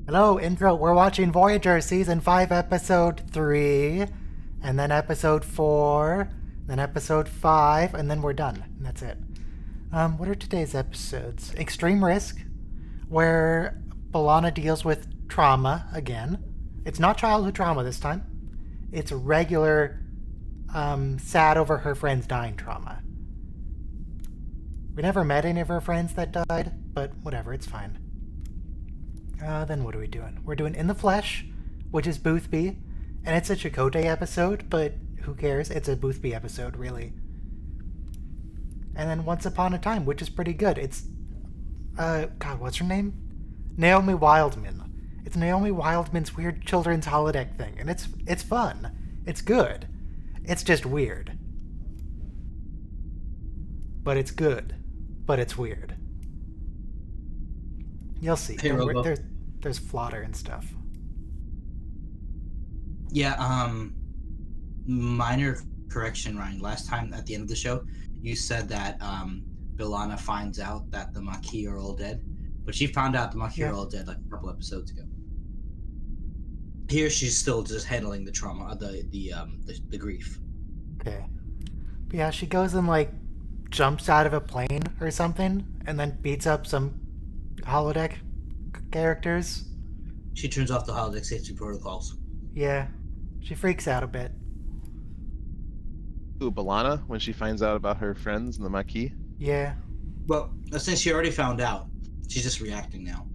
Hello, intro. We're watching Voyager Season 5, Episode 3, and then Episode 4, then Episode 5, and then we're done. And that's it. What are today's episodes? Extreme Risk, where B'Elanna deals with trauma again. It's not childhood trauma this time. It's regular, sad over her friends dying trauma. We never met any of her friends that died, but whatever, it's fine. Then what are we doing? We're doing In the Flesh, which is Boothby, and it's a Chakotay episode, but who cares? It's a Boothby episode, really. And then Once Upon a Time, which is pretty good. It's, God, what's her name? Naomi Wildman. It's Naomi Wildman's weird children's holodeck thing, and it's fun. It's good. It's just weird. But it's good. But it's weird. You'll see. Hey, Robo. There's fodder and stuff. Yeah, minor correction, Ryan. Last time at the end of the show, you said that B'Elanna finds out that the Maquis are all dead. But she found out the Maquis are all dead like a couple episodes ago. Here she's still just handling the trauma, the grief. Okay. But yeah, she goes and like jumps out of a plane or something and then beats up some holodeck characters. She turns off the holodeck safety protocols. Yeah. She freaks out a bit. Ooh, B'Elanna, when she finds out about her friends in the Maquis? Yeah. Well, since she already found out, she's just reacting now.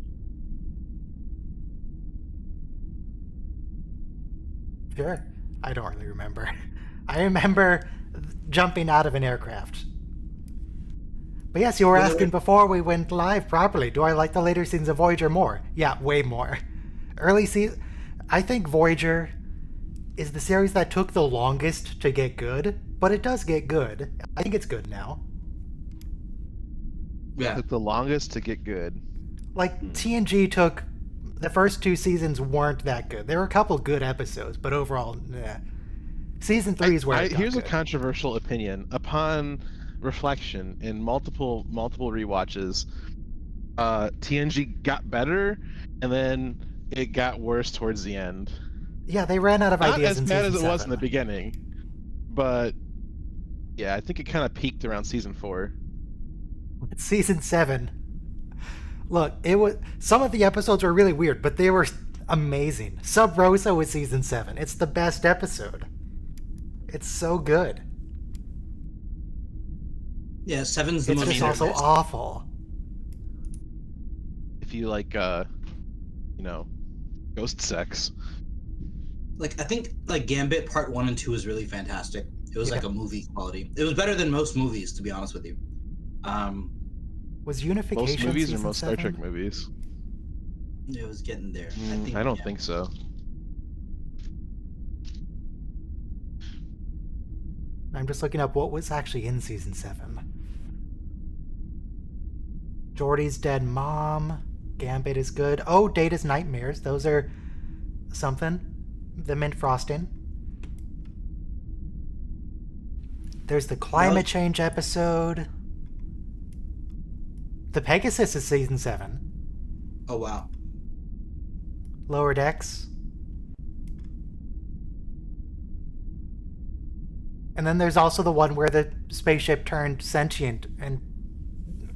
Sure. I don't really remember. I remember jumping out of an aircraft. But yes, you were asking before we went live properly, do I like the later seasons of Voyager more? Yeah, way more. Early season... I think Voyager is the series that took the longest to get good, but it does get good. I think it's good now. Yeah. It took the longest to get good. Like, TNG took... The first 2 seasons weren't that good. There were a couple good episodes, but overall, nah. Season 3 is where it got here's good. a controversial opinion. Upon reflection in multiple rewatches, TNG got better, and then it got worse towards the end. Yeah, they ran out of ideas in season 7. Not as bad as it was in the beginning, but yeah, I think it kind of peaked around season 4. It's season 7. Look, some of the episodes were really weird, but they were amazing. Sub Rosa was season 7. It's the best episode. It's so good. Yeah, 7's the most. It's just also awful. If you like, ghost sex. Like, I think like Gambit Part 1 and 2 is really fantastic. It was like a movie quality. It was better than most movies, to be honest with you. Was Unification most movies season or most 7? Star Trek movies? It was getting there. I don't think so. I'm just looking up what was actually in season 7. Geordi's dead mom. Gambit is good. Oh, Data's nightmares. Those are something. The mint frosting. There's the climate change episode. The Pegasus is season 7. Oh, wow. Lower Decks. And then there's also the one where the spaceship turned sentient and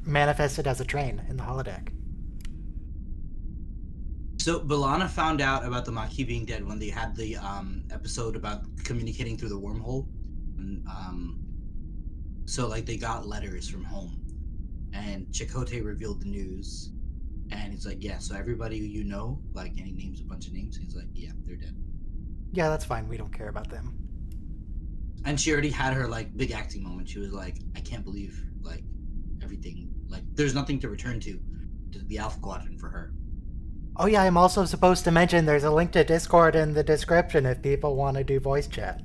manifested as a train in the holodeck. So B'Elanna found out about the Maquis being dead when they had the episode about communicating through the wormhole. And, so like they got letters from home, and Chakotay revealed the news, and he's like, yeah, so everybody you know, like, and he names a bunch of names. He's like, yeah, they're dead. Yeah, that's fine. We don't care about them. And she already had her like big acting moment. She was like, I can't believe like everything, like there's nothing to return to the Alpha Quadrant for her. Oh yeah, I'm also supposed to mention there's a link to Discord in the description if people want to do voice chat.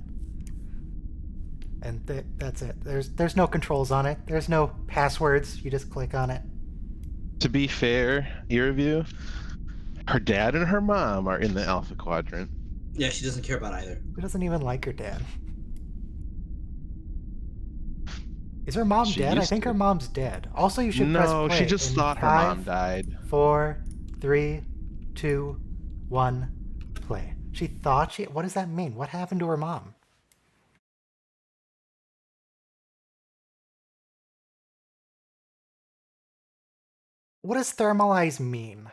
And that's it. There's no controls on it. There's no passwords. You just click on it. To be fair, ear review, her dad and her mom are in the Alpha Quadrant. Yeah, she doesn't care about either. Who doesn't even like her dad? Is her mom She dead? I used think her to. mom's dead. Also, you should press No, play. she just in thought her mom 5, died. 4, 3, 2, 1, play. She thought she. What does that mean? What happened to her mom? What does thermalize mean?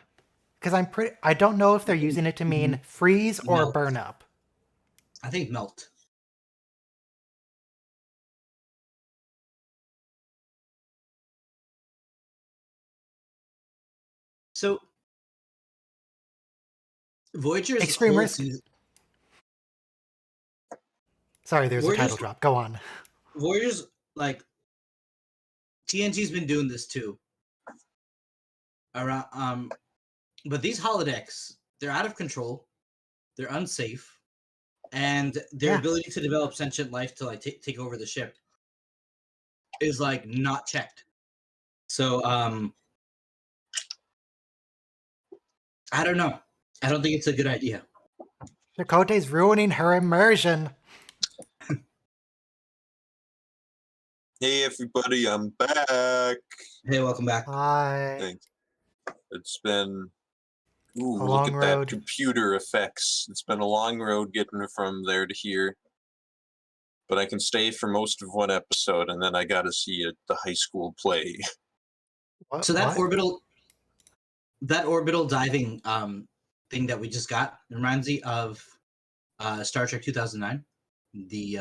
Because I don't know if they're using it to mean freeze or Melt. burn up. I think melt. So Voyager's Extreme whole risk. Sorry, there's a Voyager's, title drop. Go on. Voyager's like TNG's been doing this too. Around but these holodecks, they're out of control, they're unsafe, and their Yeah. ability to develop sentient life to like take over the ship is like not checked. So I don't know. I don't think it's a good idea. Chakotay's ruining her immersion. Hey everybody, I'm back. Hey, welcome back. Hi. Thanks. It's been ooh, A look long at road. that computer effects. It's been a long road getting from there to here. But I can stay for most of one episode and then I gotta see the high school play. What? So that what? orbital diving thing that we just got reminds me of Star Trek 2009. The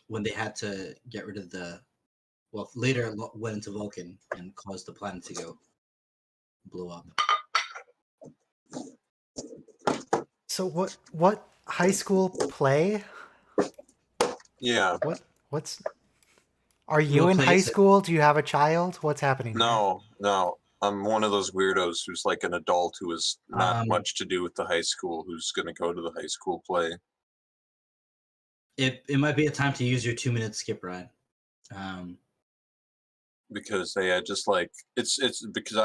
when they had to get rid of later went into Vulcan and caused the planet to go blow up. So what high school play? Yeah. What's Are you What in play high is it? school? Do you have a child? What's happening? No. I'm one of those weirdos who's like an adult who has not Um, much to do with the high school, who's gonna go to the high school play. It might be a time to use your 2-minute skip ride. Because they had just like it's because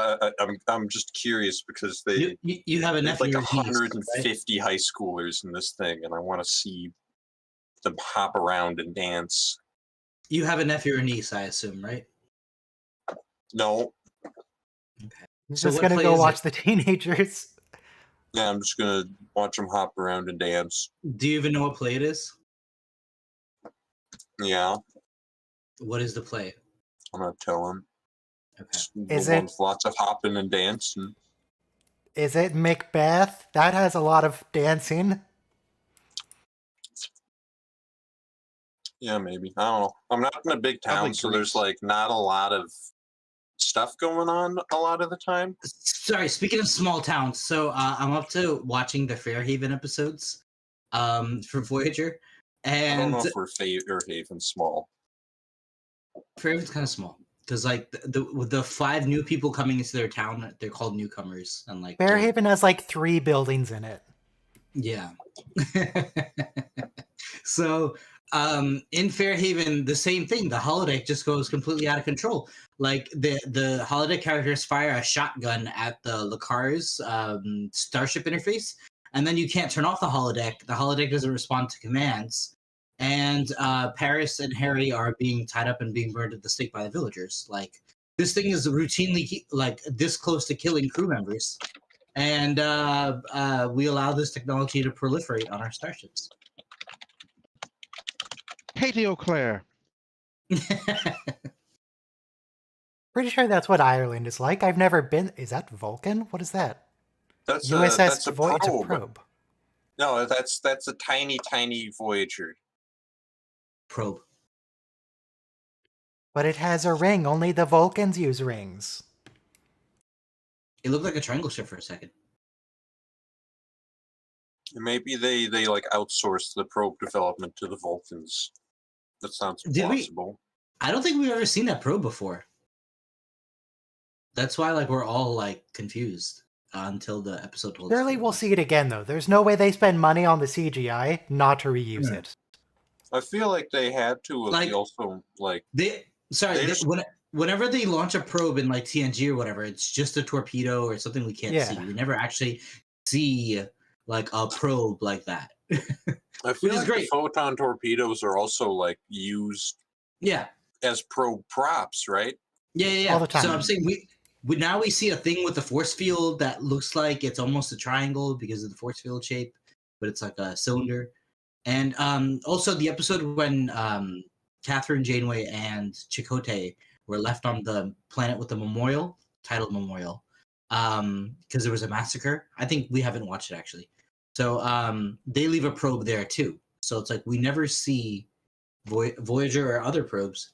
I'm just curious because they You have a there's nephew like or niece, 150 high schoolers in this thing, and I want to see them hop around and dance. You have a nephew or niece, I assume, right? No, Okay. He's So just what gonna play go is watch it? the teenagers. yeah, I'm just gonna watch them hop around and dance. Do you even know what play it is? Yeah, What is the play? I'm not telling. Okay. It's Is the one it- with lots of hopping and dancing. Is it Macbeth? That has a lot of dancing. Yeah, maybe. I don't know. I'm not in a big town, Probably so there's Grease. like not a lot of stuff going on a lot of the time. Sorry, speaking of small towns, so I'm up to watching the Fairhaven episodes for Voyager, I don't and know if we're Fairhaven small. Fairhaven's kind of small because like with the 5 new people coming into their town, they're called newcomers, and like Fairhaven has like 3 buildings in it. yeah. So in Fairhaven, the same thing. The holodeck just goes completely out of control. Like the holodeck characters fire a shotgun at the Lacar's starship interface, and then you can't turn off the holodeck. The holodeck doesn't respond to commands, and Paris and Harry are being tied up and being burned at the stake by the villagers. Like this thing is routinely like this close to killing crew members, and we allow this technology to proliferate on our starships. Katie O'Clair. Pretty sure that's what Ireland is like. I've never been. Is that Vulcan? What is that? That's USS a Voyager probe. probe. No, that's a tiny Voyager. Probe. But it has a ring. Only the Vulcans use rings. It looked like a triangle ship for a second. Maybe they like outsourced the probe development to the Vulcans. That sounds possible. I don't think we've ever seen that probe before. That's why like we're all like confused until the episode told us. Surely we'll see it again, though. There's no way they spend money on the CGI not to reuse it. I feel like they had to. Like- They also like Whenever they launch a probe in like TNG or whatever, it's just a torpedo or something we can't see. Yeah. We never actually see like a probe like that. I feel Which is like great. the photon torpedoes are also like used Yeah. as probe props, right? Yeah. All the time. So I'm saying we see a thing with the force field that looks like it's almost a triangle because of the force field shape, but it's like a cylinder. And also the episode when Catherine Janeway and Chakotay were left on the planet with the memorial, titled memorial, because there was a massacre. I think we haven't watched it actually. So they leave a probe there too. So it's like we never see Voyager or other probes.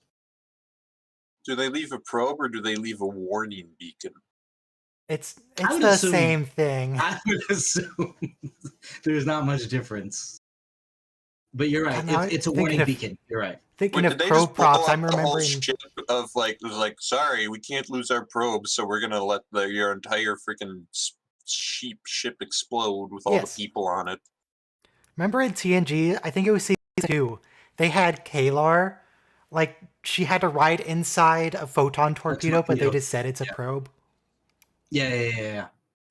Do they leave a probe or do they leave a warning beacon? It's would the assume- same thing. I would assume there's not much difference. But you're right. Now, It's a thinking warning of- beacon. You're right. Thinking Wait, of did they probe just blow props, up I'm the whole remembering. ship of like, it was like, sorry, we can't lose our probe, so we're gonna let your entire freaking ship explode with all Yes. the people on it. Remember in TNG, I think it was season 2, they had Kalar, like she had to ride inside a photon torpedo, but they torpedo. just said it's a Yeah. probe. Yeah.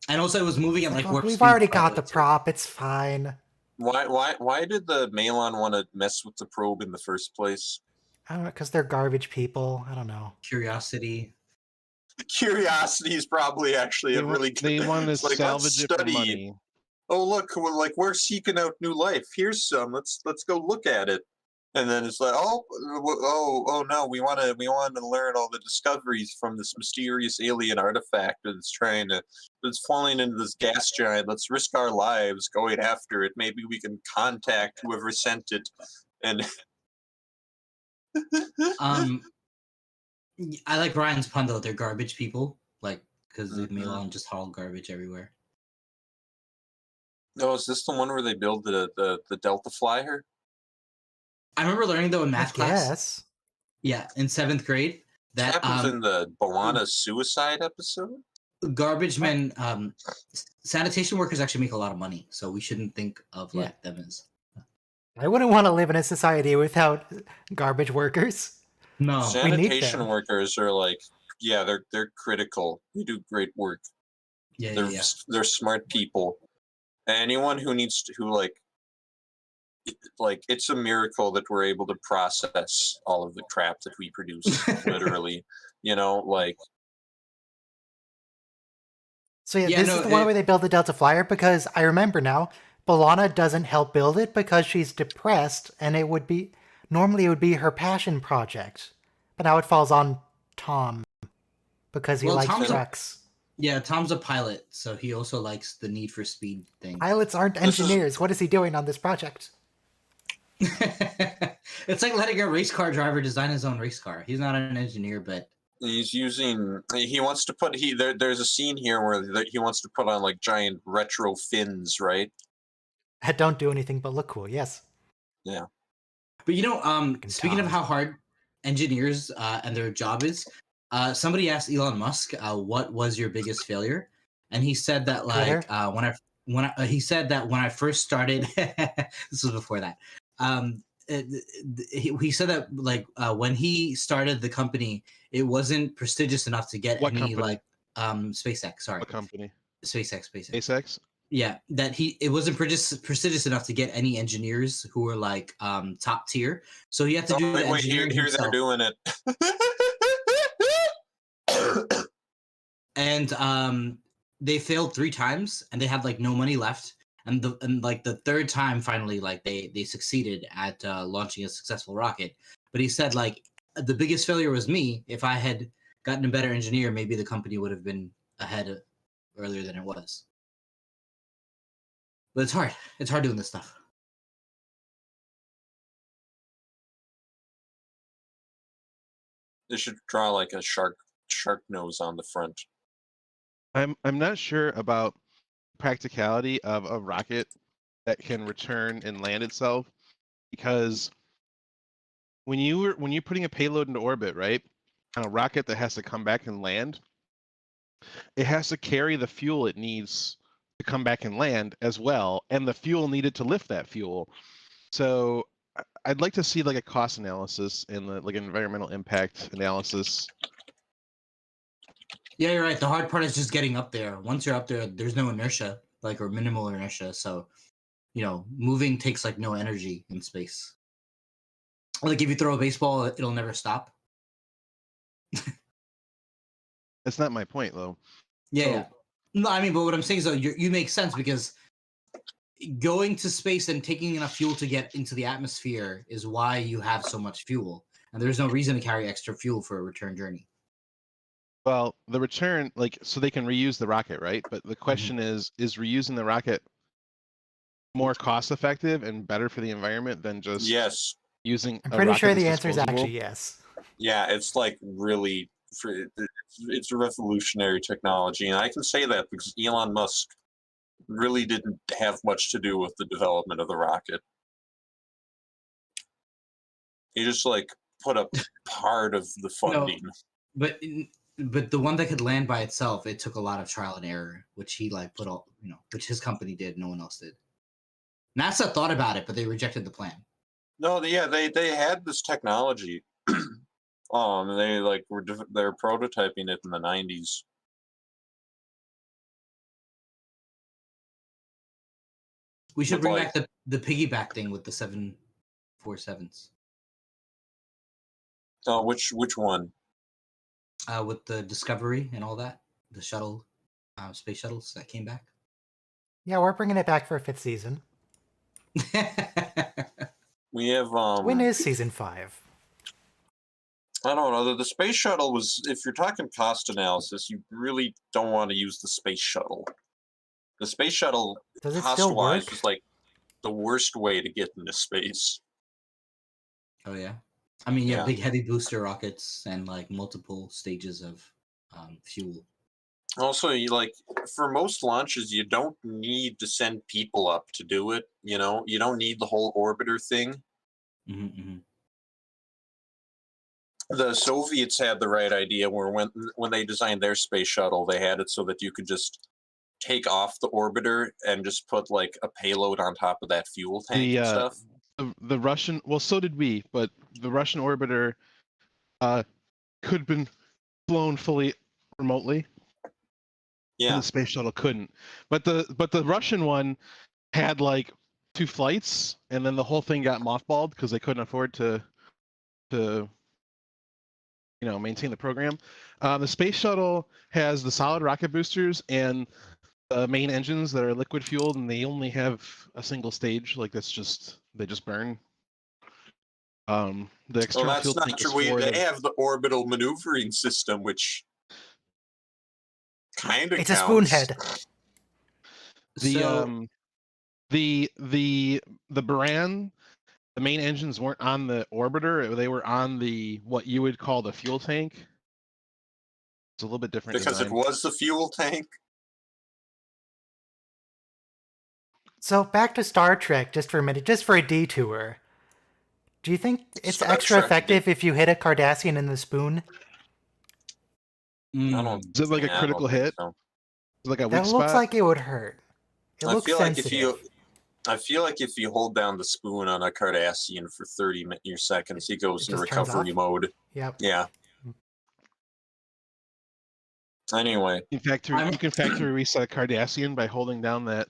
And also, it was moving at It's like like, warp we've speed. already by got the too. prop, it's fine. Why did the Malon want to mess with the probe in the first place? I don't know, because they're garbage people. I don't know. Curiosity. Curiosity is probably actually a really good. They want to it's like, salvage let's it for study. money. Oh look, we're seeking out new life. Here's some. Let's go look at it. And then it's like, oh no, we want to learn all the discoveries from this mysterious alien artifact that's falling into this gas giant. Let's risk our lives going after it. Maybe we can contact whoever sent it. And I like Ryan's pun though. They're garbage people, like because the Mhm. Malon just haul garbage everywhere. oh, is this the one where they build the Delta Flyer? I remember learning though in math I class. guess. Yeah, in 7th grade, That that happens in the B'Elanna suicide episode. garbage men, sanitation workers actually make a lot of money, so we shouldn't think of like them as I wouldn't want to live in a society without garbage workers. no. We need Sanitation them. workers are like, yeah, they're critical. They do great work. Yeah. They're smart people. Anyone who it's a miracle that we're able to process all of the crap that we produce. Literally, like. So yeah, Yeah, this no, is the one where they build the Delta Flyer, because I remember now, B'Elanna doesn't help build it because she's depressed, and normally it would be her passion project. But now it falls on Tom, because he likes Tom's trucks. Yeah, Tom's a pilot, so he also likes the Need for Speed thing. Pilots aren't engineers. What is he doing on this project? It's like letting a race car driver design his own race car. He's not an engineer, but He wants to put there's a scene here where he wants to put on like giant retro fins, right? That don't do anything but look cool. Yes. Yeah. But speaking of Tom. how hard engineers and their job is, somebody asked Elon Musk, "What was your biggest failure?" And he said that like he said that when I first started, this was before that. He said that like when he started the company, it wasn't prestigious enough to get What any company? like SpaceX. Sorry, What company? SpaceX. SpaceX? Yeah, that it wasn't prestigious enough to get any engineers who were like top tier. So he had to do the Wait, engineering here himself. they're doing it. And they failed 3 times, and they had like no money left. And the third time, finally, like they succeeded at launching a successful rocket. But he said like the biggest failure was me. If I had gotten a better engineer, maybe the company would have been ahead earlier than it was. But it's hard. It's hard doing this stuff. They should draw like a shark nose on the front. I'm not sure about practicality of a rocket that can return and land itself, because when you're putting a payload into orbit, right, on a rocket that has to come back and land, it has to carry the fuel it needs to come back and land as well, and the fuel needed to lift that fuel. So I'd like to see like a cost analysis and like environmental impact analysis. Yeah, you're right. The hard part is just getting up there. Once you're up there, there's no inertia, like, or minimal inertia. So, moving takes like no energy in space. Like if you throw a baseball, it'll never stop. That's not my point, though. Yeah, So- yeah. No, I mean, but what I'm saying is, though, you make sense because going to space and taking enough fuel to get into the atmosphere is why you have so much fuel, and there's no reason to carry extra fuel for a return journey. Well, the return, like, so they can reuse the rocket, right? But the question is reusing the rocket more cost effective and better for the environment than just Yes. using I'm a pretty rocket sure that's the answer is disposable? actually yes. Yeah, it's like really, it's a revolutionary technology, and I can say that because Elon Musk really didn't have much to do with the development of the rocket. He just like put up part of the funding. But the one that could land by itself, it took a lot of trial and error, which he like put all, which his company did, no one else did. NASA thought about it, but they rejected the plan. No, yeah, they had this technology. They like they were prototyping it in the 90s. We should With, bring like- back the piggyback thing with the 747s. Oh, which one? With the Discovery and all that, the shuttle, space shuttles that came back. Yeah, we're bringing it back for a 5th season. We have When is season 5? I don't know. The space shuttle was, if you're talking cost analysis, you really don't want to use the space shuttle. The space shuttle, Does it still cost-wise, work? was like the worst way to get into space. Oh yeah, I mean, yeah, Yeah. big heavy booster rockets and like multiple stages of fuel. Also, for most launches, you don't need to send people up to do it. You don't need the whole orbiter thing. Mm-hmm. The Soviets had the right idea where when they designed their space shuttle, they had it so that you could just take off the orbiter and just put like a payload on top of that fuel tank and stuff. The Russian, well, so did we, but the Russian orbiter could have been flown fully remotely. Yeah. And the space shuttle couldn't. But the Russian one had like 2 flights, and then the whole thing got mothballed because they couldn't afford to maintain the program. The space shuttle has the solid rocket boosters and the main engines that are liquid fueled, and they only have a single stage. Like they just burn. The external Well, that's fuel not tank true. is for They have the orbital maneuvering system, which kind of It's a counts. spoonhead. The Baran, the main engines weren't on the orbiter; they were on the what you would call the fuel tank. It's a little bit different Because design. it was the fuel tank. So back to Star Trek just for a minute, just for a detour. Do you think it's Star extra Trek, effective if you hit a Cardassian in the spoon? I don't. Is it like a yeah, I critical don't think hit? so. Is it like a That weak looks spot? like it would hurt. It I looks feel like sensitive. I feel like if you hold down the spoon on a Cardassian for 30 seconds, he goes It into just turns recovery off? mode. Yep. Yeah. Anyway, You can factory reset a Cardassian by holding down that.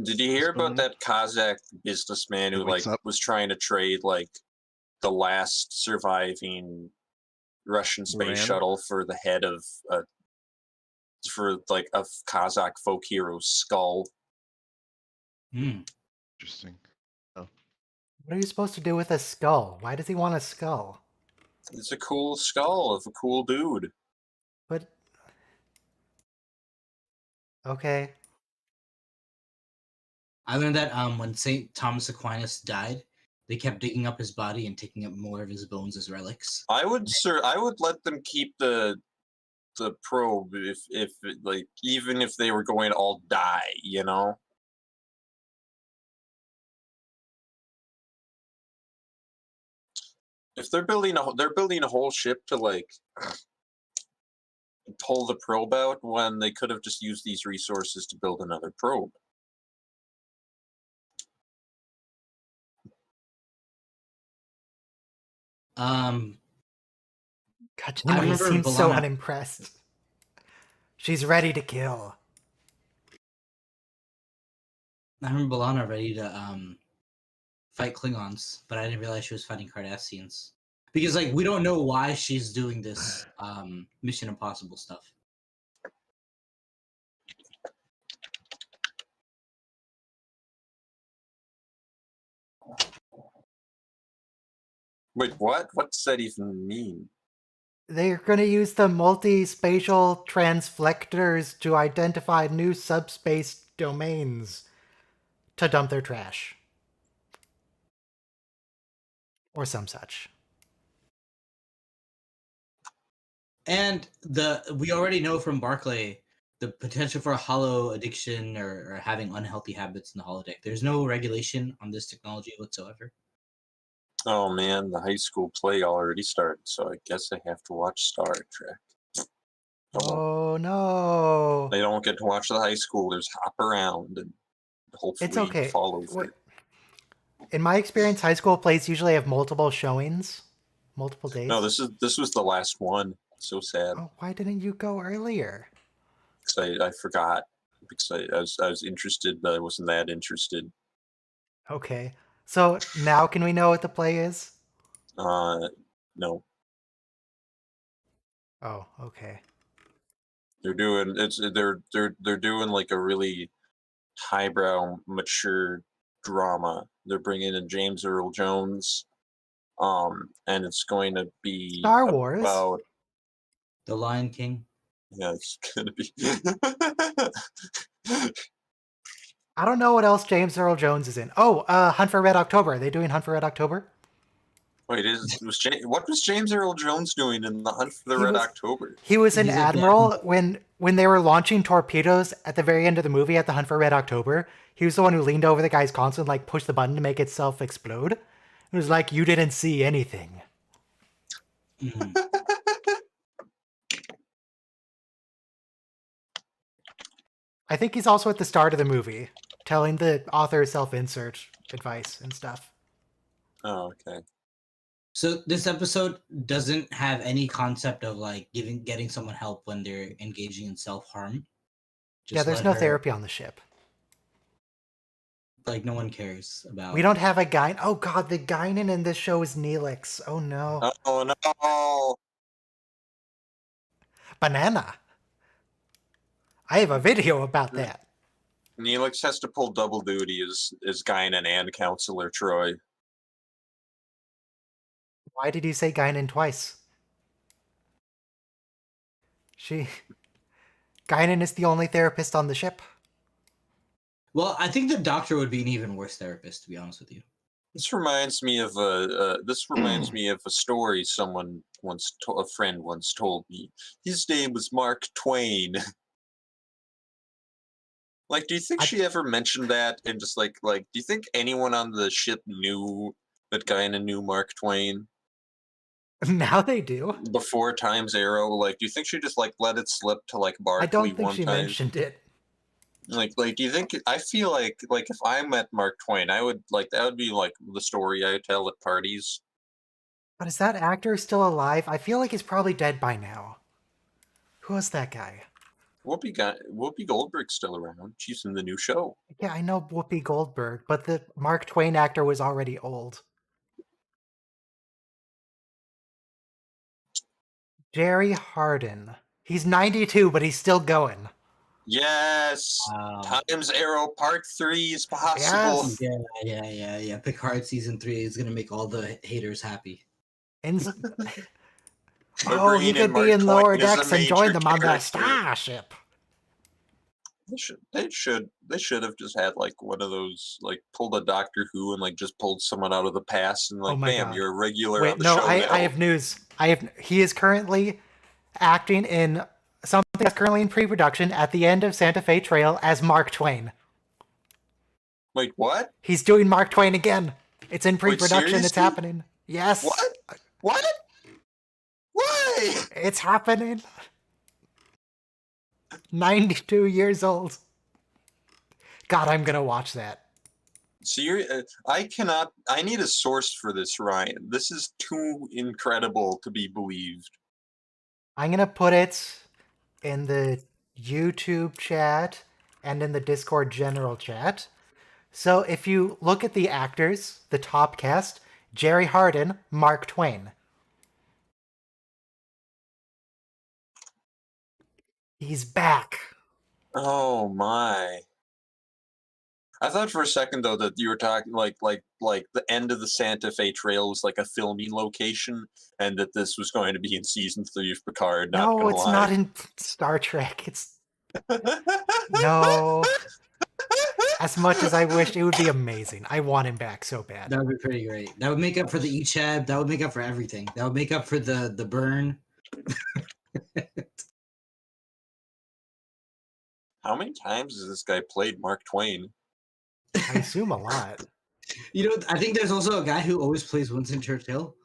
did you hear about Spoon. that Kazakh businessman who It wakes up. was trying to trade like the last surviving Russian space Baran? shuttle for the head of for like a Kazakh folk hero's skull? Interesting. What are you supposed to do with a skull? Why does he want a skull? It's a cool skull of a cool dude. But okay. I learned that when Saint Thomas Aquinas died, they kept digging up his body and taking up more of his bones as relics. I would let them keep the probe if like even if they were going to all die, you know. If they're building a whole ship to like pull the probe out when they could have just used these resources to build another probe. Um, God, I Janima remember seems so B'Elanna. unimpressed. She's ready to kill. I remember B'Elanna ready to fight Klingons, but I didn't realize she was fighting Cardassians. Because like we don't know why she's doing this Mission Impossible stuff. Wait, what? What does that even mean? They're going to use the multi-spatial transflectors to identify new subspace domains to dump their trash. Or some such. And we already know from Barclay the potential for hollow addiction or having unhealthy habits in the holodeck. There's no regulation on this technology whatsoever. Oh man, the high school play already started, so I guess I have to watch Star Trek. Oh no! They don't get to watch the high schoolers hop around and hopefully It's okay. fall over. In my experience, high school plays usually have multiple showings, multiple days. No, this was the last one. So sad. Oh, why didn't you go earlier? Because I forgot. Because I was interested, but I wasn't that interested. Okay. So now can we know what the play is? No. Oh, okay. They're doing like a really highbrow, mature drama. They're bringing in James Earl Jones, and it's going to be Star Wars. about The Lion King. yeah, it's gonna be. I don't know what else James Earl Jones is in. Oh, Hunt for Red October. Are they doing Hunt for Red October? Wait, what was James Earl Jones doing in the Hunt for the Red October? He was an He's a admiral when they were launching torpedoes at the very end of the movie at the Hunt for Red October. He was the one who leaned over the guy's console and like pushed the button to make itself explode. It was like, you didn't see anything. Mhm. I think he's also at the start of the movie, telling the author self-insert advice and stuff. Oh, okay. So this episode doesn't have any concept of like getting someone help when they're engaging in self-harm. Yeah, there's no therapy on the ship. Like no one cares about. We don't have a guy. Oh god, the Guinan in this show is Neelix. Oh no. Oh no! Banana. I have a video about that. Neelix has to pull double duty as Guinan and Counselor Troy. Why did you say Guinan twice? Guinan is the only therapist on the ship. Well, I think the Doctor would be an even worse therapist, to be honest with you. This reminds me of a story a friend once told me. His name was Mark Twain. Like, do you think she ever mentioned that? And just like, do you think anyone on the ship knew that Guinan knew Mark Twain? Now they do. Before Time's Arrow, like, do you think she just like let it slip to like Barkley I don't think one she time? mentioned it. Like, do you think? I feel like if I met Mark Twain, I would like that would be like the story I tell at parties. But is that actor still alive? I feel like he's probably dead by now. Who was that guy? Whoopi Goldberg's still around. She's in the new show. Yeah, I know Whoopi Goldberg, but the Mark Twain actor was already old. Jerry Hardin. He's 92, but he's still going. Yes! Wow. Time's Arrow Part 3 is possible. Yes. Yeah. Picard season 3 is gonna make all the haters happy. Oh, he could be in lower decks and join them on the character. starship. They should have just had like one of those, like pulled a Doctor Who and like just pulled someone out of the past and like, Oh my bam, God. you're a regular Wait, on the no, show now. I have news. He is currently acting in something that's currently in pre-production at the end of Santa Fe Trail as Mark Twain. Wait, what? He's doing Mark Twain again. It's in pre-production. It's seriously? happening. Yes. What? What? Why? It's happening. 92 years old. God, I'm gonna watch that. So I need a source for this, Ryan. This is too incredible to be believed. I'm gonna put it in the YouTube chat and in the Discord general chat. So if you look at the actors, the top cast, Jerry Hardin, Mark Twain. He's back. Oh my! I thought for a second though that you were talking like the end of the Santa Fe Trail was like a filming location, and that this was going to be in season 3 of Picard. Not No, gonna it's lie. not in Star Trek. It's no. As much as I wished, it would be amazing. I want him back so bad. That would be pretty great. That would make up for the Ichab. That would make up for everything. That would make up for the burn. How many times has this guy played Mark Twain? I assume a lot. You know, I think there's also a guy who always plays Winston Churchill,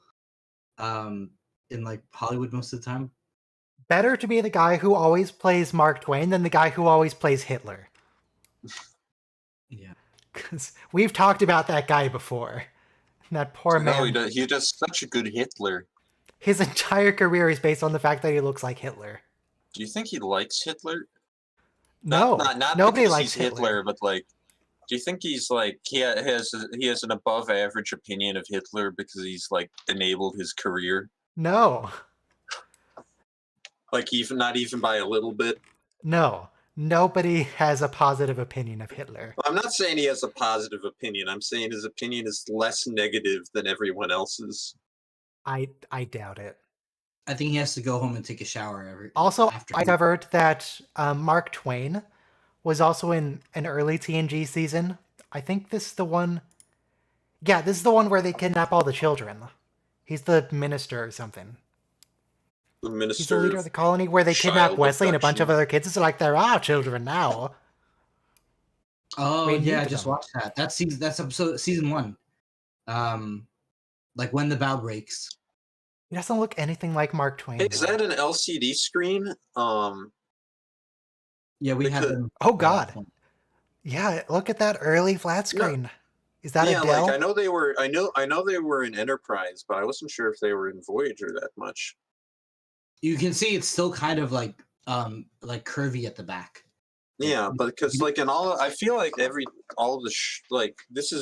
in like Hollywood most of the time. Better to be the guy who always plays Mark Twain than the guy who always plays Hitler. Yeah. Because we've talked about that guy before. That poor man. No, he does such a good Hitler. His entire career is based on the fact that he looks like Hitler. Do you think he likes Hitler? No, not nobody because likes he's Hitler, but like, do you think he's like he has an above average opinion of Hitler because he's like enabled his career? No. Like even not even by a little bit. No. Nobody has a positive opinion of Hitler. I'm not saying he has a positive opinion. I'm saying his opinion is less negative than everyone else's. I doubt it. I think he has to go home and take a shower Also, after. I discovered that Mark Twain was also in an early TNG season. I think this is the one... Yeah, this is the one where they kidnap all the children. He's the minister or something. The minister. He's the leader of the colony where they kidnap Wesley and a bunch of other kids. It's like they're our children now. Oh We yeah, I need just them. watched that. That's episode season 1. Like when the bow breaks. He doesn't look anything like Mark Twain. Hey, is though. that an LCD screen? Yeah, we had Because- them. Oh god. Yeah, look at that early flat screen. Is that yeah, a Dell? like I know they were in Enterprise, but I wasn't sure if they were in Voyager that much. You can see it's still kind of like curvy at the back. Yeah, but because like in all, I feel like all of the like this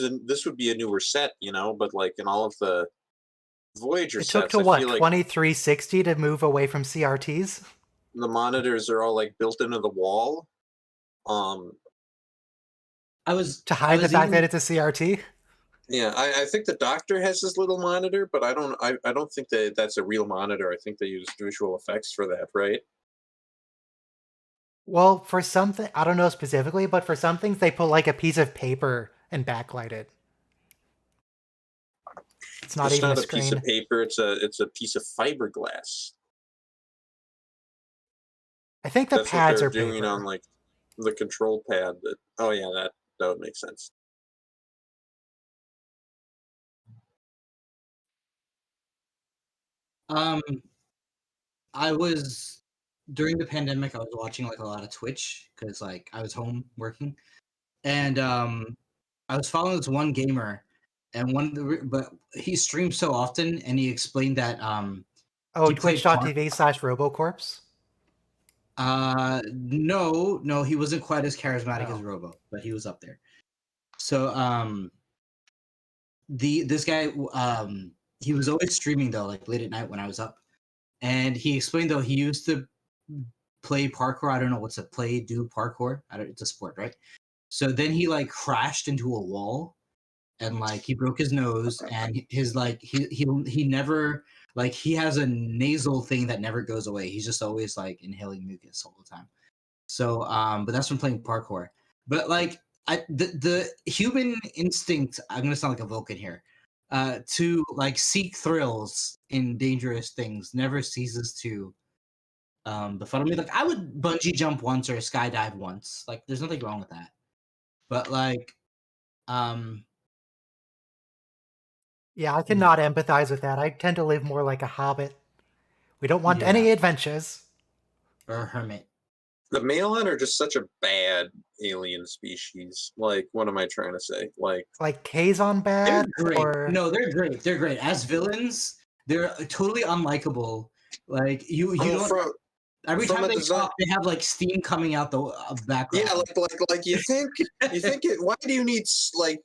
would be a newer set, you know. But like in all of the Voyager It took sets, to I what, feel like 2360 to move away from CRTs? the monitors are all like built into the wall. To hide the fact that it's a CRT? Yeah, I think the Doctor has his little monitor, but I don't think that that's a real monitor. I think they use visual effects for that, right? Well, for something, I don't know specifically, but for some things they put like a piece of paper and backlight it. It's not even a screen. Piece of paper. It's a piece of fiberglass. I think the That's pads what are they're doing paper. on like the control pad. Oh yeah, that would make sense. I was during the pandemic. I was watching like a lot of Twitch because like I was home working, and I was following this one gamer, and but he streams so often, and he explained that he played Twitch.tv/Robocorpse? No, he wasn't quite as charismatic as Robo, but he was up there. So this guy he was always streaming though, like late at night when I was up. And he explained though he used to play parkour. I don't know what's a do parkour. It's a sport, right? So then he like crashed into a wall, and like he broke his nose, and his like he never like he has a nasal thing that never goes away. He's just always like inhaling mucus all the time. So but that's from playing parkour. But like the human instinct, I'm gonna sound like a Vulcan here. To like seek thrills in dangerous things never ceases to befuddle me. Like I would bungee jump once or skydive once. Like there's nothing wrong with that. But like Yeah, I cannot empathize with that. I tend to live more like a hobbit. We don't want any adventures. Or a hermit. The Malon are just such a bad alien species. Like, what am I trying to say? Like Kazon bad? They're great. Or... No, they're great. They're great. As villains, they're totally unlikable. Like you don't. Every time they talk, they have like steam coming out the background. Yeah, like you think it. Why do you need like?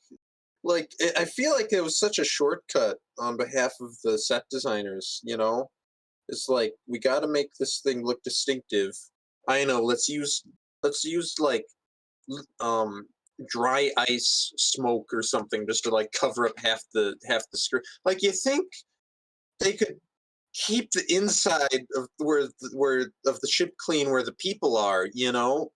I feel like it was such a shortcut on behalf of the set designers. You know, it's like we got to make this thing look distinctive. I know. Let's use like dry ice smoke or something just to like cover up half the screen. Like you think they could keep the inside of where of the ship clean where the people are, you know?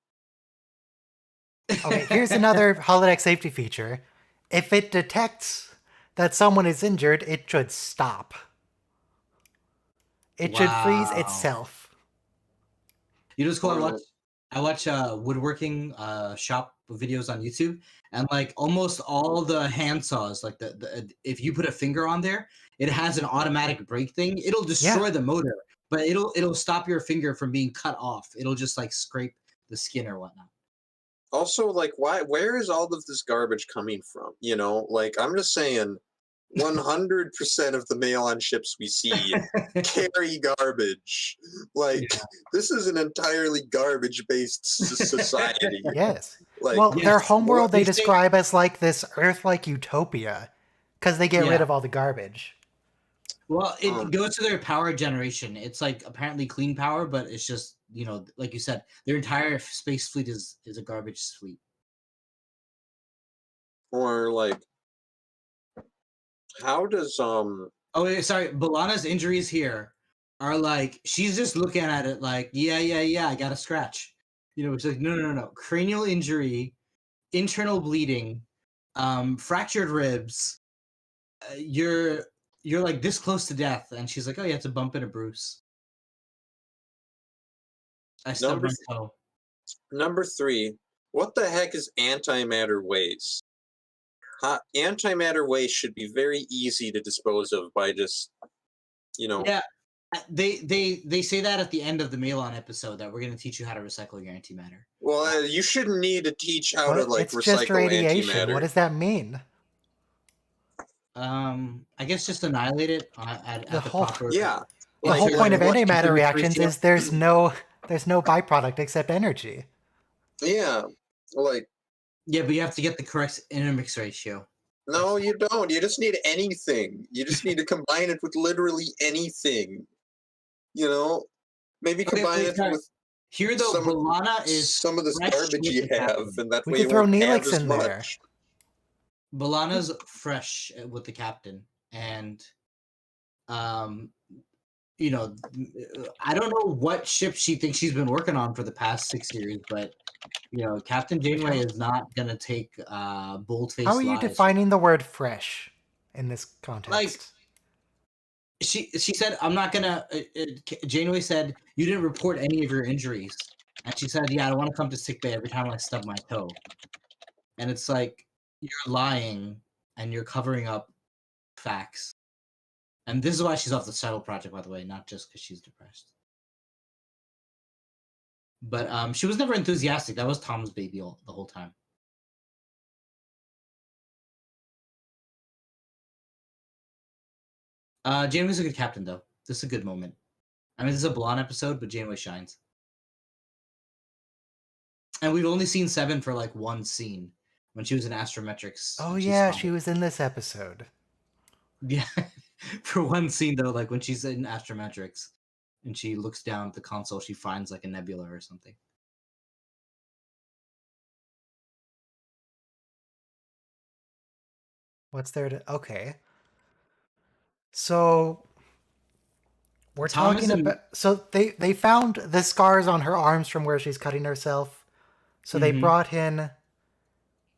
Okay, here's another holodeck safety feature. If it detects that someone is injured, it should stop. It should freeze Wow. itself. You know what's cool? Or I watch woodworking shop videos on YouTube, and like almost all the handsaws, like the if you put a finger on there, it has an automatic brake thing. It'll destroy Yeah. the motor, but it'll stop your finger from being cut off. It'll just like scrape the skin or whatnot. also, like, where is all of this garbage coming from? You know, like I'm just saying, 100% of the mail on ships we see carry garbage. Like, Yeah. this is an entirely garbage-based society. Yes. Like, Well, their Yes. Well, homeworld they they say describe as like this Earth-like utopia because they get rid yeah. of all the garbage. Well, it Um, goes to their power generation. It's like apparently clean power, but it's just like you said, their entire space fleet is a garbage fleet. or like, how does Oh, wait, sorry. Balana's injuries here are like she's just looking at it like, yeah, I got a scratch. It's like no. Cranial injury, internal bleeding, fractured ribs. You're like this close to death, and she's like, oh yeah, it's a bump and a bruise. I stubbed number my toe. number 3? What the heck is antimatter waste? Antimatter waste should be very easy to dispose of by just, Yeah, they say that at the end of the Malon episode that we're going to teach you how to recycle your antimatter. Well, you shouldn't need to teach how to What? like It's just recycle radiation. What antimatter. does that mean? I guess just annihilate it The at the whole proper. Yeah, the like whole point of what? antimatter temperature reactions ratio. is there's no byproduct except energy. Yeah, like Yeah, but you have to get the correct intermix ratio. no, you don't. You just need anything. You just need to combine it with literally anything. You know, maybe Okay, combine wait, it sorry. with Here though, some Balana is some of this fresh garbage with you the have, captain. and that We way could you throw won't have Neelix as in there. much. Balana's fresh with the captain, and um, I don't know what ship she thinks she's been working on for the past 6 years, but Captain Janeway is not gonna take How bold-faced are you lies. defining the word fresh in this Like context? she said, I'm not gonna. Janeway said you didn't report any of your injuries, and she said, yeah, I want to come to sickbay every time I stub my toe, and it's like you're lying and you're covering up facts, and this is why she's off the shuttle project, by the way, not just because she's depressed. But she was never enthusiastic. That was Tom's baby the whole time. Janeway's a good captain, though. This is a good moment. I mean, this is a blonde episode, but Janeway shines. And we've only seen Seven for like one scene when she was in Astrometrics. Oh And she's yeah, fine. she was in this episode. Yeah, for one scene though, like when she's in Astrometrics and she looks down at the console, she finds like a nebula or something. What's there to? Okay. So we're Tom is talking in. about. So they found the scars on her arms from where she's cutting herself. So they Mhm. brought in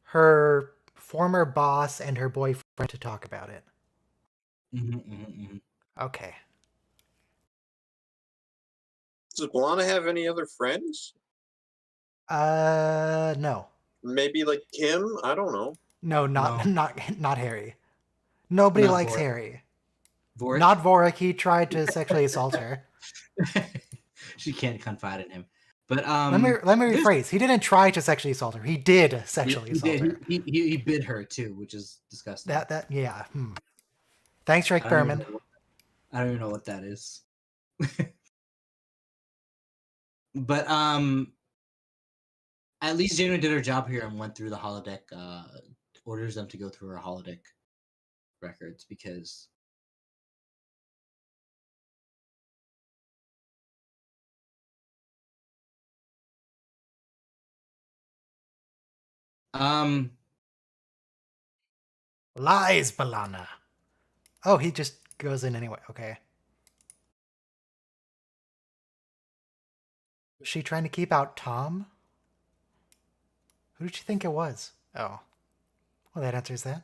her former boss and her boyfriend to talk about it. Mhm. Okay. Does Blana have any other friends? No. Maybe like Kim? I don't know. No, No, not Harry. Nobody not likes Vorik. Harry. Vorik. Not Vorik. He tried to sexually assault her. She can't confide in him. But Let me there's rephrase. He didn't try to sexually assault her. He did sexually he assault did her. he bid her too, which is disgusting. That yeah. Thanks, Rick I don't even Berman. know. I don't even know what that is. But at least Janeway did her job here and went through the holodeck. Orders them to go through her holodeck records because Lies, Balana. Oh, he just goes in anyway. Okay. Was she trying to keep out Tom? Who did she think it was? Oh. Well, that answers that.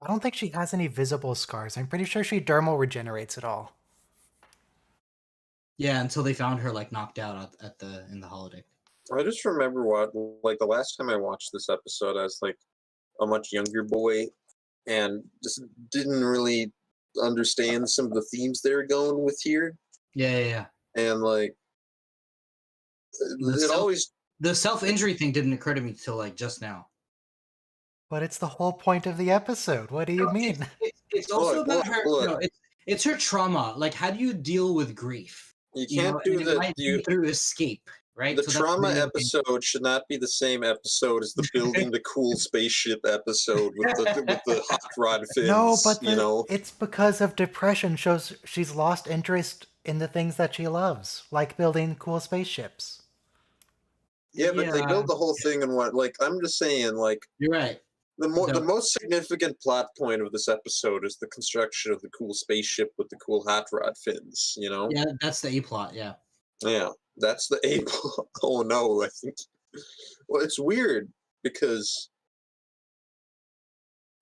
I don't think she has any visible scars. I'm pretty sure she dermal regenerates it all. Yeah, until they found her like knocked out at the in the holodeck. I just remember like the last time I watched this episode, I was like a much younger boy, and just didn't really understand some of the themes they're going with here. Yeah. And like, it always the self-injury thing didn't occur to me till like just now. But it's the whole point of the episode. What do you mean? It's also about her. It's her trauma. Like, how do you deal with grief? You can't do that. Through escape, right? The trauma episode should not be the same episode as the building the cool spaceship episode with the hot rod fins. No, but it's because of depression. Shows she's lost interest in the things that she loves, like building cool spaceships. Yeah, but they build the whole thing in what? Like, I'm just saying, like, you're right. The most significant plot point of this episode is the construction of the cool spaceship with the cool hot rod fins. Yeah, that's the A plot. Yeah. Yeah, that's the A plot. Oh no, I think. Well, it's weird because.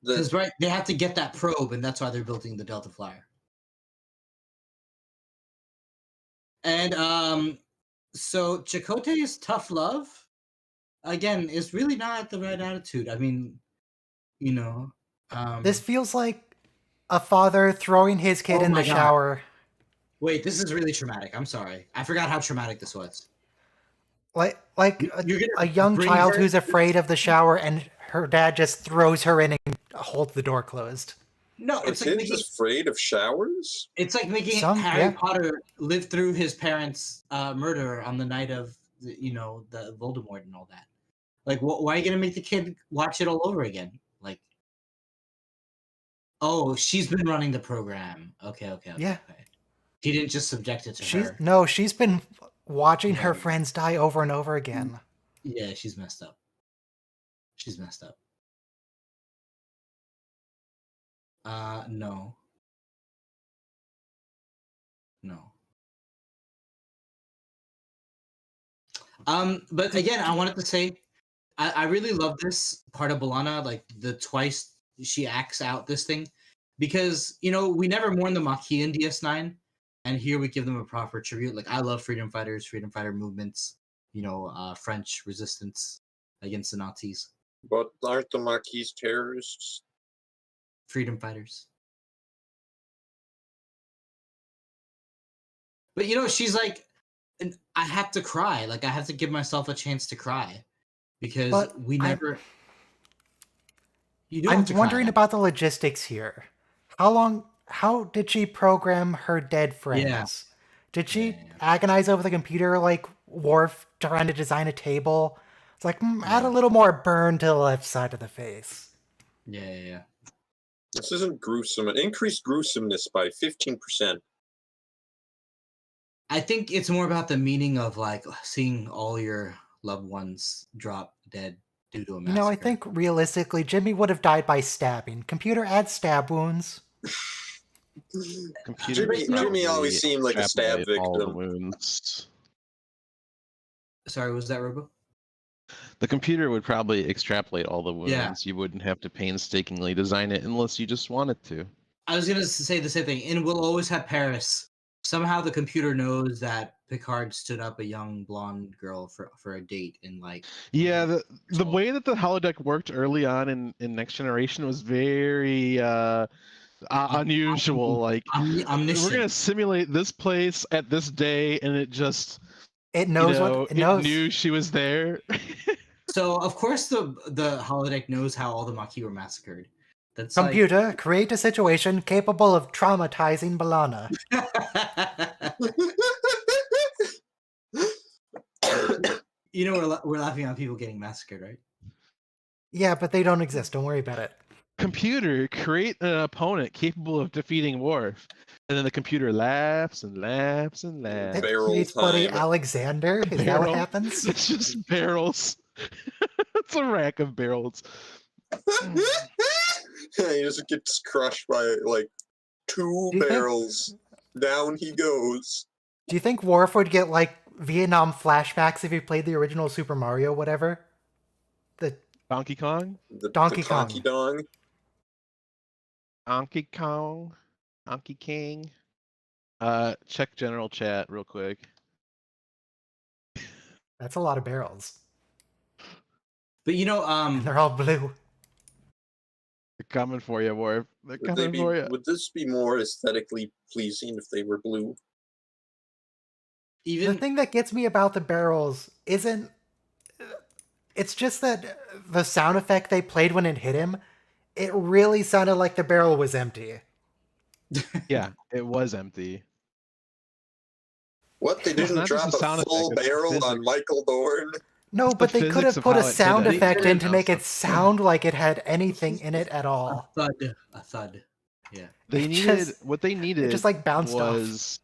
Right, they have to get that probe, and that's why they're building the Delta Flyer. And so Chakotay's tough love, again, is really not the right attitude. I mean, this feels like a father throwing his kid in the shower. Wait, this is really traumatic. I'm sorry. I forgot how traumatic this was. Like a young child who's afraid of the shower, and her dad just throws her in and holds the door closed. No, it's like just afraid of showers. It's like making Harry Potter live through his parents' murder on the night of the Voldemort and all that. Like, why are you gonna make the kid watch it all over again? Like, oh, she's been running the program. Okay. Yeah. Okay. He didn't just subject it to her. No, she's been watching her friends die over and over again. Yeah, she's messed up. No. But again, I wanted to say, I really love this part of B'Elanna, like the twice she acts out this thing, because we never mourn the Maquis in DS9, and here we give them a proper tribute. Like, I love freedom fighter movements, French resistance against the Nazis. But aren't the Maquis terrorists? Freedom fighters. But she's like, I have to cry. Like, I have to give myself a chance to cry. Because we never. I'm wondering about the logistics here. How did she program her dead friends? Yeah. Did she agonize over the computer like Worf trying to design a table? It's like, add a little more burn to the left side of the face. Yeah. This isn't gruesome. It increased gruesomeness by 15%. I think it's more about the meaning of like seeing all your loved ones drop dead due to a massacre. I think realistically, Jimmy would have died by stabbing. Computer adds stab wounds. Jimmy always seemed like a stab victim. All the wounds. Sorry, was that Robo? The computer would probably extrapolate all the wounds. Yeah. You wouldn't have to painstakingly design it unless you just wanted to. I was going to say the same thing. And we'll always have Paris. Somehow the computer knows that Picard stood up a young blonde girl for a date in like. Yeah, the way that the holodeck worked early on in Next Generation was very unusual. Like, omniscient. We're gonna simulate this place at this day, and it knows what it knows. It knew she was there. So of course the holodeck knows how all the Maquis were massacred. That's computer, create a situation capable of traumatizing B'Elanna. We're laughing at people getting massacred, right? Yeah, but they don't exist. Don't worry about it. computer, create an opponent capable of defeating Worf. And then the computer laughs and laughs and laughs. It Barrel creates Buddy time. Alexander. Is that what happens? It's just barrels. It's a rack of barrels. He just gets crushed by like 2 Do you think- barrels. Down he goes. Do you think Worf would get like Vietnam flashbacks if he played the original Super Mario, whatever? The Donkey Kong? Donkey the Kong. Conky Dong. Donkey Kong? Donkey King? Check general chat real quick. That's a lot of barrels. But you know, And they're all blue. They're coming for you, Worf. They're coming for you. Would this be more aesthetically pleasing if they were blue? even The thing that gets me about the barrels isn't. It's just that the sound effect they played when it hit him, it really sounded like the barrel was empty. Yeah, it was empty. What, they It's didn't not just drop a a sound full effect, it's barrel on physics. Michael Dorn? No, It's but the they could physics have of put how a it hit sound him. effect They in to could've make it announced sound like it had anything in it at all. a thud. Yeah. They It needed just- what they needed just, like, bounced off. was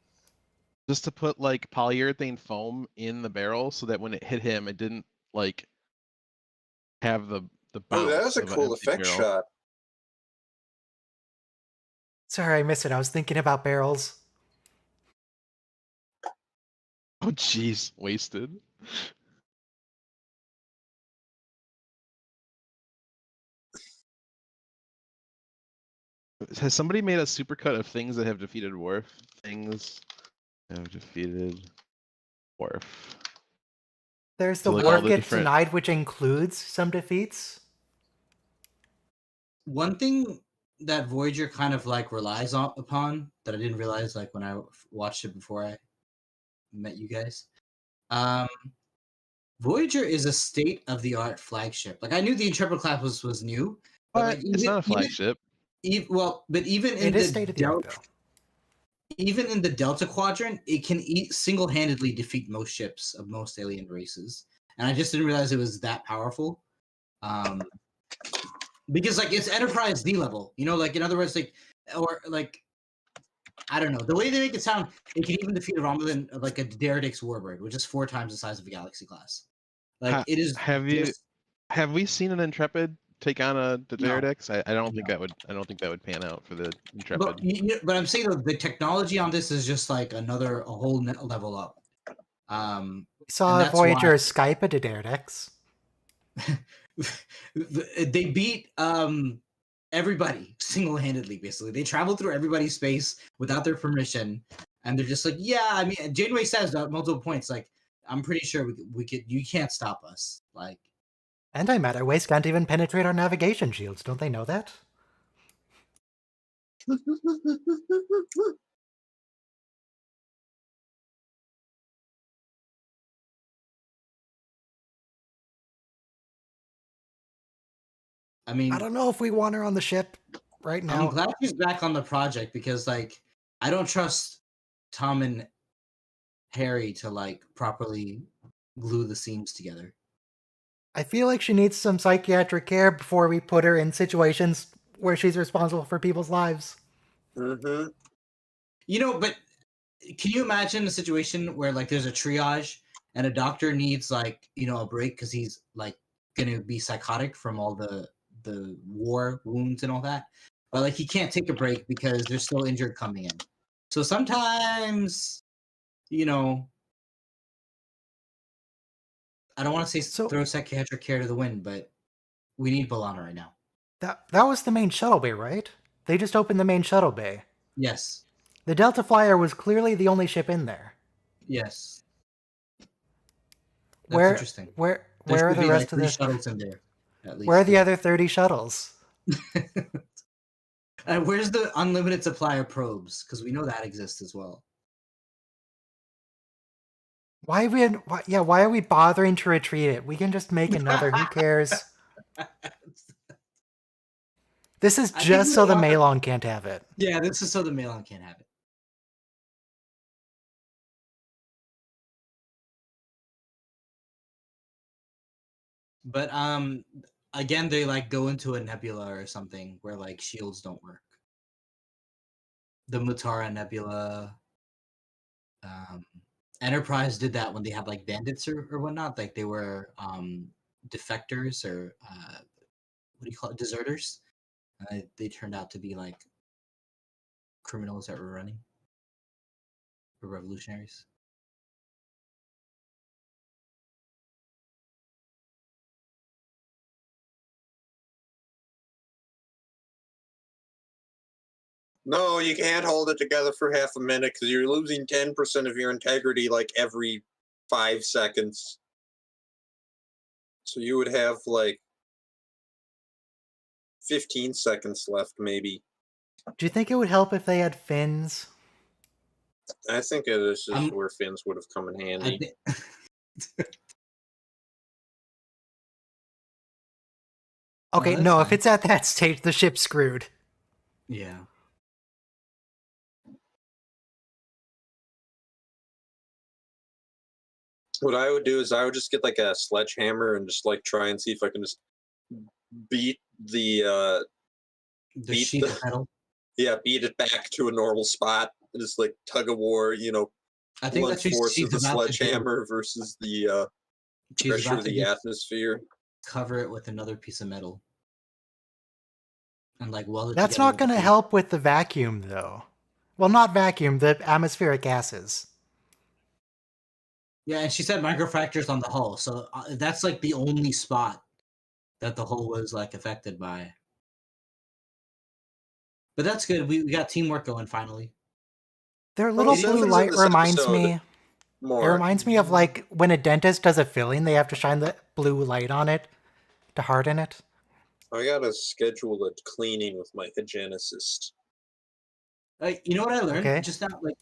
just to put like polyurethane foam in the barrel so that when it hit him, it didn't like have the bounce. Oh, that was a of an cool empty effect barrel. shot. Sorry, I missed it. I was thinking about barrels. Oh jeez, wasted. Has somebody made a supercut of things that have defeated Worf? Things have defeated Worf. There's So, the like, all Worf the gets different- denied, which includes some defeats. One thing that Voyager kind of like relies upon that I didn't realize like when I watched it before I met you guys. Voyager is a state of the art flagship. Like I knew the Intrepid class was new, but like It's not a flagship. but even in It is the state of the art, Delta, though. even in the Delta Quadrant, it can single-handedly defeat most ships of most alien races, and I just didn't realize it was that powerful. Because like it's Enterprise D level, you know, like in other words, like or like I don't know the way they make it sound, it can even defeat a Romulan like a Daredix Warbird, which is 4 times the size of a Galaxy class. Like it is. Have we seen an Intrepid take on a Daredix? I don't think that would pan out for the Intrepid. But I'm saying the technology on this is just like a whole level up. We saw that's Voyager Skype a Daredix. They beat everybody single-handedly. Basically, they travel through everybody's space without their permission, and they're just like, yeah. I mean, Janeway says at multiple points, like, I'm pretty sure we could. You can't stop us. Like, Antimatter can't even penetrate our navigation shields. Don't they know that? I mean, I don't know if we want her on the ship right now. I'm glad she's back on the project because, like, I don't trust Tom and Harry to like properly glue the seams together. I feel like she needs some psychiatric care before we put her in situations where she's responsible for people's lives. Mm-hmm. You know, but can you imagine a situation where like there's a triage and a doctor needs like, you know, a break because he's like gonna be psychotic from all the war wounds and all that, but like he can't take a break because there's still injured coming in. So sometimes, you know, I don't want to say throw psychiatric care to the wind, but we need B'Elanna right now. That was the main shuttle bay, right? They just opened the main shuttle bay. Yes. The Delta Flyer was clearly the only ship in there. Yes. That's interesting. Where are the rest of the shuttles in there? At least. Where are the other 30 shuttles? Where's the unlimited supply of probes? Because we know that exists as well. Why are we bothering to retreat it? We can just make another. Who cares? This is just so the Malon can't have it. Yeah, this is so the Malon can't have it. But again, they like go into a nebula or something where like shields don't work. The Mutara Nebula. Enterprise did that when they had like bandits or whatnot. Like they were defectors or what do you call it, deserters. They turned out to be like criminals that were running, or revolutionaries. No, you can't hold it together for half a minute because you're losing 10% of your integrity like every 5 seconds. So you would have like 15 seconds left, maybe. Do you think it would help if they had fins? I think this is I'm- where fins would have come in I handy. thi- Okay, that's no, if fine. it's at that stage, the ship's screwed. Yeah. What I would do is I would just get like a sledgehammer and just like try and see if I can just beat the The Beat sheet the- of metal. beat it back to a normal spot and just like tug of war, I think blunt that's what force of she's the about to do. sledgehammer versus the She's pressure about of to the just atmosphere. cover it with another piece of metal. And like weld it That's together not with going to the heat. help with the vacuum, though. Well, not vacuum, the atmospheric gases. Yeah, and she said microfractures on the hull, so that's like the only spot that the hull was like affected by. But that's good. We got teamwork going finally. Their little Well, blue Zephyrs in light this reminds episode me. It More. reminds me of like when a dentist does a filling, they have to shine the blue light on it to harden it. I gotta schedule a cleaning with my hygienicist. You know what I learned Okay. just now? Like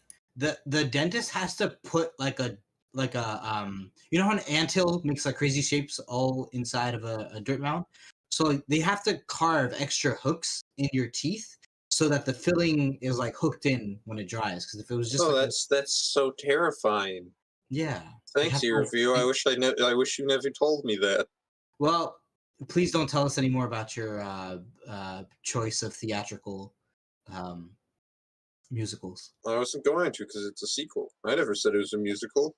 the dentist has to put like a you know how an anthill makes like crazy shapes all inside of a dirt mound? So like, they have to carve extra hooks in your teeth so that the filling is like hooked in when it dries. Because if it was just Oh, like that's so terrifying. yeah. they Thanks, have to, your like, review. I wish you never told me that. Well, please don't tell us any more about your choice of theatrical musicals. I wasn't going to because it's a sequel. I never said it was a musical.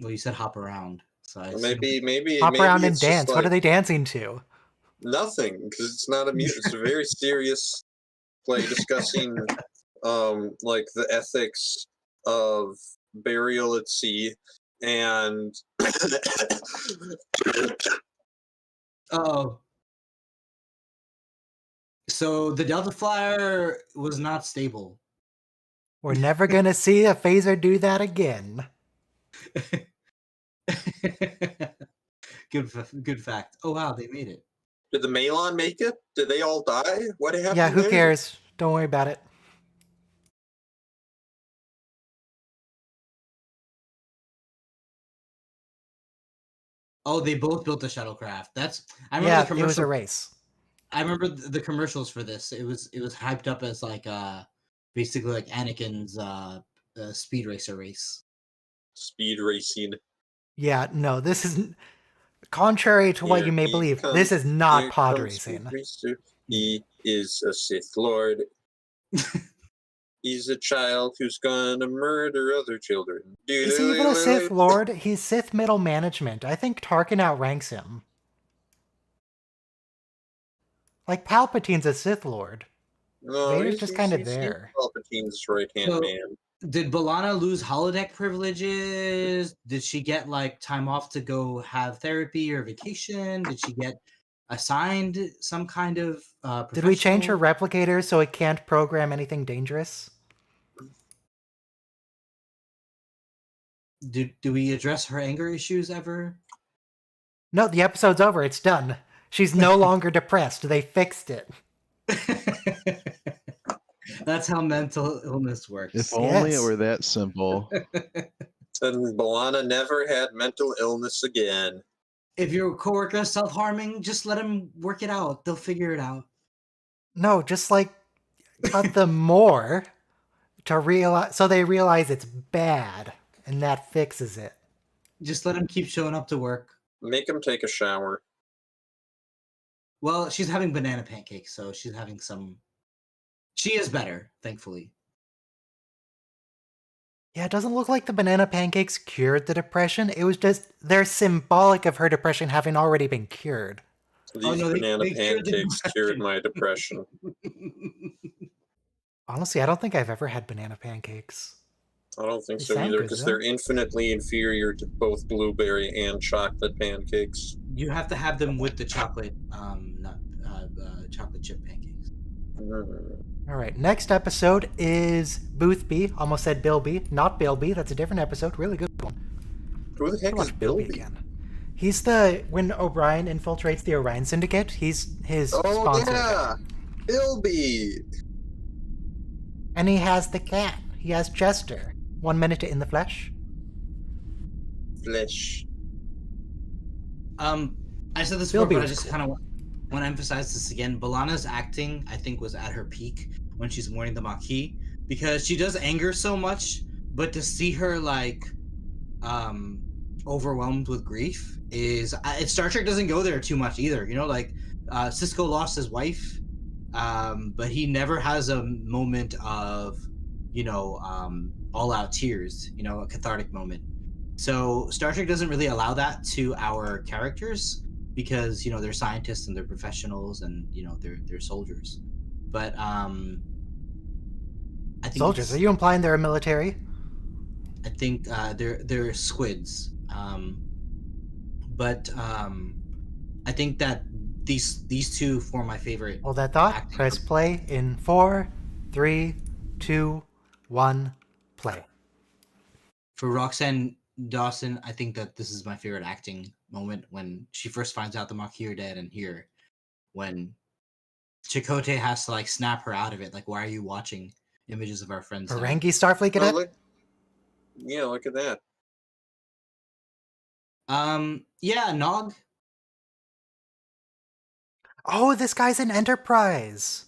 Well, you said hop around, so I assumed- Maybe Hop around and it's just dance. What are like they dancing to? nothing because it's not a music. It's a very serious play discussing like the ethics of burial at sea and Oh. So the Delta Flyer was not stable. We're never gonna see a phaser do that again. Good fact. Oh wow, they made it. did the Malon make it? Did they all die? What happened? Yeah, who there? cares? Don't worry about it. Oh, they both built a shuttlecraft. I remember Yeah, the it was commercial. a race. I remember the commercials for this. It was hyped up as like basically like Anakin's speed racer race. Speed racing. Yeah, no, this is contrary to what Here you may he believe. comes, This is not here pod comes Speed racing. Racer. He is a Sith Lord. He's a child who's gonna murder other children. Is he even a Sith Lord? He's Sith middle management. I think Tarkin outranks him. Like Palpatine's a Sith Lord. No, Vader's he's just kinda he's there. Palpatine's right-hand So- man. Did Balana lose holodeck privileges? Did she get like time off to go have therapy or vacation? Did she get assigned some kind of Did we change her professional- replicator so it can't program anything dangerous? Do we address her anger issues ever? No, the episode's over. It's done. She's no longer depressed. They fixed it. That's how mental illness works. If only Yes. it were that simple. And Balana never had mental illness again. If your coworker is self-harming, just let them work it out. They'll figure it out. No, just like cut them more to realize, so they realize it's bad, and that fixes it. Just let them keep showing up to work. Make him take a shower. Well, she's having banana pancakes, so she's having some. She is better, thankfully. Yeah, it doesn't look like the banana pancakes cured the depression. It was just, they're symbolic of her depression having already been cured. These no, banana cured the pancakes cured depression. my depression. Honestly, I don't think I've ever had banana pancakes. I don't think They so sound either, good, because though. they're infinitely inferior to both blueberry and chocolate pancakes. You have to have them with the chocolate, nut, chocolate chip pancakes. Mm. All right, next episode is Boothby. Almost said Bilby, not Bilby. That's a different episode. Really good one. Who the heck is Watch Bilby Bilby? again. He's when O'Brien infiltrates the Orion Syndicate. He's his Oh sponsor. yeah, Bilby. And he has the cat. He has Chester. 1 minute to In the Flesh. Flesh. I said this before, Bilby but I was just cool. kind of want to emphasize this again. Balana's acting, I think, was at her peak when she's mourning the Maquis, because she does anger so much, but to see her like overwhelmed with grief is Star Trek doesn't go there too much either. You know, like Cisco lost his wife, but he never has a moment of, all out tears. You know, a cathartic moment. So Star Trek doesn't really allow that to our characters because they're scientists and they're professionals and they're soldiers. But I think Soldiers, are you implying they're military? I think they're squids. But I think that these two form my favorite. Hold that thought. acting. Press play in 4, 3, 2, 1, play. For Roxanne Dawson, I think that this is my favorite acting moment when she first finds out the Maquis are dead, and here when Chakotay has to like snap her out of it. Like, why are you watching images of our friends? Ferengi Starfleet Cadet? Oh, look at that. Yeah, Nog. Oh, this guy's an Enterprise.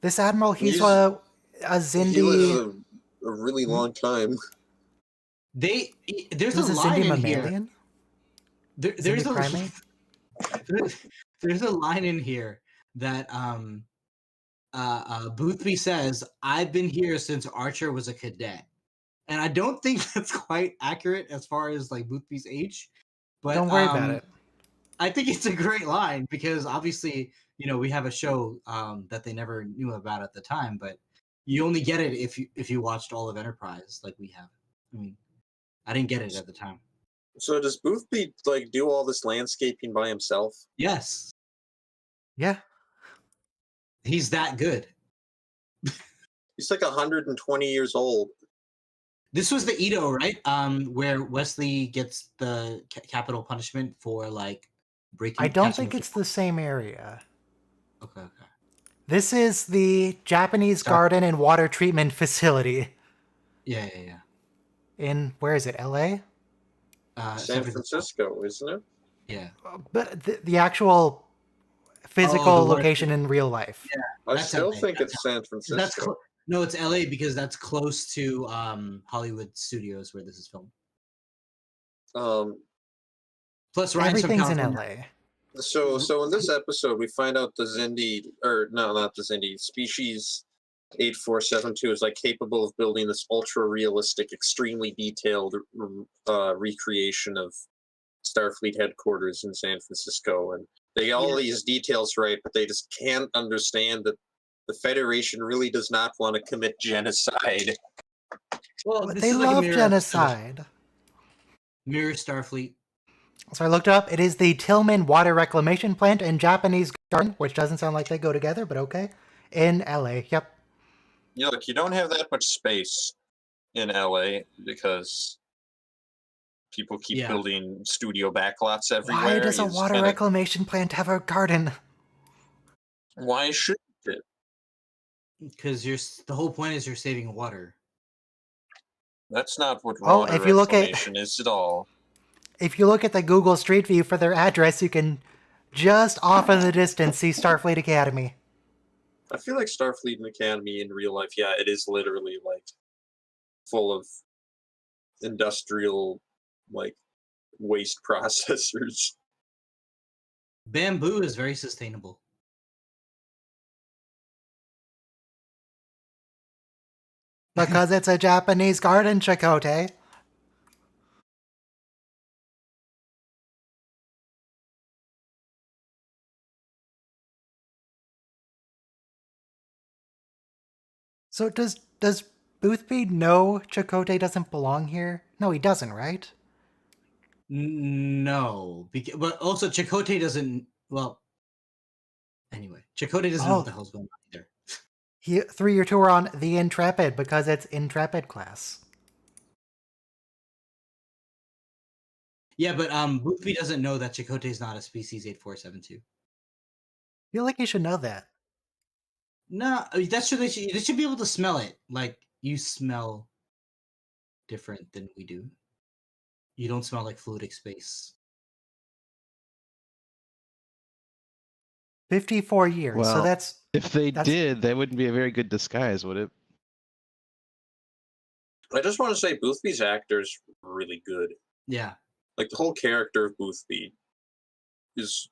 This admiral, he's a Zindi. He lives a really long time. There's He was a a line Zindi in here. mammalian? There's Zindi primate? there's a line in here that Boothby says, "I've been here since Archer was a cadet," and I don't think that's quite accurate as far as like Boothby's age. But Don't worry about it. I think it's a great line because obviously, we have a show that they never knew about at the time, but you only get it if you watched all of Enterprise like we have. I mean, I didn't get it at the time. So does Boothby like do all this landscaping by himself? Yes, Yeah. he's that good. He's like 120 years old. This was the Edo, right? Where Wesley gets the capital punishment for like breaking. I don't catching think a- it's the same area. Okay. This is the Japanese Garden and Water Treatment Facility. Yeah. In, where is it, LA? San Francisco, isn't it? Yeah. But the actual physical the water location in real life. Yeah. I That's still LA. think That's it's San Francisco. That's no, it's LA because that's close to Hollywood Studios where this is filmed. Plus, Ryan's from Everything's in California. LA. So in this episode, we find out the Zindi, or no, not the Zindi, species 8472 is like capable of building this ultra realistic, extremely detailed recreation of Starfleet headquarters in San Francisco, and they get all these details right, but they just can't understand that the Federation really does not want to commit genocide. Well, But this they is like a love mirror genocide. Mirror Starfleet. So I looked up. It is the Tillman Water Reclamation Plant and Japanese Garden, which doesn't sound like they go together, but okay. In LA. Yep. Yeah, look, you don't have that much space in LA because people keep building studio backlots everywhere. Why does a water reclamation plant have a garden? Why shouldn't it? Because the whole point is you're saving water. That's not what water if you look reclamation is at all. If you look at the Google Street View for their address, you can just off in the distance see Starfleet Academy. I feel like Starfleet Academy in real life, yeah, it is literally like full of industrial like waste processors. Bamboo is very sustainable. Because it's a Japanese garden, Chakotay. So does Boothby know Chakotay doesn't belong here? No, he doesn't, right? No, but also Chakotay doesn't. Well, anyway, Chakotay doesn't know what the hell's going on either. He 3 or 2 are on the Intrepid because it's Intrepid class. Yeah, but Boothby doesn't know that Chakotay is not a species 8472. I feel like you should know that. No, I mean, that's true. They should be able to smell it. Like, you smell different than we do. You don't smell like fluidic space. 54 years. Well, so that's if they did, that wouldn't be a very good disguise, would it? I just want to say Boothby's actor's really good. Yeah. Like the whole character of Boothby is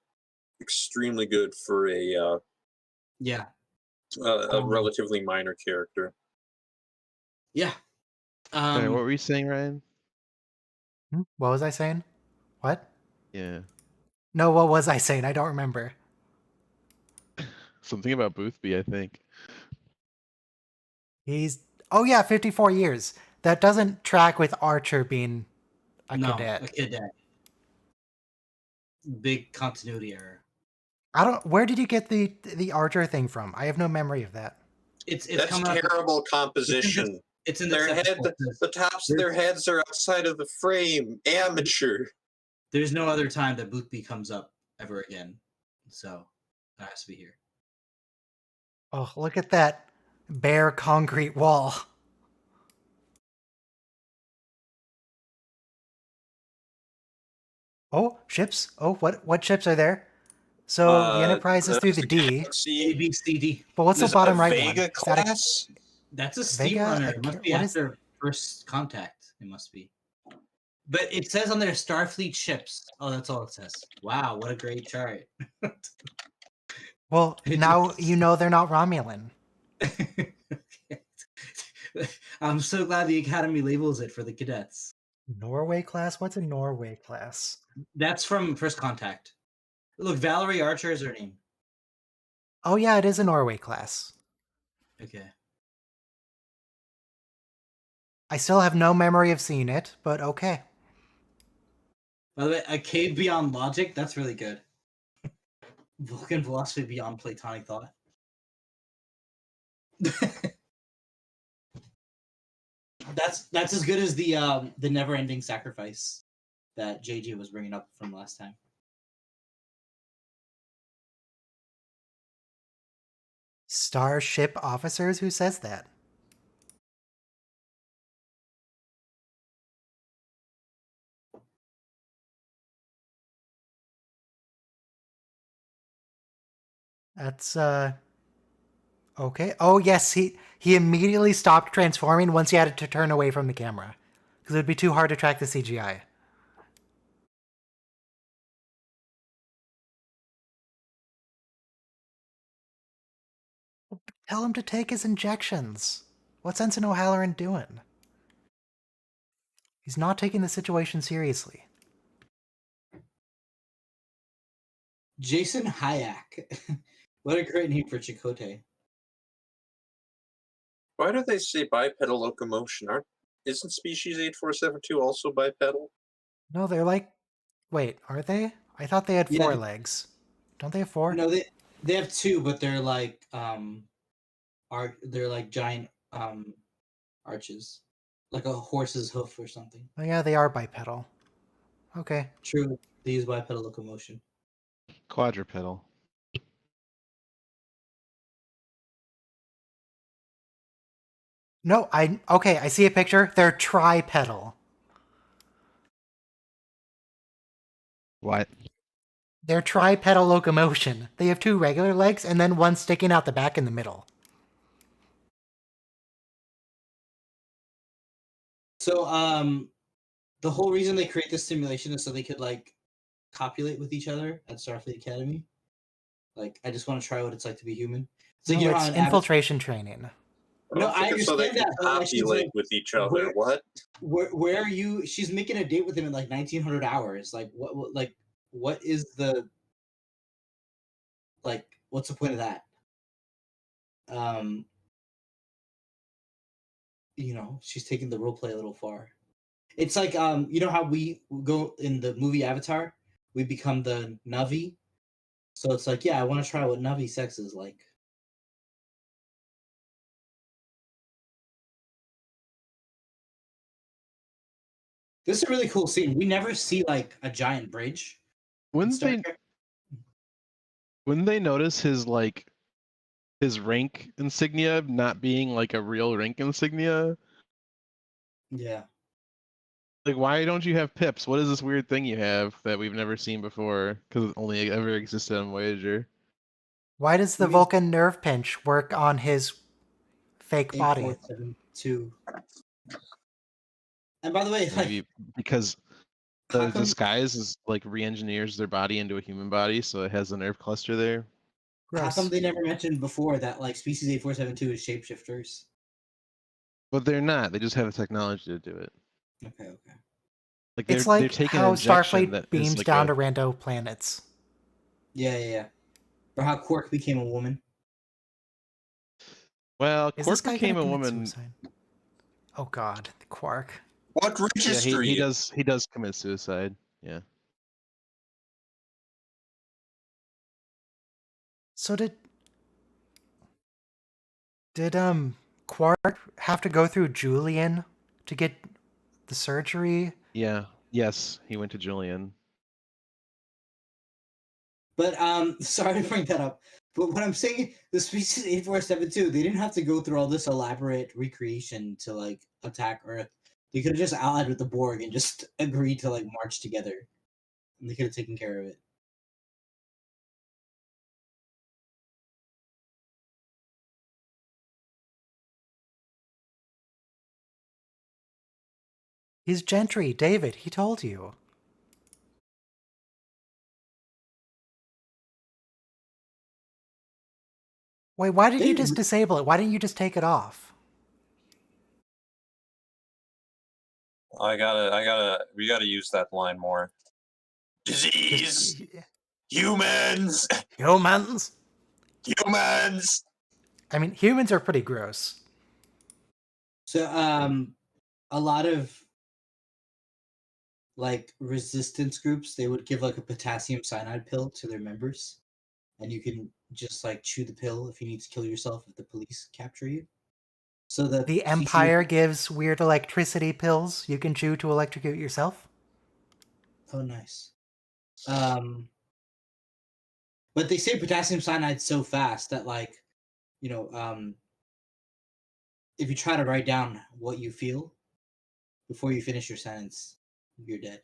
extremely good for a relatively minor character. Yeah. Sorry, what were you saying, Ryan? What was I saying? What? Yeah. No, what was I saying? I don't remember. Something about Boothby, I think. Oh yeah, 54 years. That doesn't track with Archer being a cadet. A cadet. Big continuity error. Where did you get the Archer thing from? I have no memory of that. It's That's terrible composition. It's in their head. The tops of their heads are outside of the frame. Amateur. There's no other time that Boothby comes up ever again, so that has to be here. Oh, look at that bare concrete wall. Oh, ships. Oh, what ships are there? So the Enterprise is through the D. A, B, C, D. But what's the bottom right one? Vega class? That's a steam runner. It must be after first contact. It must be. But it says on there Starfleet ships. Oh, that's all it says. Wow, what a great chart. Well, now you know they're not Romulan. I'm so glad the Academy labels it for the cadets. Norway class? What's a Norway class? That's from First Contact. Look, Valerie Archer is her name. Oh yeah, it is a Norway class. Okay. I still have no memory of seeing it, but okay. By the way, a cave beyond logic, that's really good. Vulcan philosophy beyond Platonic thought. That's as good as the never-ending sacrifice that JJ was bringing up from last time. Starship officers? Who says that? That's okay. Oh yes, he immediately stopped transforming once he had to turn away from the camera because it would be too hard to track the CGI. Tell him to take his injections. What's Ensign O'Halloran doing? He's not taking the situation seriously. Jason Hayek. What a great name for Chakotay. Why do they say bipedal locomotion? Isn't species 8472 also bipedal? No, they're like... Wait, are they? I thought they had 4 legs. Don't they have 4? No, they have 2, but they're like they're like giant arches. Like a horse's hoof or something. Oh yeah, they are bipedal. Okay. True. They use bipedal locomotion. Quadrupedal. No, okay, I see a picture. They're tripedal. What? They're tripedal locomotion. They have 2 regular legs and then one sticking out the back in the middle. So the whole reason they create this simulation is so they could like copulate with each other at Starfleet Academy. Like, I just want to try what it's like to be human. So No, it's infiltration training. I No, don't I think it's so they understand can that, but, like, she's copulate like, with each other. where- What? where are you? She's making a date with him in like 1900 hours. Like, what is the like? What's the point of that? Um, she's taking the role play a little far. It's like you know how we go in the movie Avatar, we become the Navi. So it's like, yeah, I want to try what Navi sex is like. This is a really cool scene. We never see like a giant bridge in Wouldn't Star they Trek. wouldn't they notice his rank insignia not being like a real rank insignia? Yeah. Like, why don't you have pips? What is this weird thing you have that we've never seen before? Because it only ever existed on Voyager. Why does the Maybe- Vulcan nerve pinch work on his fake body? 8472. And by the way, like, Maybe because how the come, disguise is like re-engineers their body into a human body, so it has a nerve cluster there. how come Gross. they never mentioned before that like species 8472 is shapeshifters? But they're not. They just have the technology to do it. Okay. Like It's they're like taking how an injection Starfleet that is beams like down a, to rando planets. Yeah. Or how Quark became a woman. well, Is Quark this guy became gonna a commit woman. suicide? Oh God, Quark. What Yeah, registry? he does commit suicide. Yeah. So did Quark have to go through Julian to get the surgery? Yeah. Yes, he went to Julian. But sorry to bring that up. But what I'm saying, the species 8472, they didn't have to go through all this elaborate recreation to like attack Earth. They could have just allied with the Borg and just agreed to like march together. And they could have taken care of it. He's Gentry, David. He told you. Wait, why did you just disable it? Why didn't you just take it off? We gotta use that line more. Disease! Humans! Humans? Humans! I mean, humans are pretty gross. So a lot of like resistance groups, they would give like a potassium cyanide pill to their members. And you can just like chew the pill if you need to kill yourself if the police capture you. So the The Empire gives weird electricity pills you can chew to electrocute yourself. Oh, nice. But they say potassium cyanide so fast that like, if you try to write down what you feel before you finish your sentence, you're dead.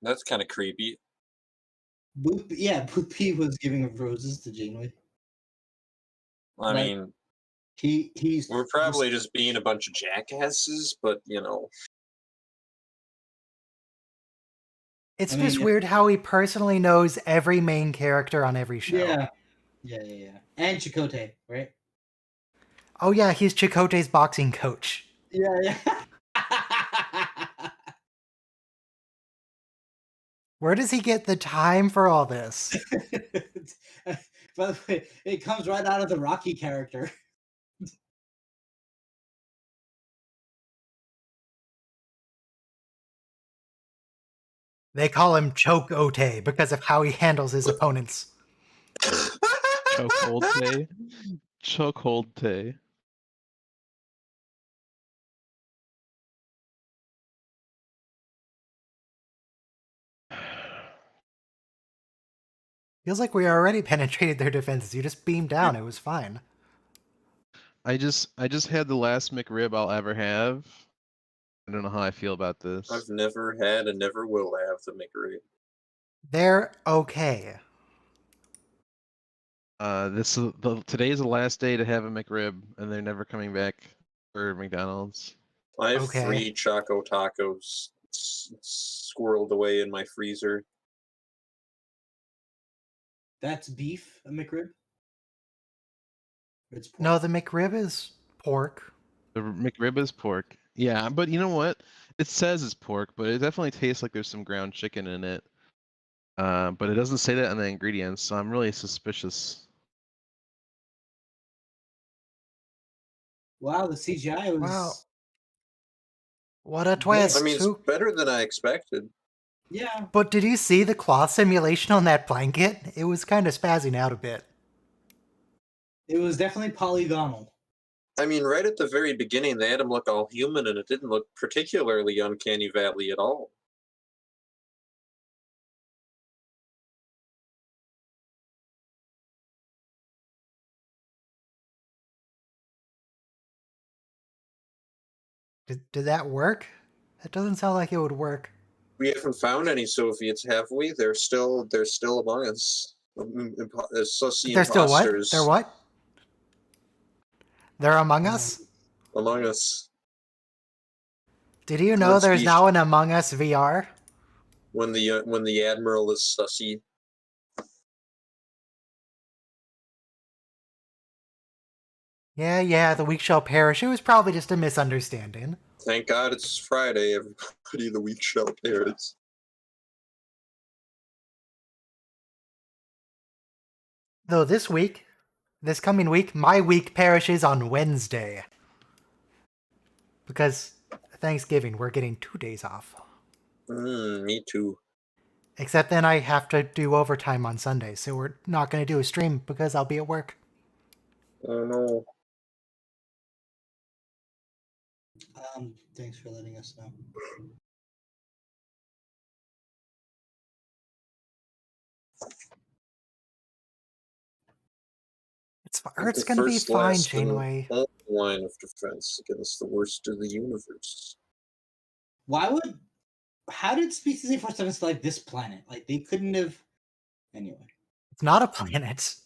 That's kind of creepy. Boopy was giving roses to Janeway. I Like, mean, he's we're probably just being a bunch of jackasses, but you know. It's I mean, just weird how he personally knows every main character on every show. Yeah. And Chakotay, right? Oh yeah, he's Chakotay's boxing coach. Yeah. Where does he get the time for all this? By the way, it comes right out of the Rocky character. They call him Choke Ote because of how he handles his opponents. Chokehold Tay. Chokehold Tay. Feels like we already penetrated their defenses. You just beamed down. It was fine. I just had the last McRib I'll ever have. I don't know how I feel about this. I've never had and never will have the McRib. They're okay. Today is the last day to have a McRib, and they're never coming back for McDonald's. I have Okay. 3 Choco Tacos squirreled away in my freezer. That's beef, a McRib? It's pork. No, the McRib is pork. The McRib is pork. Yeah, but you know what? It says it's pork, but it definitely tastes like there's some ground chicken in it. But it doesn't say that on the ingredients, so I'm really suspicious. Wow, the CGI was. Wow. What a Big. twist! I mean, it's Who- better than I expected. Yeah, But did you see the cloth simulation on that blanket? It was kind of spazzing out a bit. it was definitely polygonal. I mean, right at the very beginning, they had him look all human, and it didn't look particularly Uncanny Valley at all. Did that work? That doesn't sound like it would work. We haven't found any Soviets, have we? They're still among us. Sussy They're still what? imposters They're what? They're among us? among us. Did you know there's Species. now an Among Us VR? When the admiral is Sussy. Yeah, the weak shall perish. It was probably just a misunderstanding. Thank God it's Friday. Everybody, the weak shall perish. Though this coming week, my week perishes on Wednesday. Because Thanksgiving, we're getting 2 days off. Me too. Except then I have to do overtime on Sunday, so we're not going to do a stream because I'll be at work. Oh no. Thanks for letting us know. It's going to be First, fine, last, and Janeway. only line of defense against the worst of the universe. How did Species A47 select this planet? Like, they couldn't have. Anyway. It's not a planet.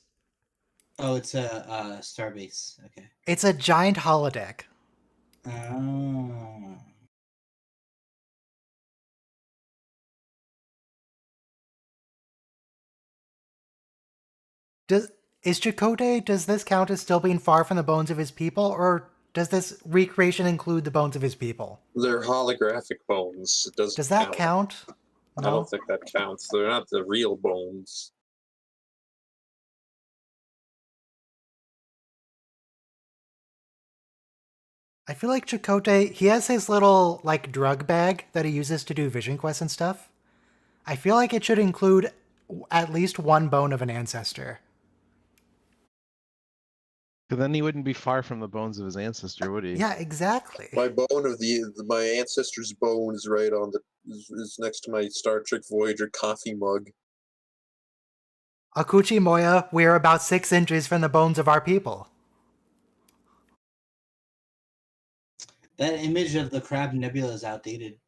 Oh, it's a starbase. Okay. It's a giant holodeck. Oh. Is Chakotay, does this count as still being far from the bones of his people, or does this recreation include the bones of his people? They're holographic bones. It doesn't Does that count? I don't think that counts. They're not the real bones. I feel like Chakotay, he has his little, like, drug bag that he uses to do vision quests and stuff. I feel like it should include at least one bone of an ancestor. Because then he wouldn't be far from the bones of his ancestor, would he? Yeah, exactly. My bone of my ancestor's bone is right on is next to my Star Trek Voyager coffee mug. Akuchi Moya, we are about 6 inches from the bones of our people. That image of the Crab Nebula is outdated.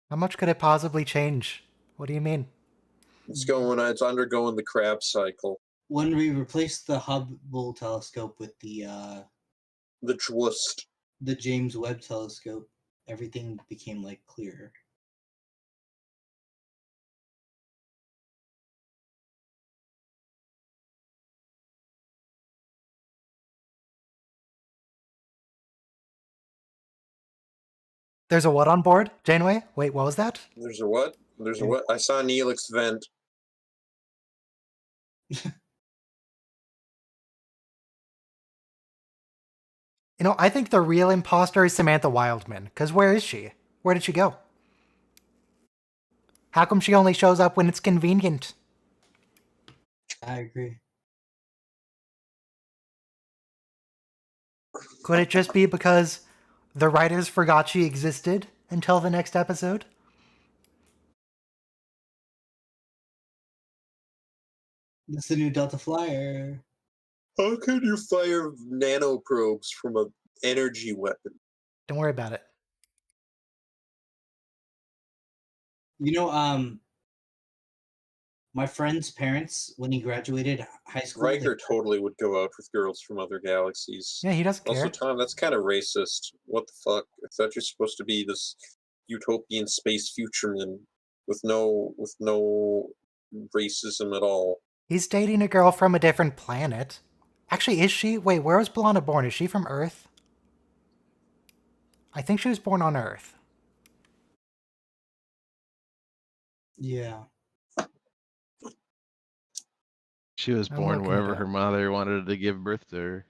How much could it possibly change? What do you mean? It's undergoing the crab cycle. When we replaced the Hubble telescope with the Twist. the James Webb telescope, everything became like clearer. There's a what on board, Janeway? Wait, what was that? There's a what? There's a what? I saw Neelix vent. You know, I think the real imposter is Samantha Wildman, because where is she? Where did she go? How come she only shows up when it's convenient? I agree. Could it just be because the writers forgot she existed until the next episode? It's the new Delta Flyer. How can you fire nanoprobes from an energy weapon? Don't worry about it. You know, my friend's parents, when he graduated high school, Riker totally would go out with girls from other galaxies. Yeah, he doesn't care. Also, Tom, that's kind of racist. What the fuck? I thought you're supposed to be this utopian space futureman with no racism at all. He's dating a girl from a different planet. Actually, is she? Wait, where was B'Elanna born? Is she from Earth? I think she was born on Earth. Yeah. She was I'm born looking it wherever up. her mother wanted to give birth to her.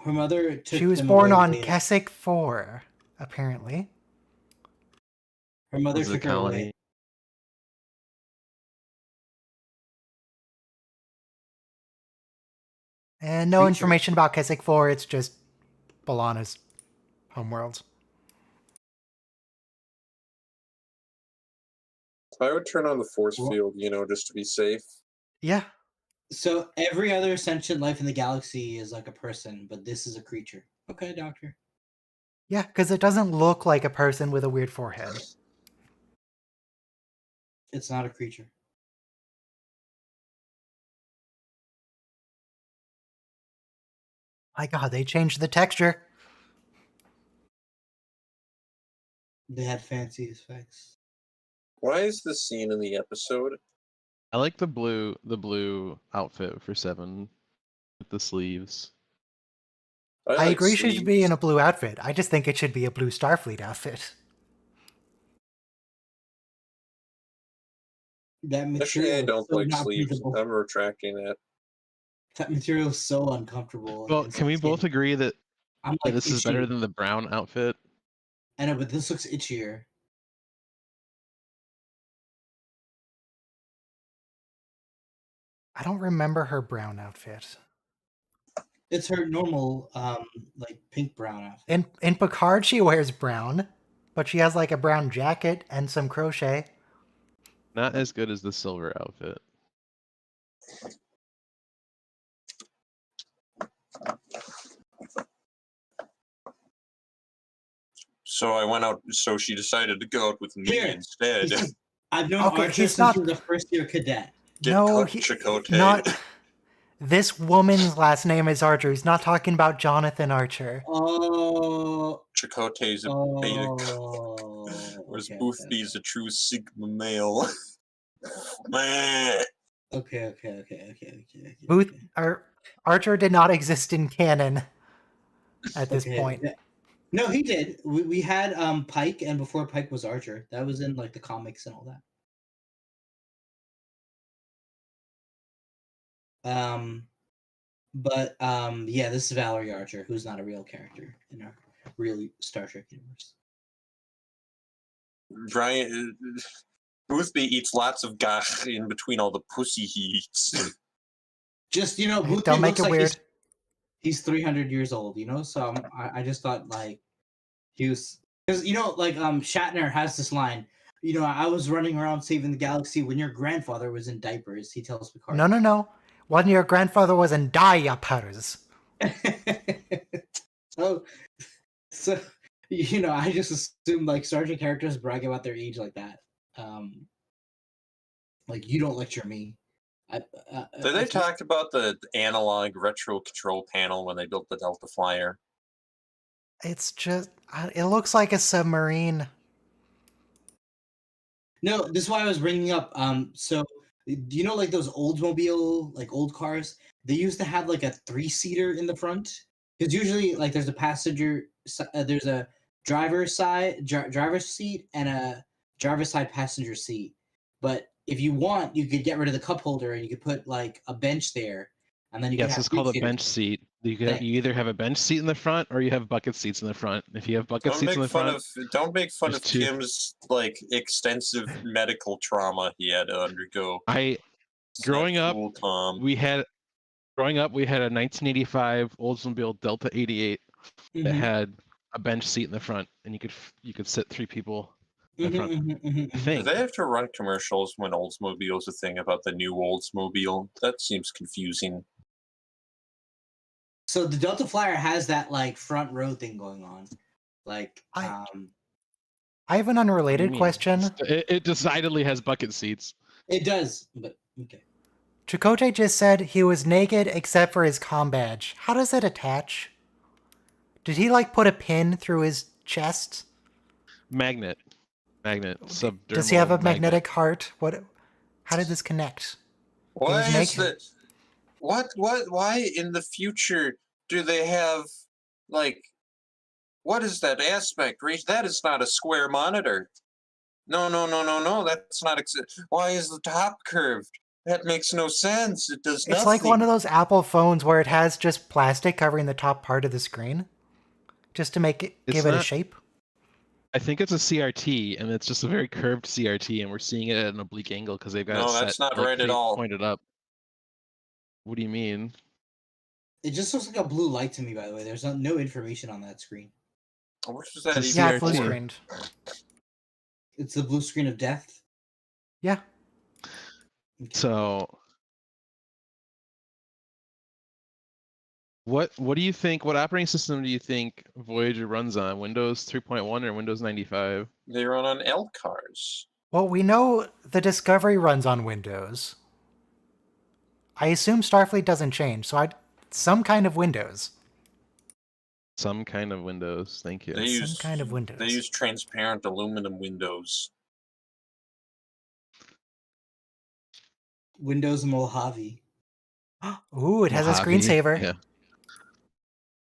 Her mother took She was them born away on later. Keswick 4, apparently. Her mother Was the took her away. colony? And no Creature. information about Keswick 4, it's just B'Elanna's homeworld. I would turn on the force Well- field, just to be safe. Yeah. So every other sentient life in the galaxy is like a person, but this is a creature. Okay, doctor. Yeah, because it doesn't look like a person with a weird forehead. It's not a creature. My god, they changed the texture. They had fancy effects. Why is this scene in the episode? I like the blue outfit for 7 with the sleeves. I like agree she should be sleeves. in a blue outfit. I just think it should be a blue Starfleet outfit. That material Actually, I is don't so like not sleeves. breathable. I'm retracting that. That material is so uncomfortable. Well, It's can we both skin. agree that I'm like this is better itchy. than the brown outfit? I know, but this looks itchier. I don't remember her brown outfit. It's her normal, like pink brown outfit. In Picard, she wears brown, but she has like a brown jacket and some crochet. Not as good as the silver outfit. So I went out. So she decided to go out with me Here. instead. I've known Okay, Archer he's since not- he was a first-year cadet. Get No, cut, he, Chakotay. not. This woman's last name is Archer. He's not talking about Jonathan Archer. Oh. Chakotay's a beta cup. Whereas Okay, Boothby's a true Sigma male. Meh. okay. Booth okay. or Archer did not exist in canon at this Okay, point. yeah. No, he did. We had Pike, and before Pike was Archer. That was in like the comics and all that. But yeah, this is Valerie Archer, who's not a real character in our real Star Trek universe. Brian Boothby eats lots of gach in between all the pussy he eats. Just Boothby Don't make looks it like weird. he's 300 years old. So I just thought like he was because like Shatner has this line. I was running around saving the galaxy when your grandfather was in diapers. He tells Picard. No. When your grandfather was in diapers. so I just assumed like Star Trek characters brag about their age like that. Like you don't lecture me. Did they talk about the analog retro control panel when they built the Delta Flyer? It's just, it looks like a submarine. No, this is why I was bringing up. So like those Oldsmobile, like old cars? They used to have like a 3-seater in the front because usually like there's a passenger, there's a driver's seat and a driver's side passenger seat. But if you want, you could get rid of the cup holder and you could put like a bench there, and then you Yes, could it's have called a 3-seaters. bench seat. You Thanks. either have a bench seat in the front or you have bucket seats in the front. If you have bucket seats in the front, Don't make fun of there's two. Kim's like extensive medical trauma he had to undergo. It's growing not up, cool, Tom. we had a 1985 Oldsmobile Delta 88 that Mhm, had a bench seat in the front, and you could sit 3 people in the front. I Do think. they have to run commercials when Oldsmobile's a thing about the new Oldsmobile? That seems confusing. So the Delta Flyer has that like front row thing going on, like I have an What do you unrelated mean? question. It decidedly has bucket seats. it does. But okay. Chakotay just said he was naked except for his comm badge. How does it attach? Did he like put a pin through his chest? Magnet, subdermal. Does he have a magnet. magnetic heart? What? How did this connect? Why was is naked. that? Why in the future do they have, like, what is that aspect ratio? That is not a square monitor. No, no, no, no, no. That's not. Why is the top curved? That makes no sense. It does It's like one nothing. of those Apple phones where it has just plastic covering the top part of the screen, just to make it It's give it a not. shape. I think it's a CRT, and it's just a very curved CRT, and we're seeing it at an oblique angle because they've got it No, set that's not like right at all. pointed up. What do you mean? It just looks like a blue light to me, by the way. There's no information on that screen. What was It's that a even Yeah, it's blue CRT. for? screened. It's the blue screen of death. Yeah. Okay. So, what do you think? What operating system do you think Voyager runs on? Windows 3.1 or Windows 95? They run on LCARs. Well, we know the Discovery runs on Windows. I assume Starfleet doesn't change, so I'd some kind of Windows. Some kind of Windows. Thank you. They Some use kind of Windows. They use transparent aluminum windows. Windows Mojave. Ooh, it has a Mojave. screensaver. Yeah.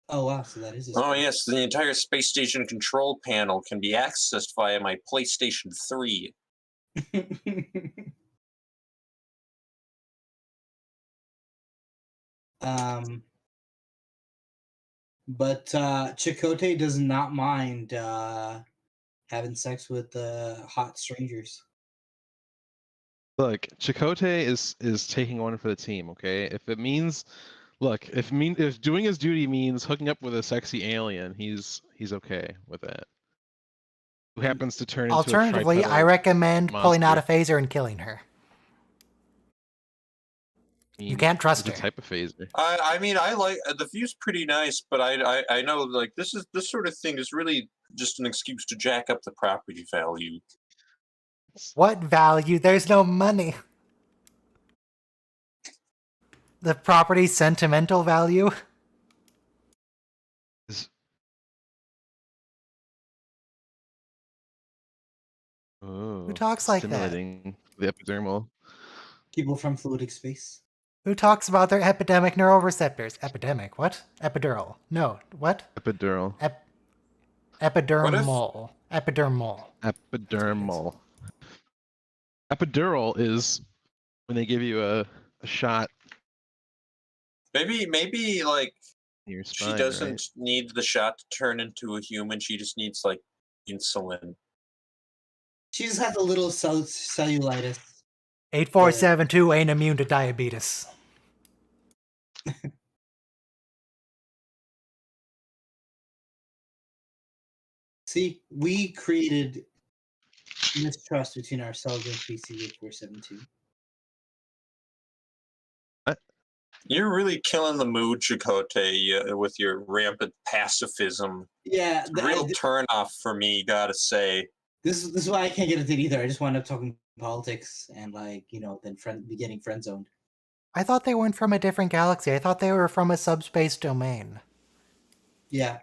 Oh wow, so that is a Oh screen. yes, the entire space station control panel can be accessed via my PlayStation 3. um, but Chakotay does not mind having sex with hot strangers. Look, Chakotay is taking one for the team. Okay, if it means, look, if doing his duty means hooking up with a sexy alien, he's okay with that. Who happens to turn into a Alternatively, I tripedal recommend pulling out a monster. phaser and killing her. I You mean, can't trust it's her. a type of phaser. I mean, I like the view's pretty nice, but I know, like, this sort of thing is really just an excuse to jack up the property value. What value? There's no money. The property's sentimental value? Is- Oh, Who talks like that? stimulating the epidermal. People from fluidic space. Who talks about their epidemic neuroreceptors? Epidemic? What? Epidural. No. What? Epidural. Epidermal. Epidermal. Epidermal. Epidural is when they give you a shot Maybe like in your she spine, doesn't right? need the shot to turn into a human. She just needs, like, insulin. She just has a little cellulitis. 8472 ain't immune to diabetes. See, we created mistrust between ourselves and PC8472. You're really killing the mood, Chakotay, with your rampant pacifism. Yeah, It's a real turn off for me, gotta say. this is why I can't get into it either. I just wound up talking politics and, like, then be getting friend zoned. I thought they weren't from a different galaxy. I thought they were from a subspace domain. Yeah.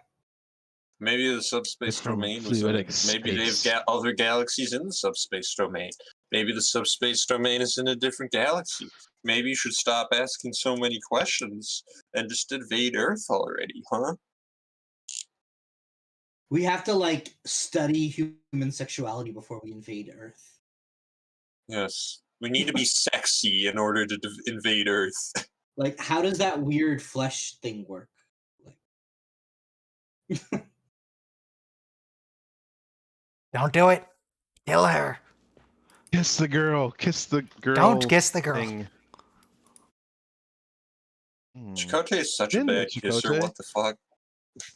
Maybe the subspace It's from domain was fluidic maybe they've space. got other galaxies in the subspace domain. Maybe the subspace domain is in a different galaxy. Maybe you should stop asking so many questions and just invade Earth already, huh? We have to, like, study human sexuality before we invade Earth. Yes. We need to be sexy in order to invade Earth. Like, how does that weird flesh thing work? Like, Don't do it. Kill her. Kiss the girl. Kiss the girl. Don't kiss the girl. Thing. Chakotay is such a Didn't bad it, kisser. Chakotay? What the fuck?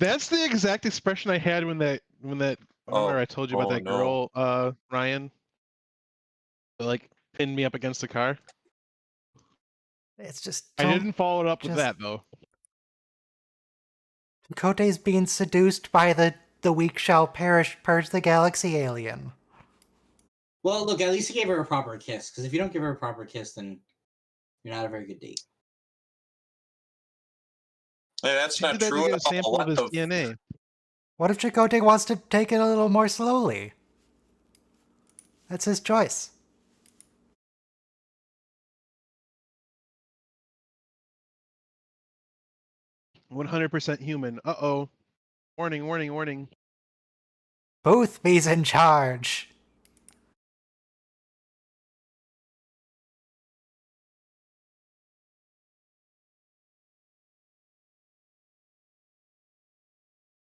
That's the exact expression I had when remember I told you about oh, that no. girl, Ryan? That, like, pinned me up against the car. It's just. I didn't follow it up with just- that though. Kote's being seduced by the weak shall purge the galaxy alien. well, look, at least he gave her a proper kiss. Because if you don't give her a proper kiss, then you're not a very good date. Hey, that's He not did that to true get at a sample all. of his What the DNA. What if Chakotay wants to take it a little more slowly? That's his choice. 100% human. Uh-oh. Warning, warning, warning. Boothby's in charge.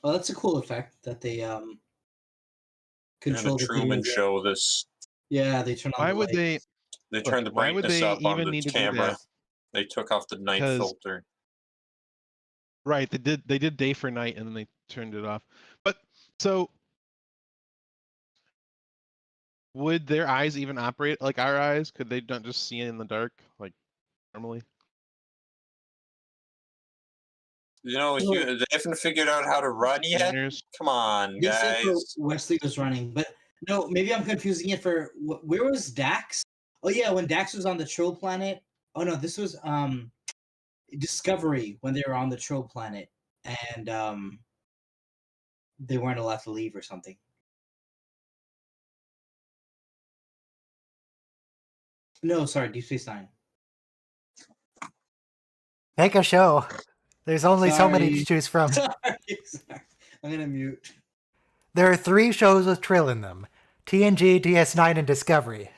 Oh, that's a cool effect that they In control the the Truman video. Show, this Yeah, they turn on Why the would lights. they turned the why would brightness they up on even the need to do camera. that? They took off the night Because- filter. Right, they did day for night and then they turned it off. But so would their eyes even operate like our eyes? Could they not just see in the dark like normally? You know, So- they haven't figured out how to run yet. Scanners? Come on, They said for guys. Wesley was running, but no, maybe I'm confusing it for where was Dax? Oh yeah, when Dax was on the troll planet. Oh no, this was Discovery when they were on the troll planet and they weren't allowed to leave or something. No, sorry, Deep Space Nine. Make a show. There's only so many to Sorry. choose from. Sorry. I'm gonna mute. There are 3 shows with Trill in them. TNG, DS9, and Discovery.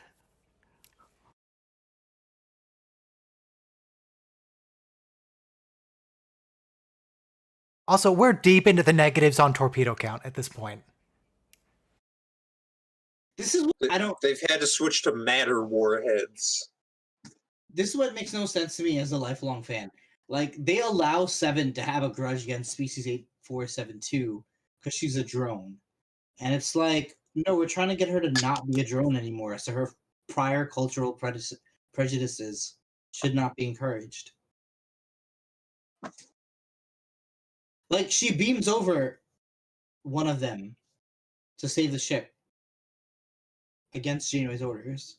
Also, we're deep into the negatives on torpedo count at this point. This is what I don't. They've had to switch to matter warheads. This is what makes no sense to me as a lifelong fan. Like they allow Seven to have a grudge against Species 8472 because she's a drone, and it's like, no, we're trying to get her to not be a drone anymore, so her prior cultural prejudices should not be encouraged. Like she beams over one of them to save the ship against Janeway's orders.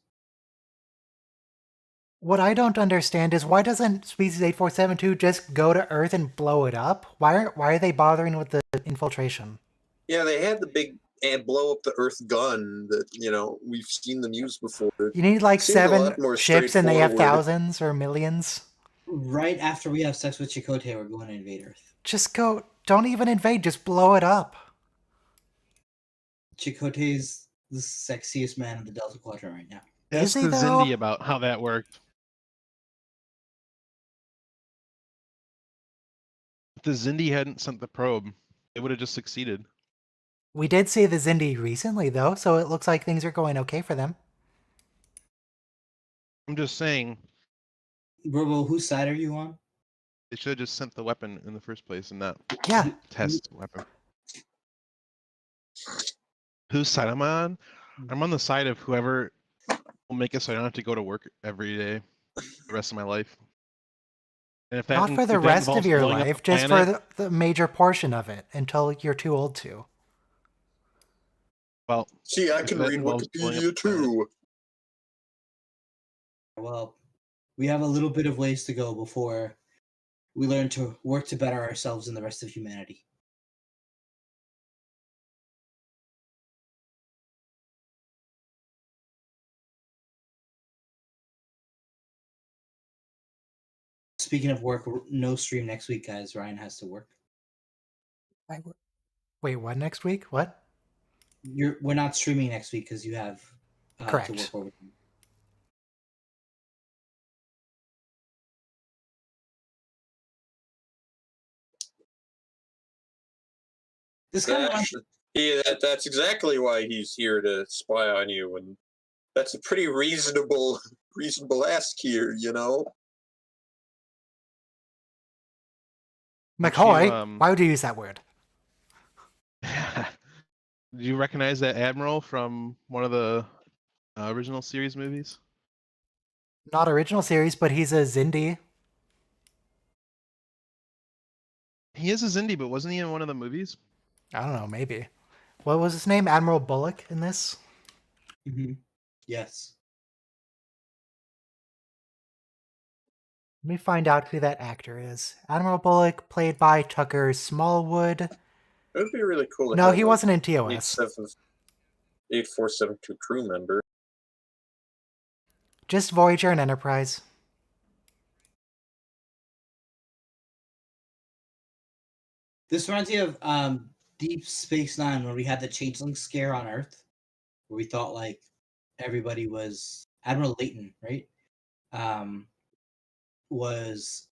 What I don't understand is why doesn't Species 8472 just go to Earth and blow it up? Why are they bothering with the infiltration? Yeah, they had the big and blow up the Earth gun that we've seen them use before. You need like Seems a 7 lot more ships and they have straightforward. thousands or millions. Right after we have sex with Chakotay, we're going to invade Earth. Just go. Don't even invade. Just blow it up. Chakotay's the sexiest man in the Delta Quadrant right now. Ask Is he, the though? Zindi about how that worked. If the Zindi hadn't sent the probe, it would have just succeeded. We did see the Zindi recently, though, so it looks like things are going okay for them. I'm just saying, Robo, whose side are you on? they should have just sent the weapon in the first place and not Yeah. test weapon. Whose side am I on? I'm on the side of whoever will make it so I don't have to go to work every day the rest of my life. And if that Not for if the that rest of involves your blowing up life, a just for planet, the major portion of it until you're too old to. well, See, I if can that read involves blowing up Wikipedia a planet. too. Well, we have a little bit of ways to go before we learn to work to better ourselves and the rest of humanity. Speaking of work, no stream next week, guys. Ryan has to work. Wait, what next week? What? We're not streaming next week because you have to Correct. work overtime. This kind of That's exactly why he's here, to spy on you, and that's a pretty reasonable ask here, McCoy? Why would you use that word? Do you recognize that admiral from one of the original series movies? Not original series, but he's a Zindi. He is a Zindi, but wasn't he in one of the movies? I don't know, maybe. What was his name? Admiral Bullock in this? Yes. Let me find out who that actor is. Admiral Bullock, played by Tucker Smallwood. It would be really cool. To No, have he a wasn't in TOS. 8472 crew member. Just Voyager and Enterprise. This reminds me of Deep Space Nine when we had the changeling scare on Earth, where we thought like everybody was Admiral Layton, right? Was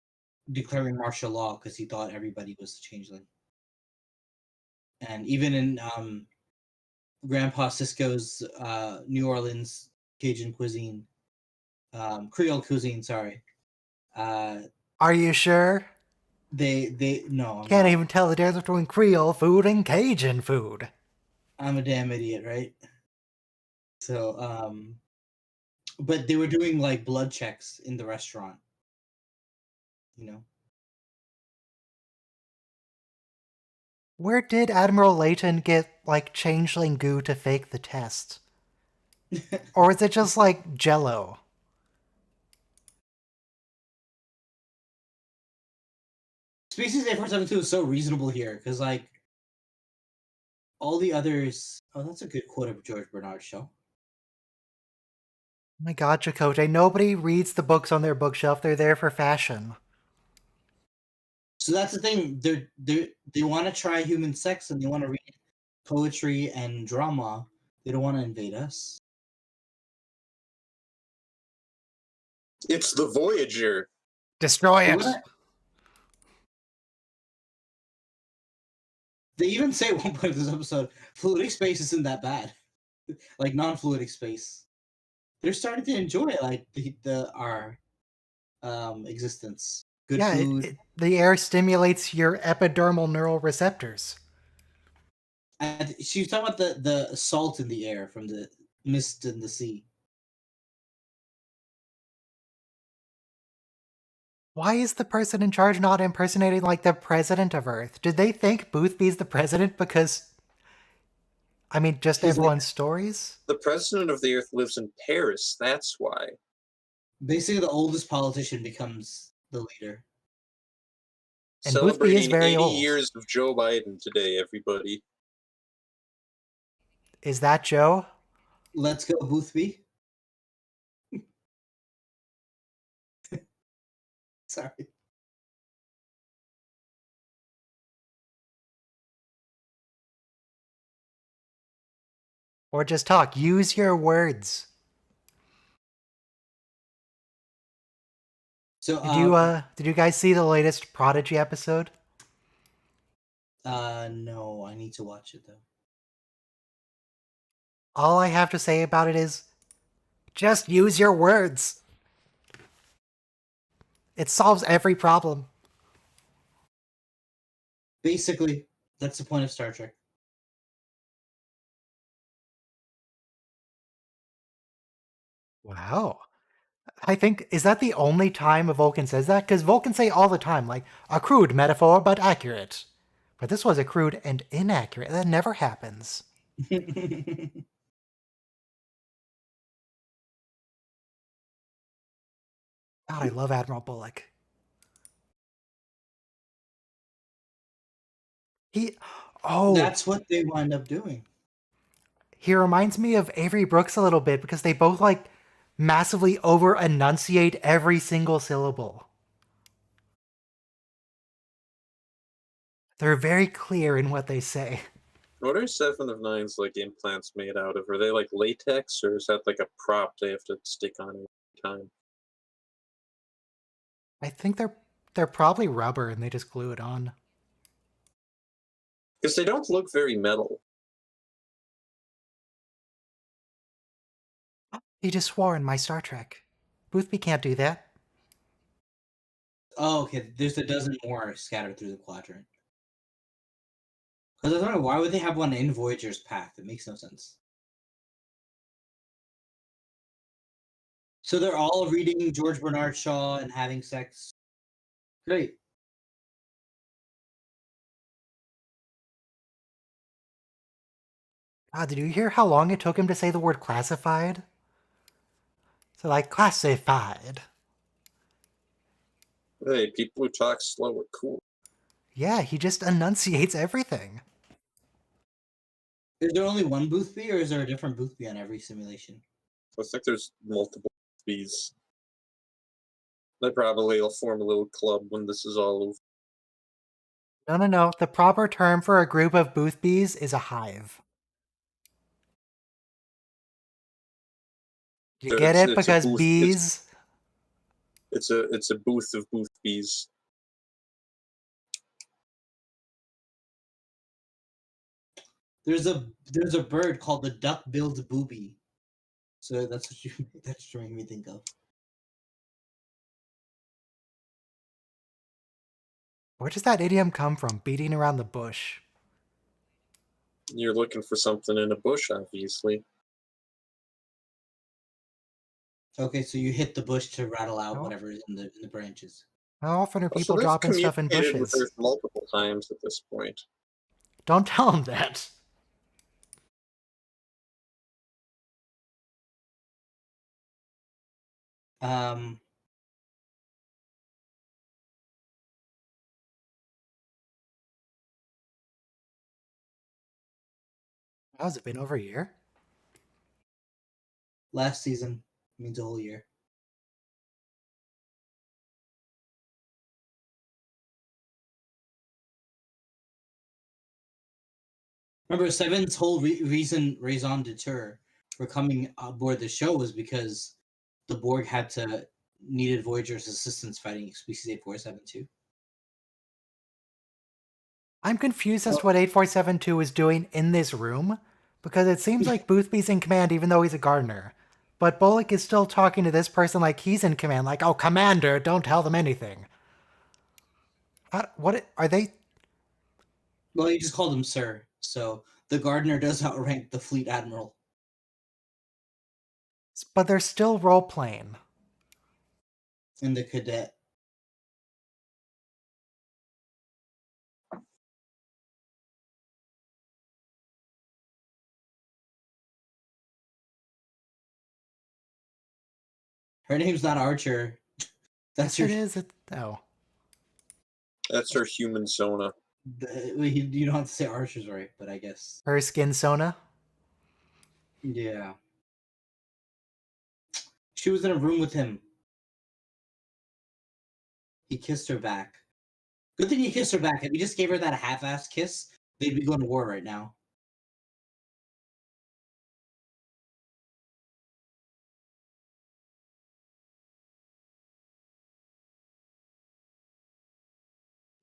declaring martial law because he thought everybody was a changeling. And even in Grandpa Cisco's New Orleans Cajun cuisine, Creole cuisine, sorry. Are you sure? They no, I'm Can't not. even tell the difference between Creole food and Cajun food. I'm a damn idiot, right? So, but they were doing like blood checks in the restaurant, you know. Where did Admiral Layton get, like, changeling goo to fake the test? Or is it just, like, Jell-O? Species A472 is so reasonable here because like all the others. Oh, that's a good quote of George Bernard Shaw. Oh my god, Chakotay, nobody reads the books on their bookshelf, they're there for fashion. So that's the thing. They want to try human sex and they want to read poetry and drama. They don't want to invade us. It's the Voyager. Destroy They it! wanna- They even say at one point in this episode, fluidic space isn't that bad. Like non-fluidic space. They're starting to enjoy like our existence. Good Yeah, food. the air stimulates your epidermal neural receptors. And she was talking about the salt in the air from the mist in the sea. Why is the person in charge not impersonating, like, the president of Earth? Did they think Boothby's the president because... I mean, just He's like- everyone's stories? The president of the Earth lives in Paris. That's why. Basically, the oldest politician becomes the leader. And Boothby is Celebrating very 80 old. years of Joe Biden today, everybody. Is that Joe? Let's go, Boothby. Sorry. Or just talk. Use your words. So Did you guys see the latest Prodigy episode? no, I need to watch it though. All I have to say about it is, just use your words. It solves every problem. Basically, that's the point of Star Trek. Wow. I think, is that the only time a Vulcan says that? Because Vulcans say all the time, like, a crude metaphor, but accurate. But this was a crude and inaccurate. That never happens. God, I love Admiral Bullock. That's what they wind up doing. He reminds me of Avery Brooks a little bit because they both, like, massively over-enunciate every single syllable. They're very clear in what they say. What are Seven of Nine's like implants made out of? Are they like latex, or is that like a prop they have to stick on every time? I think they're probably rubber and they just glue it on. Because they don't look very metal. He just swore in my Star Trek. Boothby can't do that. Oh, okay. There's a dozen more scattered through the quadrant. Because I was wondering, why would they have one in Voyager's pack? That makes no sense. So they're all reading George Bernard Shaw and having sex. Great. God, did you hear how long it took him to say the word classified? So, like, classified. Hey, people who talk slow are cool. Yeah, he just enunciates everything. Is there only one Boothby, or is there a different Boothby on every simulation? I think there's multiple bees. They probably will form a little club when this is all over. No. The proper term for a group of booth bees is a hive. You get it? It's a Because booth. bees... It's a booth of booth bees. There's a bird called the duck-billed booby. So that's what you made me think of. Where does that idiom come from? Beating around the bush. You're looking for something in a bush, obviously. Okay, so you hit the bush to rattle out Oh. whatever is in the branches. How often are So people they've dropping stuff in communicated with bushes? Earth multiple times at this point. Don't tell them that. Um, How's it been over a year? last season means a whole year. Remember, Seven's whole raison d'etre for coming aboard the show was because the Borg needed Voyager's assistance fighting species 8472. I'm confused as to what 8472 is doing in this room, because it seems like Boothby's in command even though he's a gardener. But Bullock is still talking to this person like he's in command, like, oh, Commander, don't tell them anything. What are they? Well, he just called him Sir, so the gardener does outrank the fleet admiral. But they're still role playing. And the cadet. Her name's not Archer. That's Yes, her. it is. Oh. That's her human Sona. You don't have to say Archer's right, but I guess. Her skin Sona? Yeah. She was in a room with him. He kissed her back. Good thing he kissed her back. If he just gave her that half-assed kiss, they'd be going to war right now.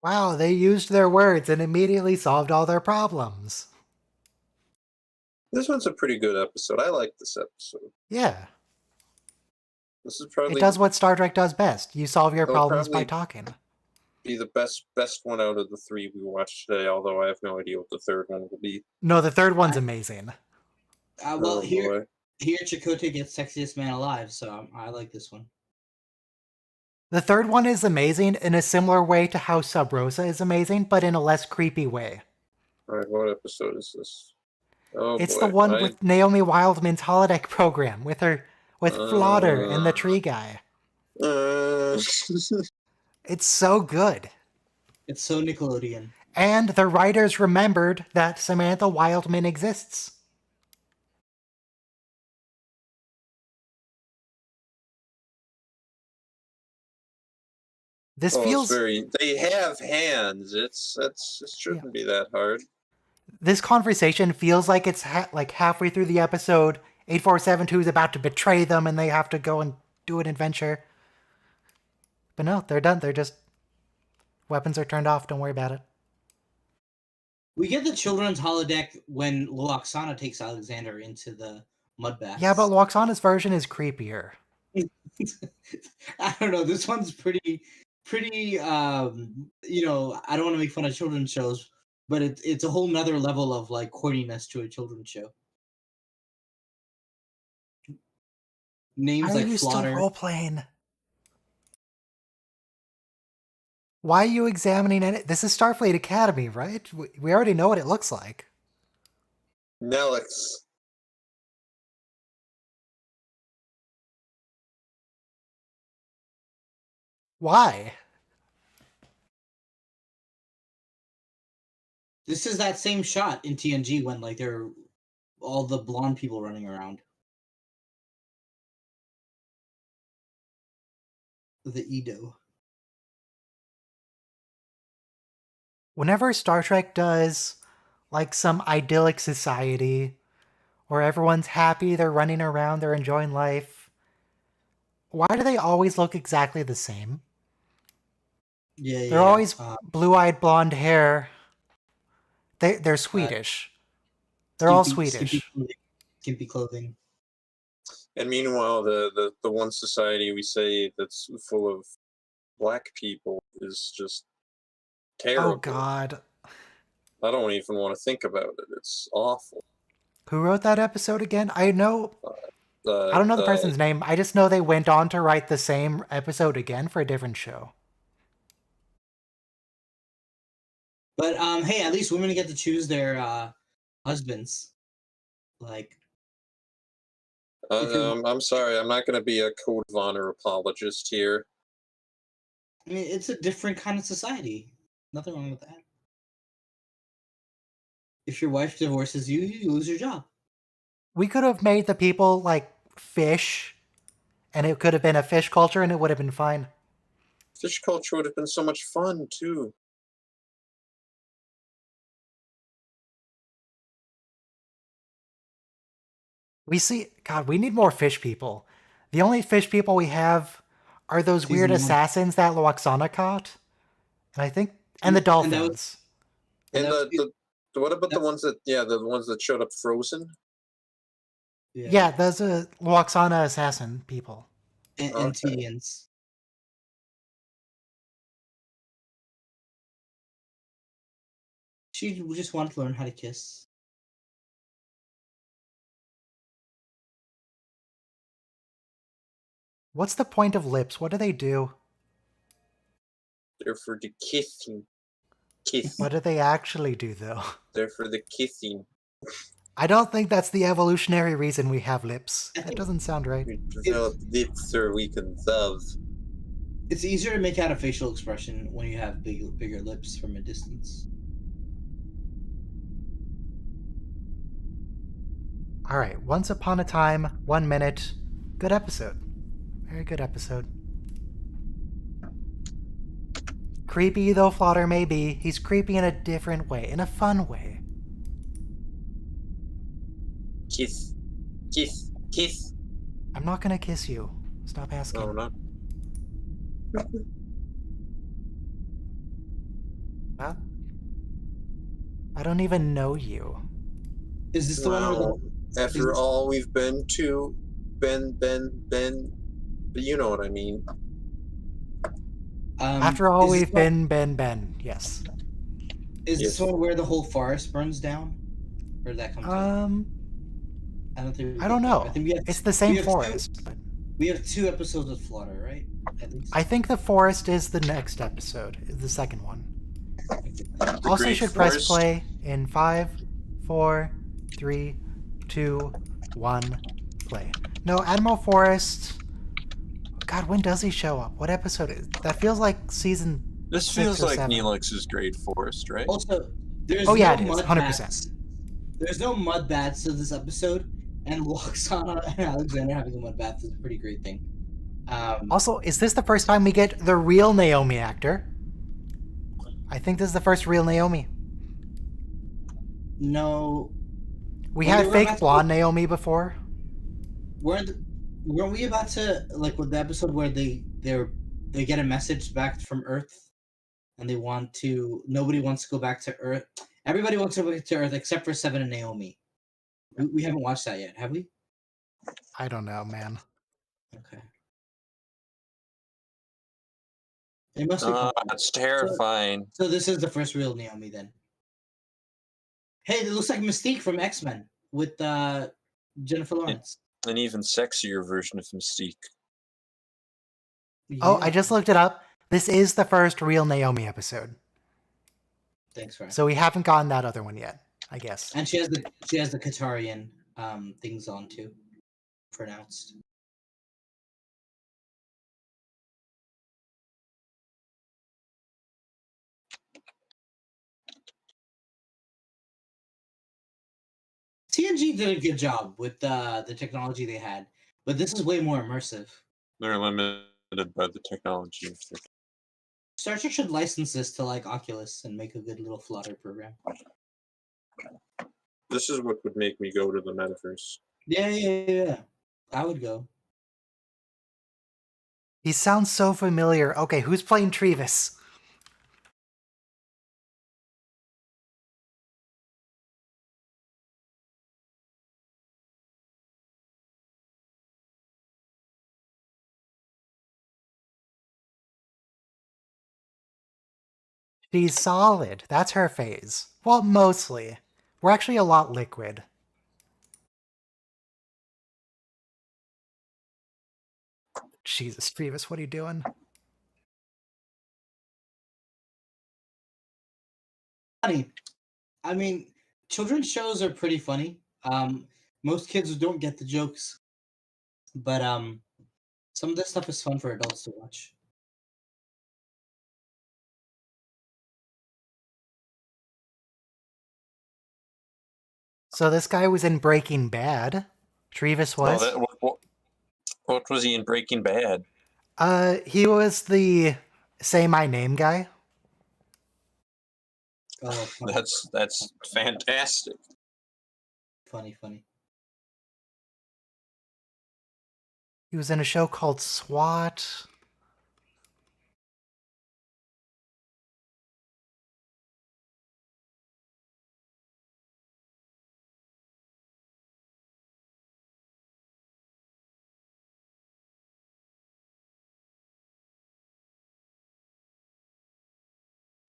Wow, they used their words and immediately solved all their problems. This one's a pretty good episode. I like this episode. Yeah. This is probably It does what Star Trek does best. You solve your It'll problems by probably- talking. be the best one out of the three we watched today. Although I have no idea what the third one will be. No, the third one's amazing. Well, Oh, here boy. Chakotay gets sexiest man alive, so I like this one. The third one is amazing in a similar way to how Sub Rosa is amazing, but in a less creepy way. All right, what episode is this? Oh, It's boy. the one with Naomi Wildman's holodeck program with Flaughter and the tree guy. It's so good. It's so Nickelodeon. And the writers remembered that Samantha Wildman exists. This feels They have hands. It shouldn't be that hard. This conversation feels like it's like halfway through the episode. 8472 is about to betray them, and they have to go and do an adventure. But no, they're done. They're just weapons are turned off. Don't worry about it. We get the children's holodeck when Loaxana takes Alexander into the mud baths. Yeah, but Loxana's version is creepier. I don't know. This one's pretty. I don't want to make fun of children's shows, but it's a whole nother level of like corniness to a children's show. Names Why are like you still Slaughter. role playing? Why are you examining it? This is Starfleet Academy, right? We already know what it looks like. Nelix. Why? This is that same shot in TNG when like they're all the blonde people running around. The Edo. Whenever Star Trek does like some idyllic society where everyone's happy, they're running around, they're enjoying life, why do they always look exactly the same? Yeah, They're always blue-eyed blonde hair. They're Swedish. They're all Swedish. Skimpy clothing. And meanwhile, the one society we say that's full of black people is just terrible. Oh God. I don't even want to think about it. It's awful. Who wrote that episode again? I know. I don't know the Uh, person's name. I just know they went on to write the same episode again for a different show. But hey, at least women get to choose their husbands. Like, I'm sorry, I'm not going to be a code of honor apologist here. I mean, it's a different kind of society. Nothing wrong with that. If your wife divorces you, you lose your job. We could have made the people like fish, and it could have been a fish culture, and it would have been fine. Fish culture would have been so much fun, too. We see, God, we need more fish people. The only fish people we have are those weird assassins that Loaxana caught, and the dolphins. And what about the ones that, the ones that showed up frozen? Yeah, those are Loaxana assassin people. And Tedians. She just wanted to learn how to kiss. What's the point of lips? What do they do? They're for the kissing. Kiss. What do they actually do, though? They're for the kissing. I don't think that's the evolutionary reason we have lips. That doesn't sound right. We develop lips so we can love. It's easier to make out a facial expression when you have bigger lips from a distance. All right, Once Upon a Time, 1 minute. Good episode. Very good episode. Creepy though Flaughter may be, he's creepy in a different way, in a fun way. Kiss. Kiss. Kiss. I'm not gonna kiss you. Stop asking. No, not. Huh? I don't even know you. Is this the one where after all we've been to, but you know what I mean. After all we've been, yes. Is this one where the whole forest burns down? Or did that come to? I don't know. It's the same forest. We have 2 episodes of Flaughter, right? At least. I think the forest is the next episode, the second one. Also, you should press play in 5, 4, 3, 2, 1, play. No, Admiral Forrest. God, when does he show up? What episode is that? Feels like season. This feels like Neelix's Great Forest, right? Also, there's it is 100%. There's no mud baths to this episode, and Loaxana and Alexander having a mud bath is a pretty great thing. Also, is this the first time we get the real Naomi actor? I think this is the first real Naomi. No. We had fake blonde Naomi before. Weren't we about to, like, with the episode where they get a message back from Earth, and nobody wants to go back to Earth. Everybody wants to go back to Earth except for Seven and Naomi. We haven't watched that yet, have we? I don't know, man. Okay. It must be. That's terrifying. So this is the first real Naomi then. Hey, it looks like Mystique from X-Men with Jennifer Lawrence. An even sexier version of Mystique. Yeah. Oh, I just looked it up. This is the first real Naomi episode. Thanks, Ryan. So we haven't gotten that other one yet, I guess. And she has the Katarian things on too, pronounced. TNG did a good job with the technology they had, but this is way more immersive. They're limited by the technology. It's Star Trek should license this to like Oculus and make a good little flutter program. This is what would make me go to the metaverse. Yeah. I would go. He sounds so familiar. Okay, who's playing Trevis? She's solid. That's her phase. Well, mostly. We're actually a lot liquid. Jesus, Trevis, what are you doing? Funny. I mean, children's shows are pretty funny. Most kids don't get the jokes, but some of this stuff is fun for adults to watch. So this guy was in Breaking Bad. Trevis was. What was he in Breaking Bad? He was the Say My Name guy. Oh, funny. That's fantastic. Funny. He was in a show called SWAT.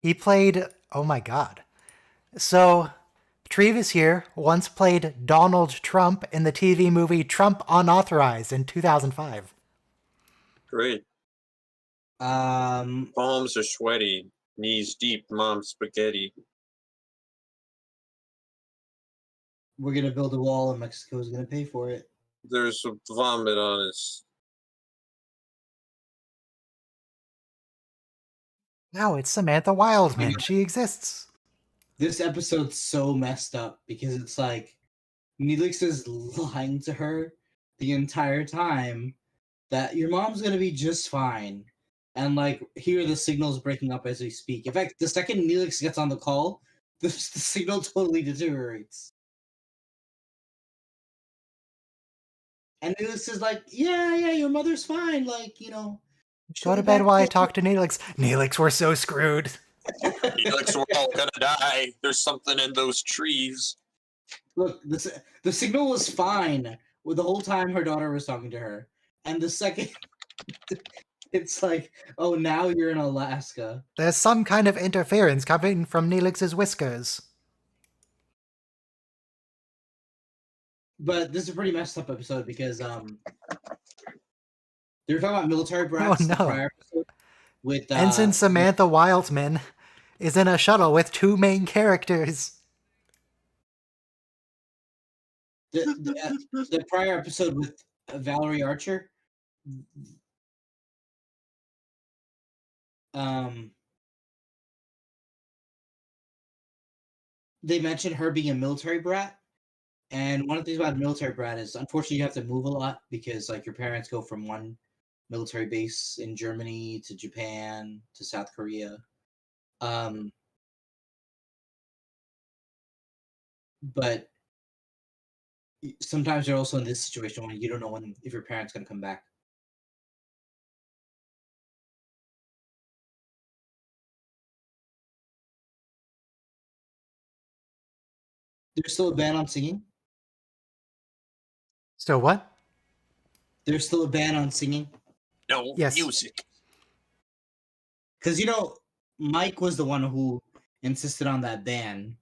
He played, oh my god. So, Trevis here once played Donald Trump in the TV movie Trump Unauthorized in 2005. Great. Um, Palms are sweaty, knees deep, mom's spaghetti. we're gonna build a wall, and Mexico's gonna pay for it. There's some vomit on his. Now it's Samantha Wildman. She exists. This episode's so messed up because it's like Neelix is lying to her the entire time that your mom's gonna be just fine. And like here the signal's breaking up as we speak. In fact, the second Neelix gets on the call, the signal totally deteriorates. And Neelix is like, yeah, your mother's fine. Like, Go to bed while I talk to Neelix. Neelix, we're so screwed. Felix, we're all gonna die. There's something in those trees. Look, the signal was fine with the whole time her daughter was talking to her. And the second it's like, oh, now you're in Alaska. There's some kind of interference coming from Neelix's whiskers. But this is a pretty messed up episode because they were talking about military brats in the no. prior episode with Ensign Samantha Wildman is in a shuttle with two main characters. the prior episode with Valerie Archer. They mentioned her being a military brat. And one of the things about a military brat is, unfortunately, you have to move a lot because, like, your parents go from one military base in Germany to Japan to South Korea. But sometimes you're also in this situation where you don't know if your parents going to come back. There's still a ban on singing. So what? There's still a ban on singing. No Yes. music. Because, Mike was the one who insisted on that ban,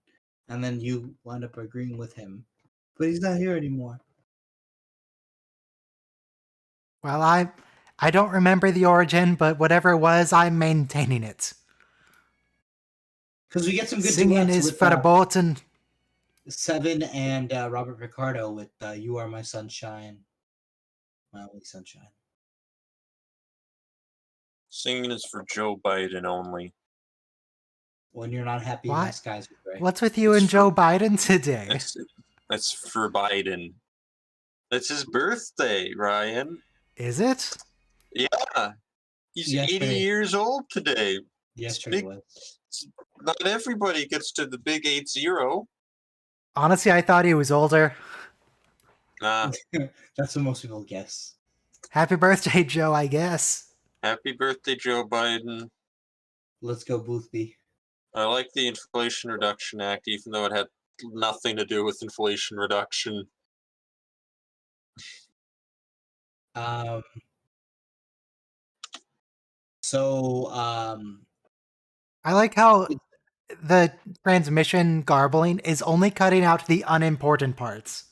and then you wound up agreeing with him. But he's not here anymore. Well, I don't remember the origin, but whatever it was, I'm maintaining it. Because we get some good Singing duets is with verboten. Seven and Robert Picardo with You Are My Sunshine, My Only Sunshine. Singing is for Joe Biden only. When you're not happy, What? my skies are gray. What's with you and Joe Biden today? That's for Biden. It's his birthday, Ryan. Is it? Yeah. He's Yesterday. 80 years old today. Yesterday big- was. Not everybody gets to the big 8-0. Honestly, I thought he was older. Nah. That's what most people guess. Happy birthday, Joe, I guess. Happy birthday, Joe Biden. Let's go, Boothby. I like the Inflation Reduction Act, even though it had nothing to do with inflation reduction. So, I like how the transmission garbling is only cutting out the unimportant parts.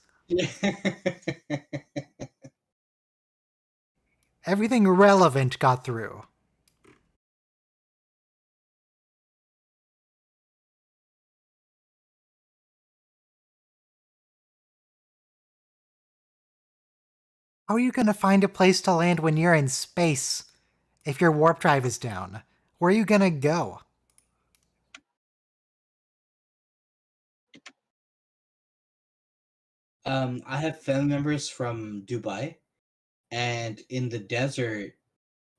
Everything relevant got through. How are you going to find a place to land when you're in space? If your warp drive is down, where are you going to go? I have family members from Dubai, and in the desert,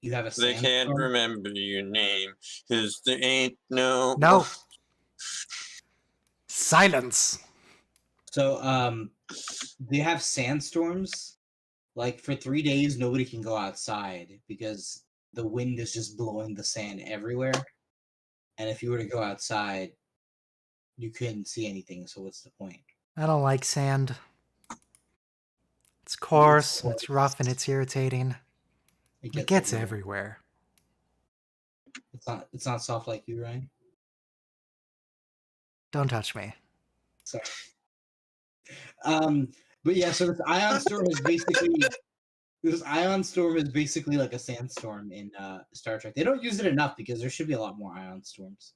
you have a They can't sandstorm. remember your name, 'cause there ain't no... No. Silence. So, they have sandstorms. Like, for 3 days, nobody can go outside because the wind is just blowing the sand everywhere. And if you were to go outside, you couldn't see anything, so what's the point? I don't like sand. It's coarse, it's rough, and it's irritating. It gets everywhere. It's not soft like you, Ryan. Don't touch me. Sorry. But yeah, so this ion storm is basically like a sandstorm in Star Trek. They don't use it enough because there should be a lot more ion storms.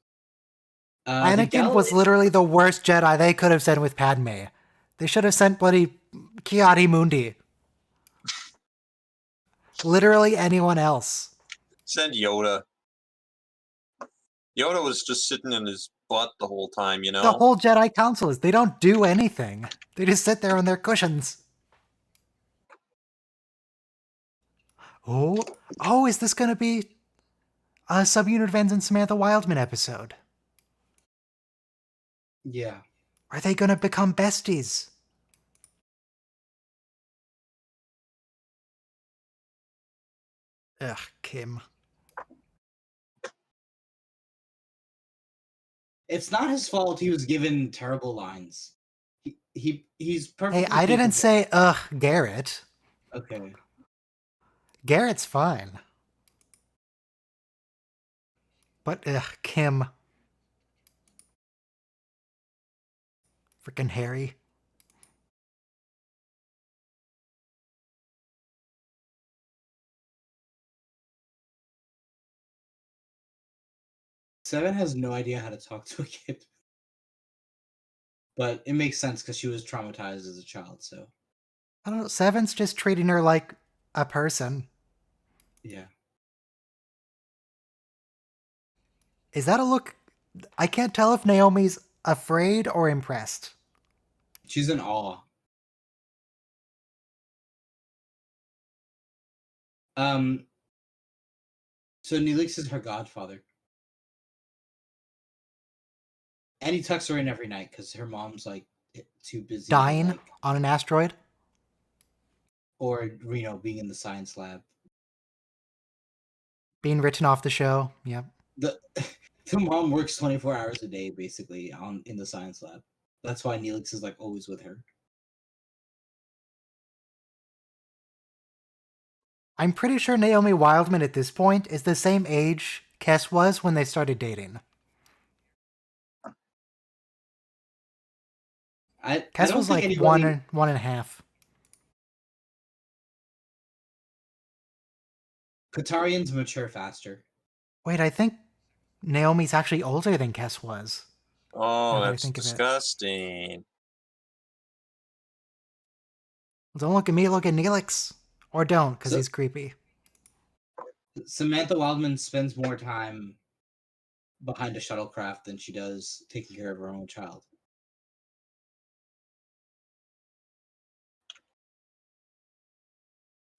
Anakin was literally the worst Jedi they could have sent with Padme. They should have sent bloody Ki-Adi-Mundi. Literally anyone else. Send Yoda. Yoda was just sitting in his butt the whole time, you know? The whole Jedi Council is, they don't do anything. They just sit there on their cushions. Oh, is this going to be a Subunit Vans and Samantha Wildman episode? Yeah. Are they going to become besties? Ugh, Kim. It's not his fault he was given terrible lines. He's perfectly Hey, I didn't capable. say, Garrett. Okay. Garrett's fine. But, Kim. Frickin' Harry. Seven has no idea how to talk to a kid. But it makes sense because she was traumatized as a child, so. I don't know, Seven's just treating her like a person. Yeah. Is that a look? I can't tell if Naomi's afraid or impressed. She's in awe. So Neelix is her godfather. And he tucks her in every night because her mom's like too busy. Dying like, on an asteroid? or being in the science lab. Being written off the show, yep. The mom works 24 hours a day basically in the science lab. That's why Neelix is like always with her. I'm pretty sure Naomi Wildman at this point is the same age Kes was when they started dating. Kes was like one and a half. Qatarians mature faster. Wait, I think Naomi's actually older than Kes was. Oh, that's disgusting. Don't look at me, look at Neelix. Or don't, because he's creepy. Samantha Wildman spends more time behind a shuttlecraft than she does taking care of her own child.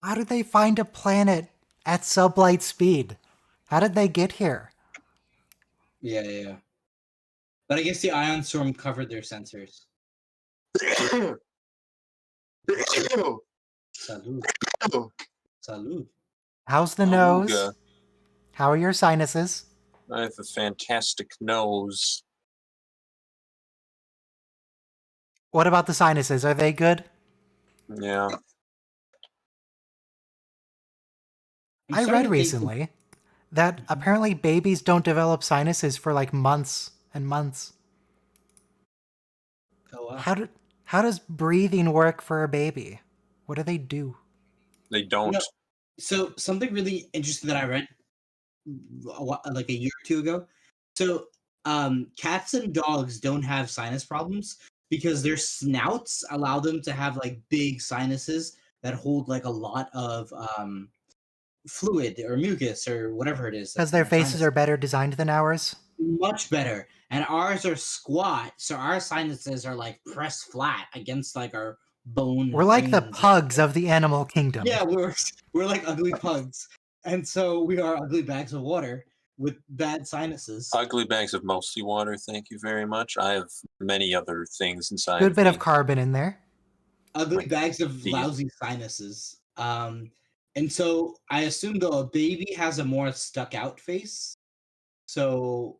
How did they find a planet at sublight speed? How did they get here? Yeah. But I guess the ion storm covered their sensors. Salud. Salud. How's the Auga. nose? How are your sinuses? I have a fantastic nose. What about the sinuses? Are they good? Yeah. I'm I starting read to think recently that apparently babies don't develop sinuses for like months and months. oh, wow. How does breathing work for a baby? What do they do? They don't. No. So something really interesting that I read like a year or two ago. So cats and dogs don't have sinus problems because their snouts allow them to have like big sinuses that hold like a lot of fluid or mucus or whatever it is. Because That's in their their faces sinus. are better designed than ours? Much better. And ours are squat, so our sinuses are like pressed flat against like our bone. We're like the veins. pugs of the animal kingdom. Yeah, we're like ugly pugs, and so we are ugly bags of water with bad sinuses. Ugly bags of mostly water, thank you very much. I have many other things inside Good of bit me. of carbon in there. Ugly Like bags of these. lousy sinuses. And so I assume though a baby has a more stuck out face. So,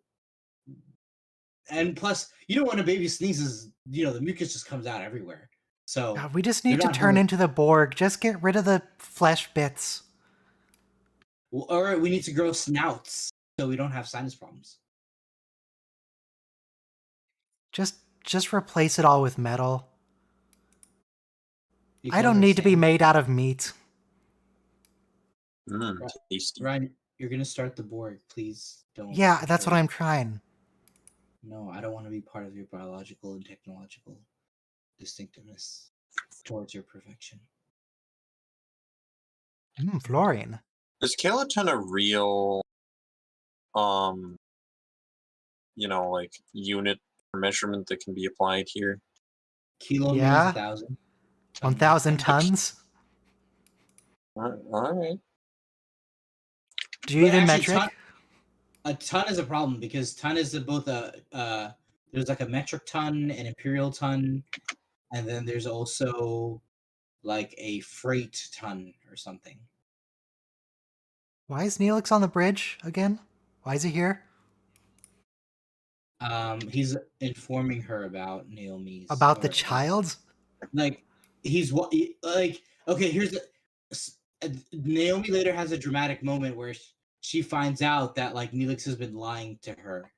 and plus, when a baby sneezes, the mucus just comes out everywhere. So God, we just they're need to not turn really- into the Borg. Just get rid of the flesh bits. or we need to grow snouts so we don't have sinus problems. Just replace it all with metal. I Because don't of need to be sand. made out of meat. Tasty. Ryan, you're gonna start the Borg. Please don't. Yeah, that's what I'm trying. No, I don't want to be part of your biological and technological distinctiveness towards your perfection. Fluorine. Is kiloton a real like unit or measurement that can be applied here? Kilo Yeah. means 1,000. 1,000 tons? All right. Do you But even actually, metric? a ton is a problem because ton is both there's like a metric ton, an imperial ton, and then there's also like a freight ton or something. Why is Neelix on the bridge again? Why is he here? He's informing her about Naomi's About the or, child? like he's what like okay. Here's Naomi later has a dramatic moment where she finds out that like Neelix has been lying to her.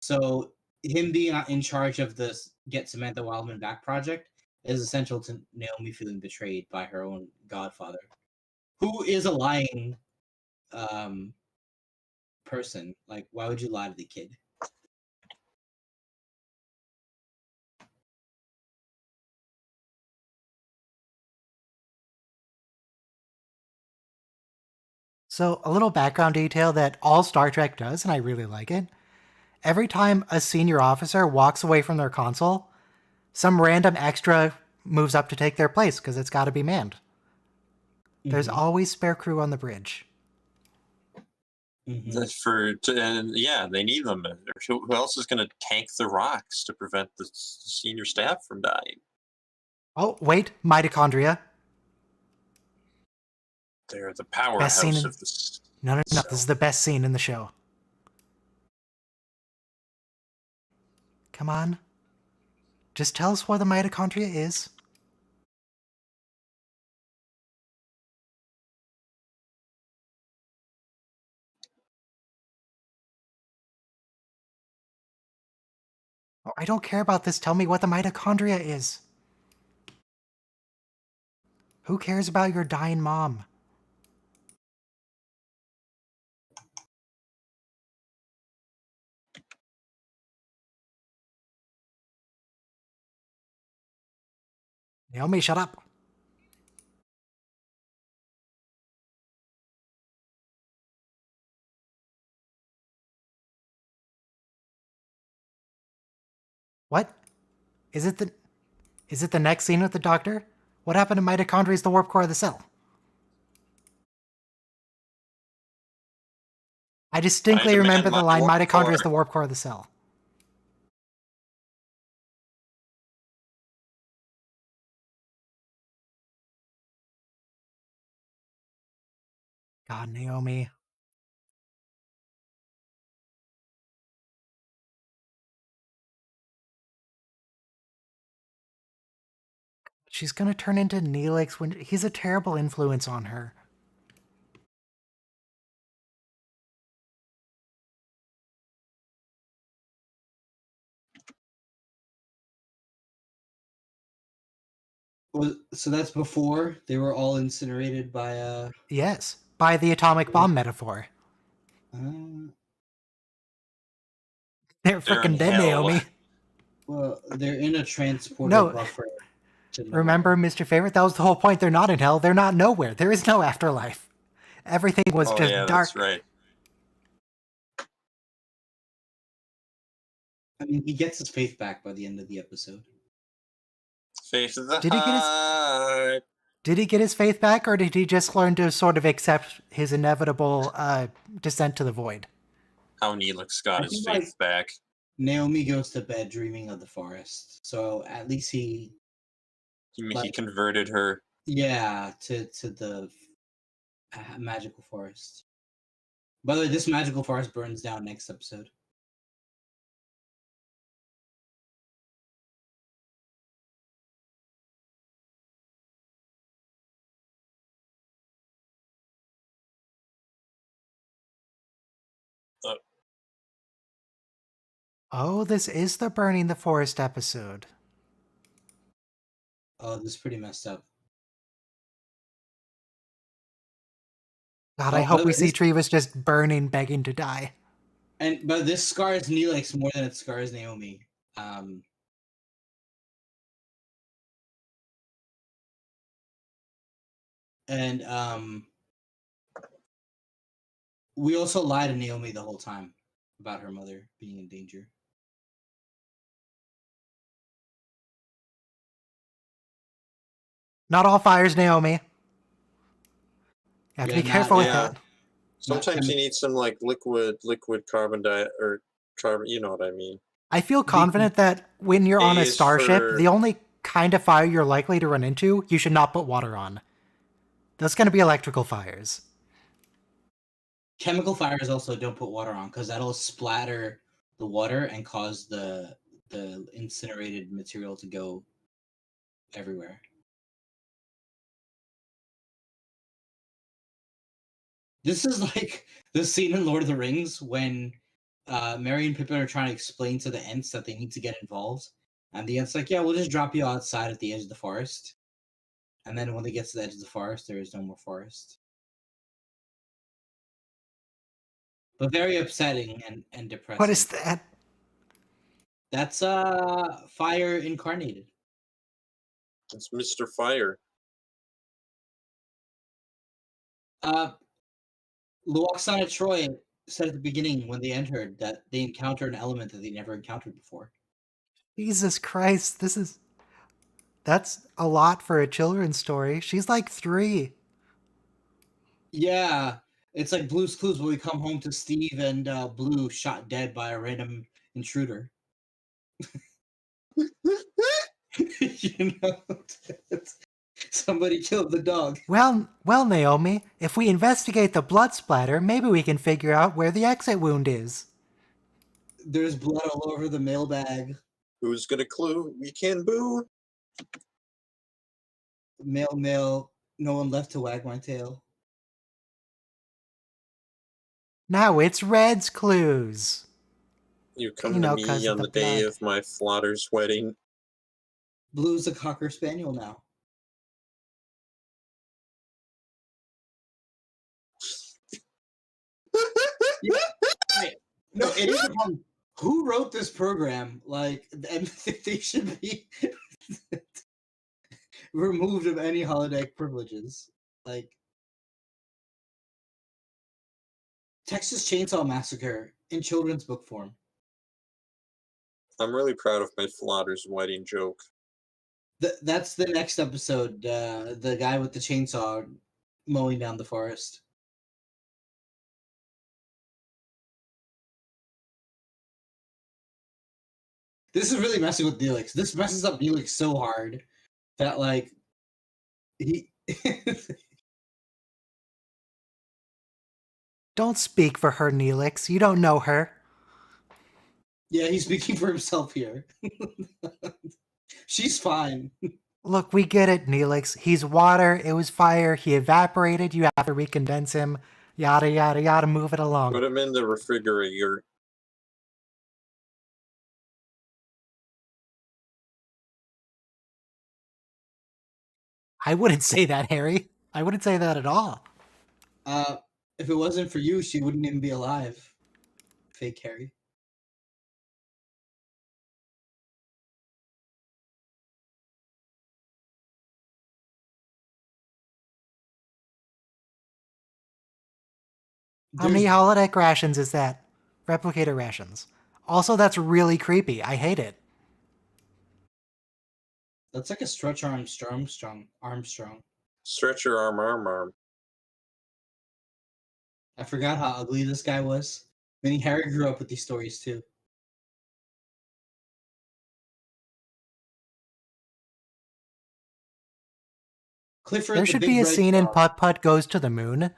So him being in charge of this Get Samantha Wildman Back project is essential to Naomi feeling betrayed by her own godfather, who is a lying person. Like, why would you lie to the kid? So, a little background detail that all Star Trek does, and I really like it. Every time a senior officer walks away from their console, some random extra moves up to take their place because it's got to be manned. There's always spare crew on the bridge. That's and they need them. Who else is going to tank the rocks to prevent the senior staff from dying? Oh, wait, mitochondria. They're the Best scene powerhouse in... of this. No, this is the best scene in the show. Come on. Just tell us what the mitochondria is. Oh, I don't care about this. Tell me what the mitochondria is. Who cares about your dying mom? Naomi, shut up. What? Is it the next scene with the doctor? What happened to mitochondria is the warp core of the cell? I distinctly demand remember the my line, warp mitochondria core. is the warp core of the cell. God, Naomi. She's gonna turn into Neelix when he's a terrible influence on her. So that's before they were all incinerated by Yes, by the atomic bomb metaphor. uh They're They're in freaking dead, hell. Naomi. well, they're in a transporter No, buffer to remember, nowhere. Mr. Favorite? That was the whole point. They're not in hell. They're not nowhere. There is no afterlife. Everything was Oh just yeah, that's dark. right. I mean, he gets his faith back by the end of the episode. Face of the Did he get his- heart. Did he get his faith back, or did he just learn to sort of accept his inevitable descent to the void? How Neelix got I his think, faith back. Naomi goes to bed dreaming of the forest. So at least he He converted her. to the magical forest. By the way, this magical forest burns down next episode. Oh, this is the burning the forest episode. Oh, this is pretty messed up. God, Oh, I by hope the we way, see this- Trevis just burning, begging to die. But this scars Neelix more than it scars Naomi. And we also lied to Naomi the whole time about her mother being in danger. Not all fires, Naomi. You have to be Yeah, careful with yeah. that. Sometimes you need some like liquid carbon or carbon. You know what I mean. I feel confident that when you're on A a is starship, for- the only kind of fire you're likely to run into, you should not put water on. That's going to be electrical fires. Chemical fires also don't put water on because that'll splatter the water and cause the incinerated material to go everywhere. This is like the scene in Lord of the Rings when Merry and Pippin are trying to explain to the Ents that they need to get involved. And the Ent's like, yeah, we'll just drop you outside at the edge of the forest. And then when they get to the edge of the forest, there is no more forest. But very upsetting and depressing. What is that? That's fire incarnated. It's Mr. Fire. Luoxana and Troy said at the beginning when they entered that they encountered an element that they never encountered before. Jesus Christ, that's a lot for a children's story. She's like 3. Yeah, it's like Blue's Clues where we come home to Steve and Blue shot dead by a random intruder. You know, somebody killed the dog. Well, Naomi, if we investigate the blood splatter, maybe we can figure out where the exit wound is. There's blood all over the mailbag. Who's gonna clue? We can boo. Mail. No one left to wag my tail. Now it's Red's clues. You come You know, to 'cause me of on the the day blood. of my flotter's wedding. Blue's a Cocker Spaniel now. Right. No, it is a problem. Who wrote this program? Like, and they should be removed of any holodeck privileges. Like, Texas Chainsaw Massacre in children's book form. I'm really proud of my flotter's wedding joke. That's the next episode. The guy with the chainsaw mowing down the forest. This is really messing with Neelix. This messes up Neelix so hard that like he. Don't speak for her, Neelix. You don't know her. Yeah, he's speaking for himself here. She's fine. Look, we get it, Neelix. He's water, it was fire, he evaporated, you have to recondense him. Yada, yada, yada, move it along. Put him in the refrigerator. I wouldn't say that, Harry. I wouldn't say that at all. If it wasn't for you, she wouldn't even be alive. Fake Harry. How many holodeck rations is that? Replicator rations. Also, that's really creepy. I hate it. That's like a stretch Armstrong. Stretch your arm. I forgot how ugly this guy was. I mean, Harry grew up with these stories too. Clifford, There should be a scene in Putt Putt Goes to the Moon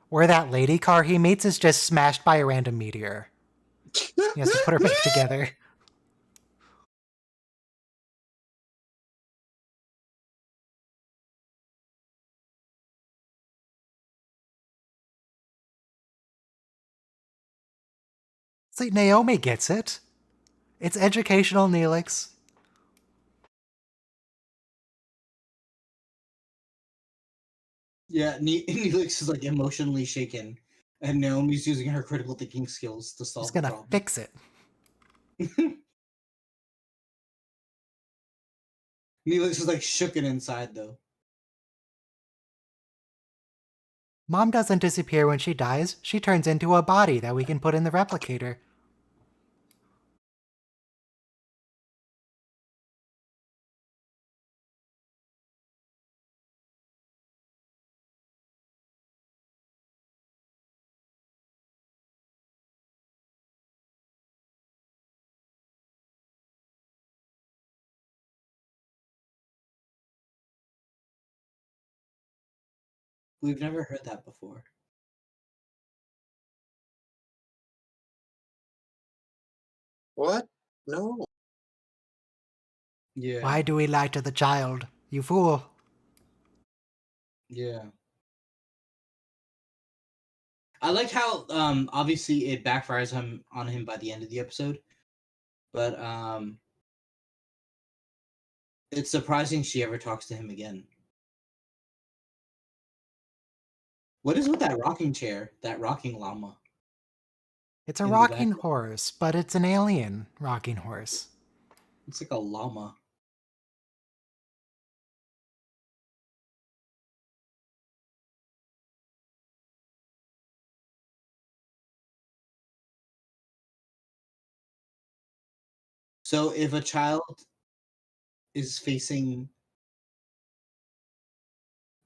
where that lady car he meets is just smashed by a random meteor. He has to put her back together. See, Naomi gets it. It's educational, Neelix. Yeah, Neelix is like emotionally shaken, and Naomi's using her critical thinking skills to solve He's the gonna problem. fix it. Neelix is like shooken inside though. Mom doesn't disappear when she dies. She turns into a body that we can put in the replicator. We've never heard that before. What? No. Yeah. Why do we lie to the child? You fool. Yeah. I like how obviously it backfires on him by the end of the episode. But it's surprising she ever talks to him again. What is with that rocking chair? That rocking llama? It's a In the rocking background. horse, but it's an alien rocking horse. It's like a llama. So if a child is facing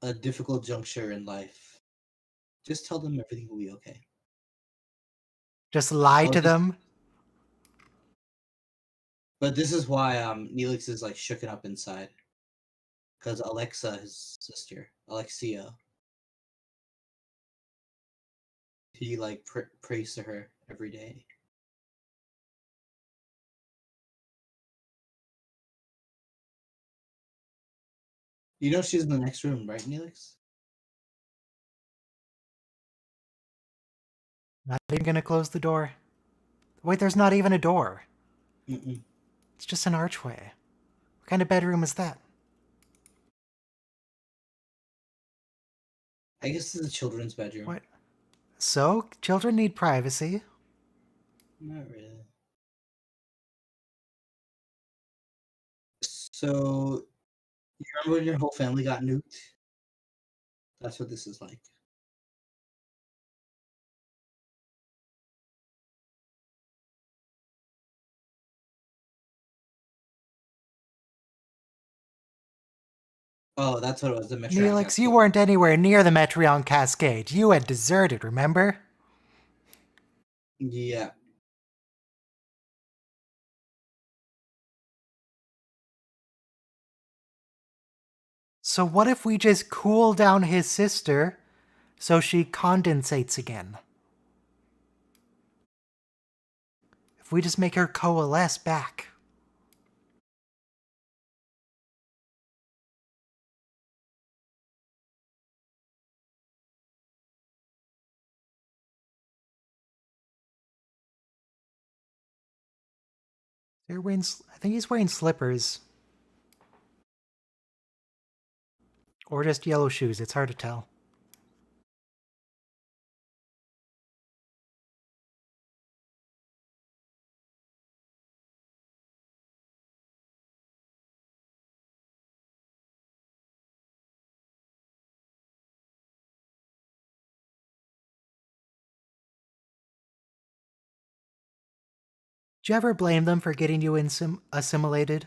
a difficult juncture in life, just tell them everything will be okay. Just lie to them. But this is why Neelix is like shooken up inside. Because Alexa, his sister, Alexia, he like prays to her every day. You know she's in the next room, right, Neelix? Not even gonna close the door. Wait, there's not even a door. Mm-mm. It's just an archway. What kind of bedroom is that? I guess this is a children's bedroom. What? So, children need privacy. Not really. So, you remember when your whole family got nuked? That's what this is like. Oh, that's what it was. The Metro. Neelix, you weren't anywhere near the Metreon Cascade. You had deserted, remember? Yeah. So what if we just cool down his sister so she condensates again? If we just make her coalesce back. I think he's wearing slippers. Or just yellow shoes, it's hard to tell. Do you ever blame them for getting you assimilated?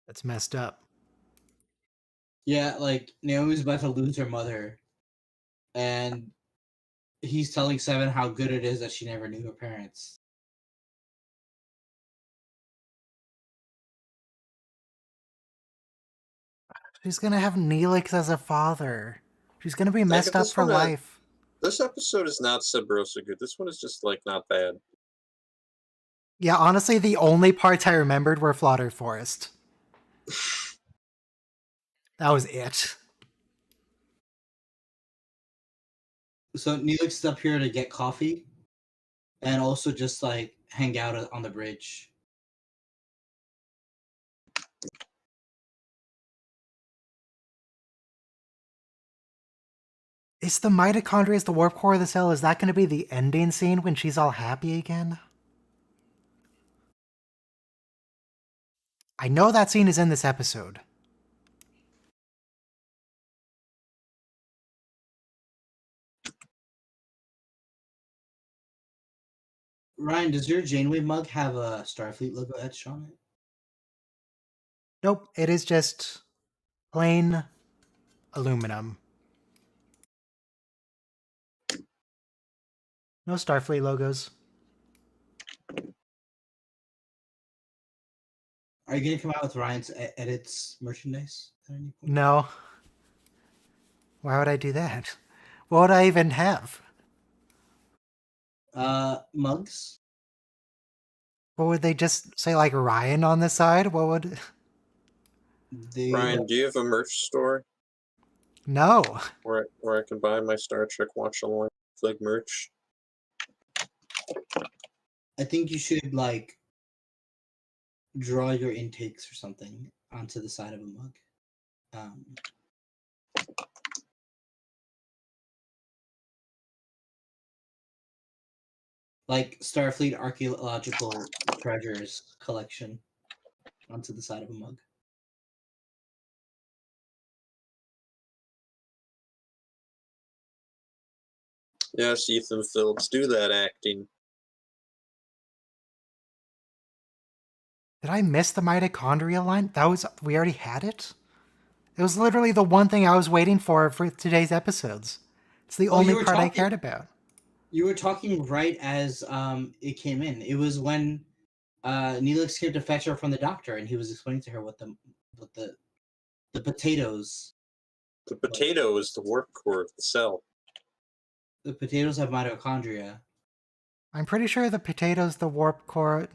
That's messed up. Yeah, like Naomi's about to lose her mother, and he's telling Seven how good it is that she never knew her parents. She's gonna have Neelix as a father. She's gonna be messed up this for one, life. This episode is not Sabrosa good. This one is just like not bad. Yeah, honestly, the only parts I remembered were Flaughter Forest. That was it. So Neelix is up here to get coffee, and also just like hang out on the bridge. Is the mitochondria the warp core of the cell? Is that going to be the ending scene when she's all happy again? I know that scene is in this episode. Ryan, does your Janeway mug have a Starfleet logo etched on it? Nope, it is just plain aluminum. No Starfleet logos. Are you gonna come out with Ryan's edits merchandise at any point? No. Why would I do that? What would I even have? Mugs. What would they just say, like Ryan on the side? What would. Ryan, do you have a merch store No. where I can buy my Star Trek watch along like merch? I think you should like draw your intakes or something onto the side of a mug. Like Starfleet archaeological treasures collection onto the side of a mug. Yes, Ethan Phillips, do that acting. Did I miss the mitochondria line? We already had it? It was literally the one thing I was waiting for today's episodes. It's the only part I cared about. You were talking right as it came in. It was when Neelix came to fetch her from the doctor, and he was explaining to her what the potatoes. The potato is the warp core of the cell. The potatoes have mitochondria. I'm pretty sure the potato's the warp core.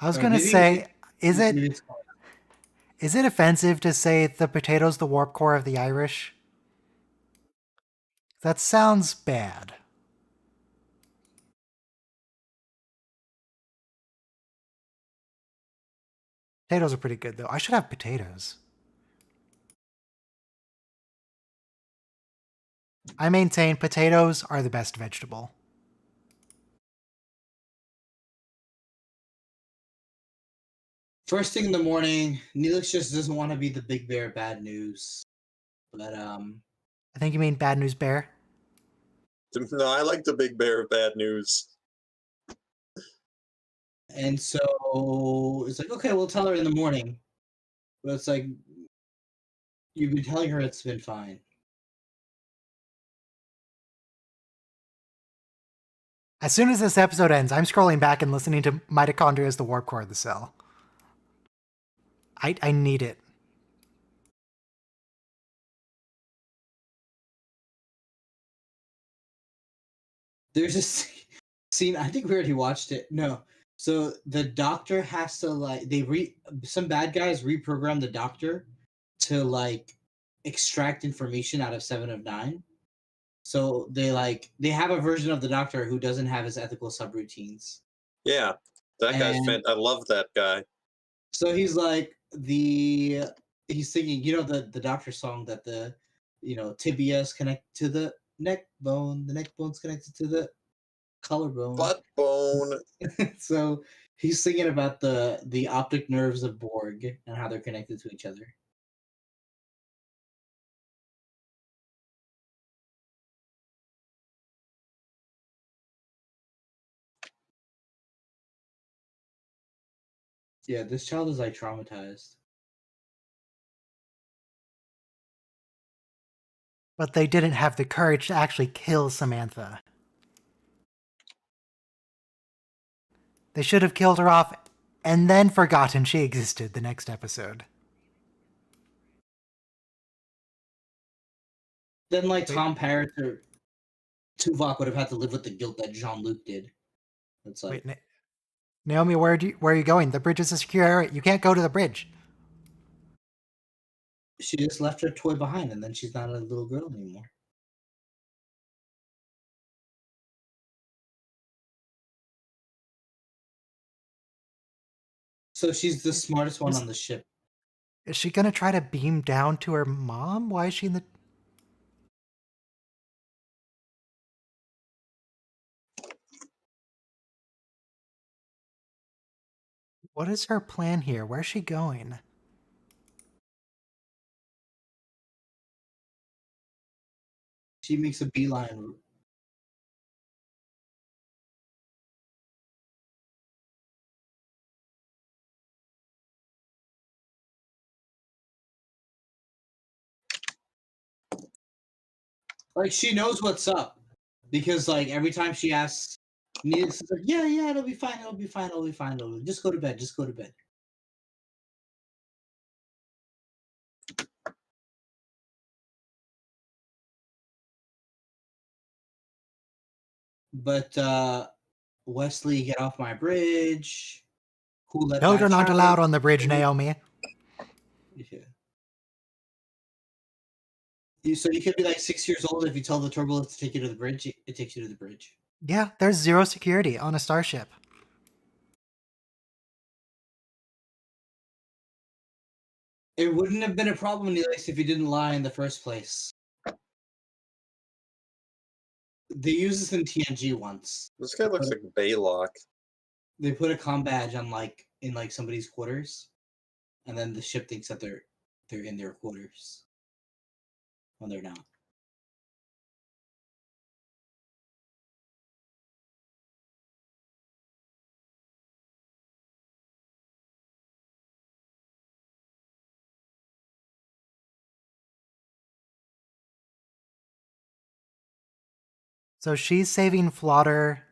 I was going to say, is it offensive to say the potato's the warp core of the Irish? That sounds bad. Potatoes are pretty good, though. I should have potatoes. I maintain potatoes are the best vegetable. First thing in the morning, Neelix just doesn't want to be the big bear of bad news. But I think you mean Bad News Bear. No, I like the big bear of bad news. And so it's like, okay, we'll tell her in the morning. But it's like, You've been telling her it's been fine. As soon as this episode ends, I'm scrolling back and listening to Mitochondria as the warp core of the cell. I need it. There's a scene. I think we already watched it. No. So the doctor has to some bad guys reprogram the doctor to like extract information out of 7 of 9. So they have a version of the doctor who doesn't have his ethical subroutines. Yeah, that guy's I love that guy. So he's like he's singing, the doctor song that the tibia is connected to the neck bone, the neck bone's connected to the collarbone. Butt bone. So he's singing about the optic nerves of Borg and how they're connected to each other. Yeah, this child is like traumatized. But they didn't have the courage to actually kill Samantha. They should have killed her off and then forgotten she existed the next episode. Then Tom Paris or Tuvok would have had to live with the guilt that Jean-Luc did. It's like, wait, Naomi, where are you going? The bridge is a secure area. You can't go to the bridge. She just left her toy behind, and then she's not a little girl anymore. So she's the smartest one on the ship. Is she gonna try to beam down to her mom? Why is she in the... What is her plan here? Where's she going? She makes a beeline. Like, she knows what's up. Because, every time she asks, Neelix is like, yeah, it'll be fine, it'll be fine, it'll be fine. Just go to bed, just go to bed. But, Wesley, get off my bridge. Who let Children aren't child allowed on the bridge, Naomi. Yeah. So you could be 6 years old. If you tell the turbulence to take you to the bridge, it takes you to the bridge. Yeah, there's zero security on a starship. It wouldn't have been a problem, Neelix, if you didn't lie in the first place. They used this in TNG once. This guy looks like Baylock. They put a comm badge on in somebody's quarters, and then the ship thinks that they're in their quarters when they're not. So she's saving Flaughter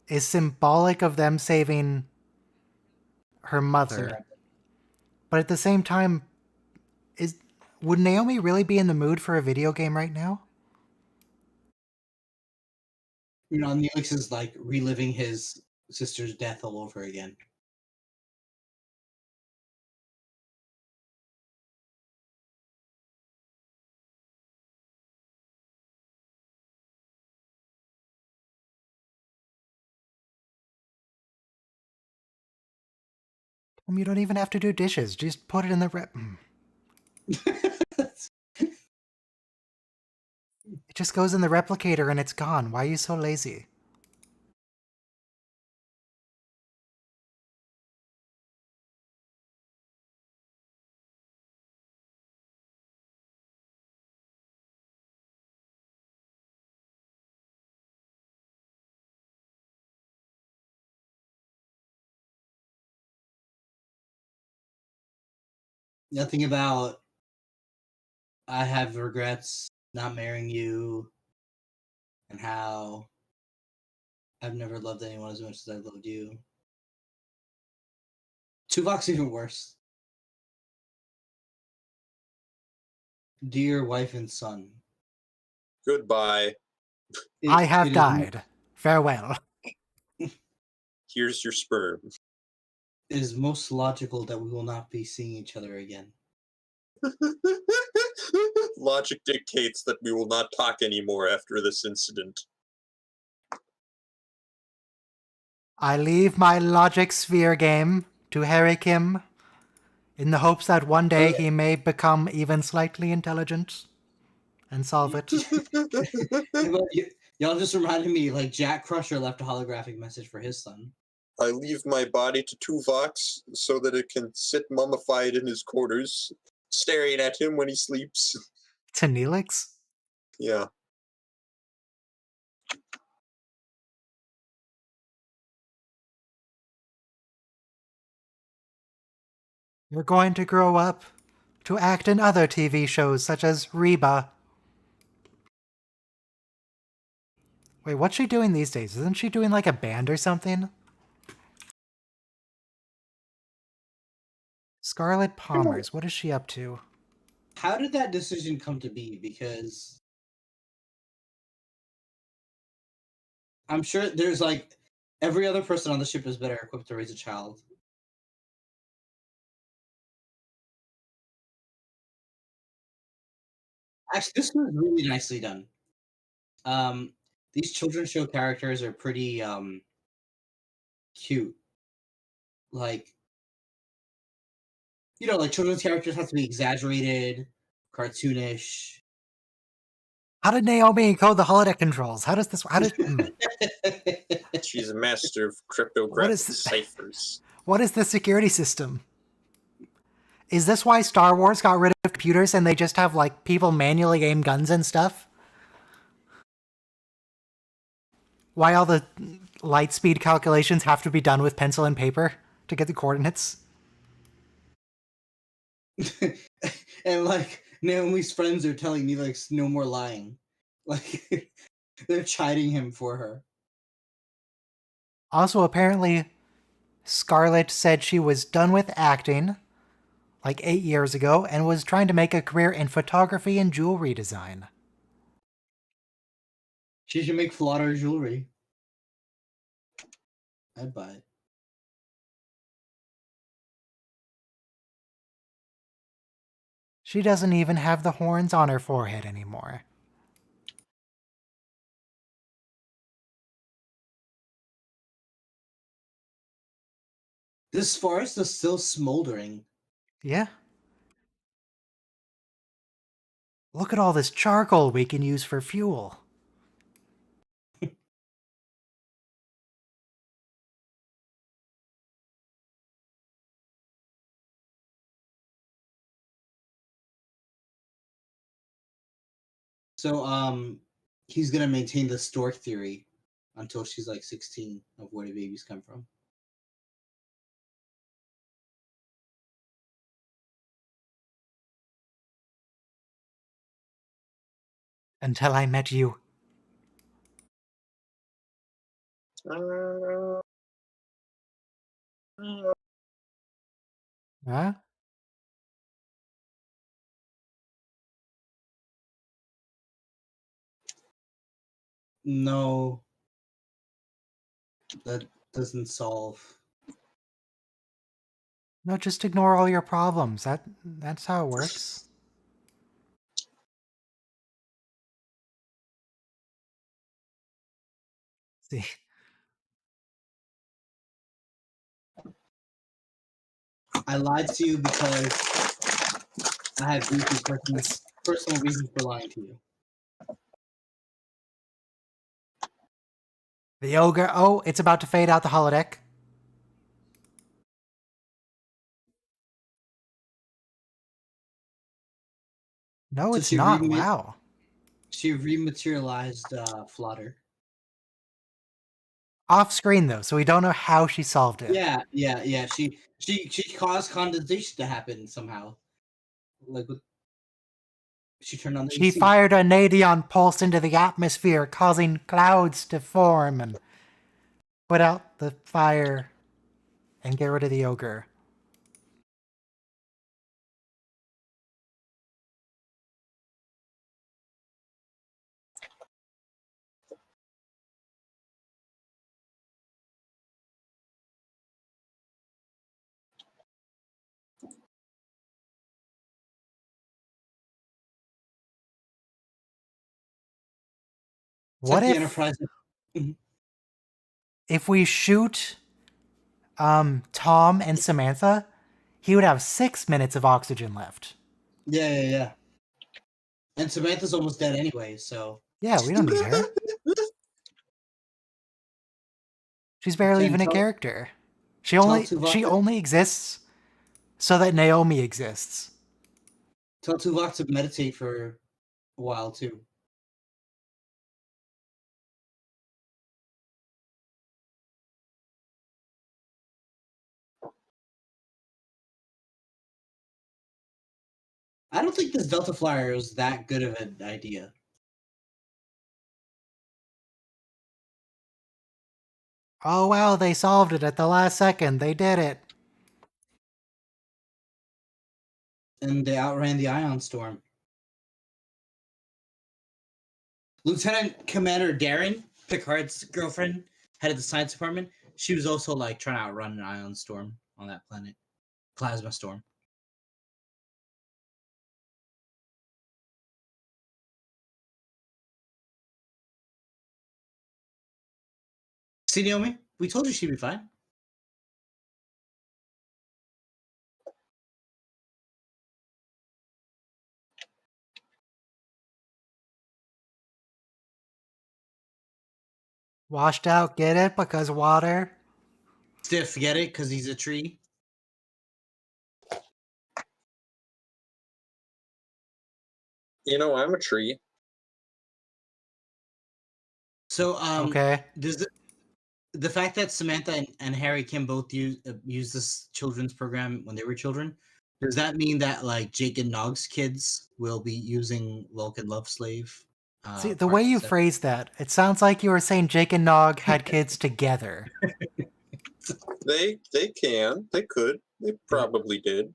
is symbolic of them saving her mother. Samantha. But at the same time, would Naomi really be in the mood for a video game right now? Neelix is reliving his sister's death all over again. You don't even have to do dishes. Just put it in the It just goes in the replicator and it's gone. Why are you so lazy? Nothing about I have regrets not marrying you, and how I've never loved anyone as much as I loved you. Tuvok's even worse. Dear wife and son. Goodbye. I have it is- died. Farewell. Here's your sperm. It is most logical that we will not be seeing each other again. Logic dictates that we will not talk anymore after this incident. I leave my logic sphere game to Harry Kim in the hopes that one day he may become even slightly intelligent and solve it. Y'all just reminded me, like, Jack Crusher left a holographic message for his son. I leave my body to Tuvok so that it can sit mummified in his quarters, staring at him when he sleeps. To Neelix? Yeah. You're going to grow up to act in other TV shows such as Reba. Wait, what's she doing these days? Isn't she doing like a band or something? Scarlett Palmers, what is she up to? How did that decision come to be? Because I'm sure there's like every other person on the ship is better equipped to raise a child. Actually, this was really nicely done. These children's show characters are pretty cute. Like, you know, like children's characters have to be exaggerated, cartoonish. How did Naomi encode the holodeck controls? How does this? How did? She's a master of cryptographic ciphers. What is the security system? Is this why Star Wars got rid of computers and they just have like people manually aim guns and stuff? Why all the light speed calculations have to be done with pencil and paper to get the coordinates? And like Naomi's friends are telling me like no more lying. Like they're chiding him for her. Also, apparently, Scarlett said she was done with acting like 8 years ago and was trying to make a career in photography and jewelry design. She should make flutter jewelry. I'd buy it. She doesn't even have the horns on her forehead anymore. This forest is still smoldering. Yeah. Look at all this charcoal we can use for fuel. So he's gonna maintain the stork theory until she's like 16 of where the babies come from. Until I met you. Huh? No, that doesn't solve. No, just ignore all your problems. That's how it works. See. I lied to you because I have deeply personal reasons for lying to you. The ogre. Oh, it's about to fade out the holodeck. No, So it's she not. remade- Wow. She rematerialized Flutter. Off screen though, so we don't know how she solved it. Yeah. She caused condensation to happen somehow. Like She turned on the She AC. fired a nadion pulse into the atmosphere, causing clouds to form and put out the fire and get rid of the ogre. What Check the if Enterprise. if we shoot Tom and Samantha, he would have 6 minutes of oxygen left. Yeah. And Samantha's almost dead anyway, so. Yeah, we don't need her. She's barely Jen, even a tell- character. She tell only Tuvok exists so that Naomi exists. Tell Tuvok to meditate for a while too. I don't think this Delta Flyer is that good of an idea. Oh wow, they solved it at the last second. They did it. And they outran the ion storm. Lieutenant Commander Darren, Picard's girlfriend, head of the science department, she was also like trying to outrun an ion storm on that planet. Plasma storm. See, Naomi? We told you she'd be fine. Washed out, get it? Because water. Stiff, get it? Because he's a tree. You know, I'm a tree. So, Okay. does the fact that Samantha and Harry Kim both use this children's program when they were children, does that mean that like Jake and Nog's kids will be using Vulcan Love Slave? See, the way you phrase that, it sounds like you were saying Jake and Nog had kids together. They can. They could. They probably did.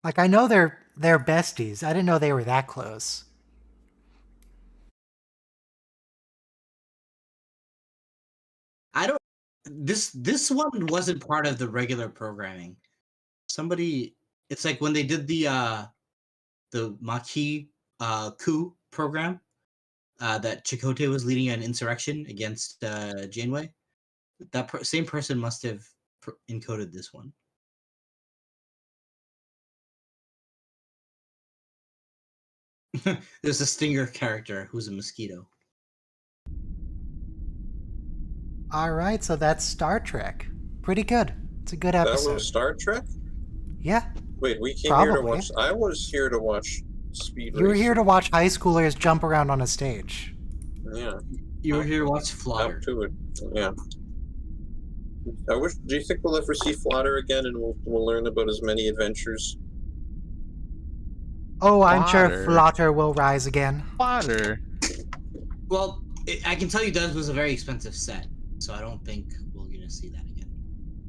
Like, I know they're besties. I didn't know they were that close. I don't. This one wasn't part of the regular programming. Somebody, it's like when they did the Maquis coup program that Chakotay was leading an insurrection against Janeway. That same person must have encoded this one. There's a Stinger character who's a mosquito. All right, so that's Star Trek. Pretty good. It's a good That episode. was Star Trek? Yeah. Wait, we came here to Probably. watch. I was here to watch Speed You were Racer. here to watch high schoolers jump around on a stage. Yeah, You were here to watch up Flutter. to it. Yeah. I wish. Do you think we'll ever see Flutter again, and we'll learn about his many adventures? Oh, I'm sure Flutter. Flutter will rise again. Fodder. Well, I can tell you that was a very expensive set, so I don't think we're gonna see that again.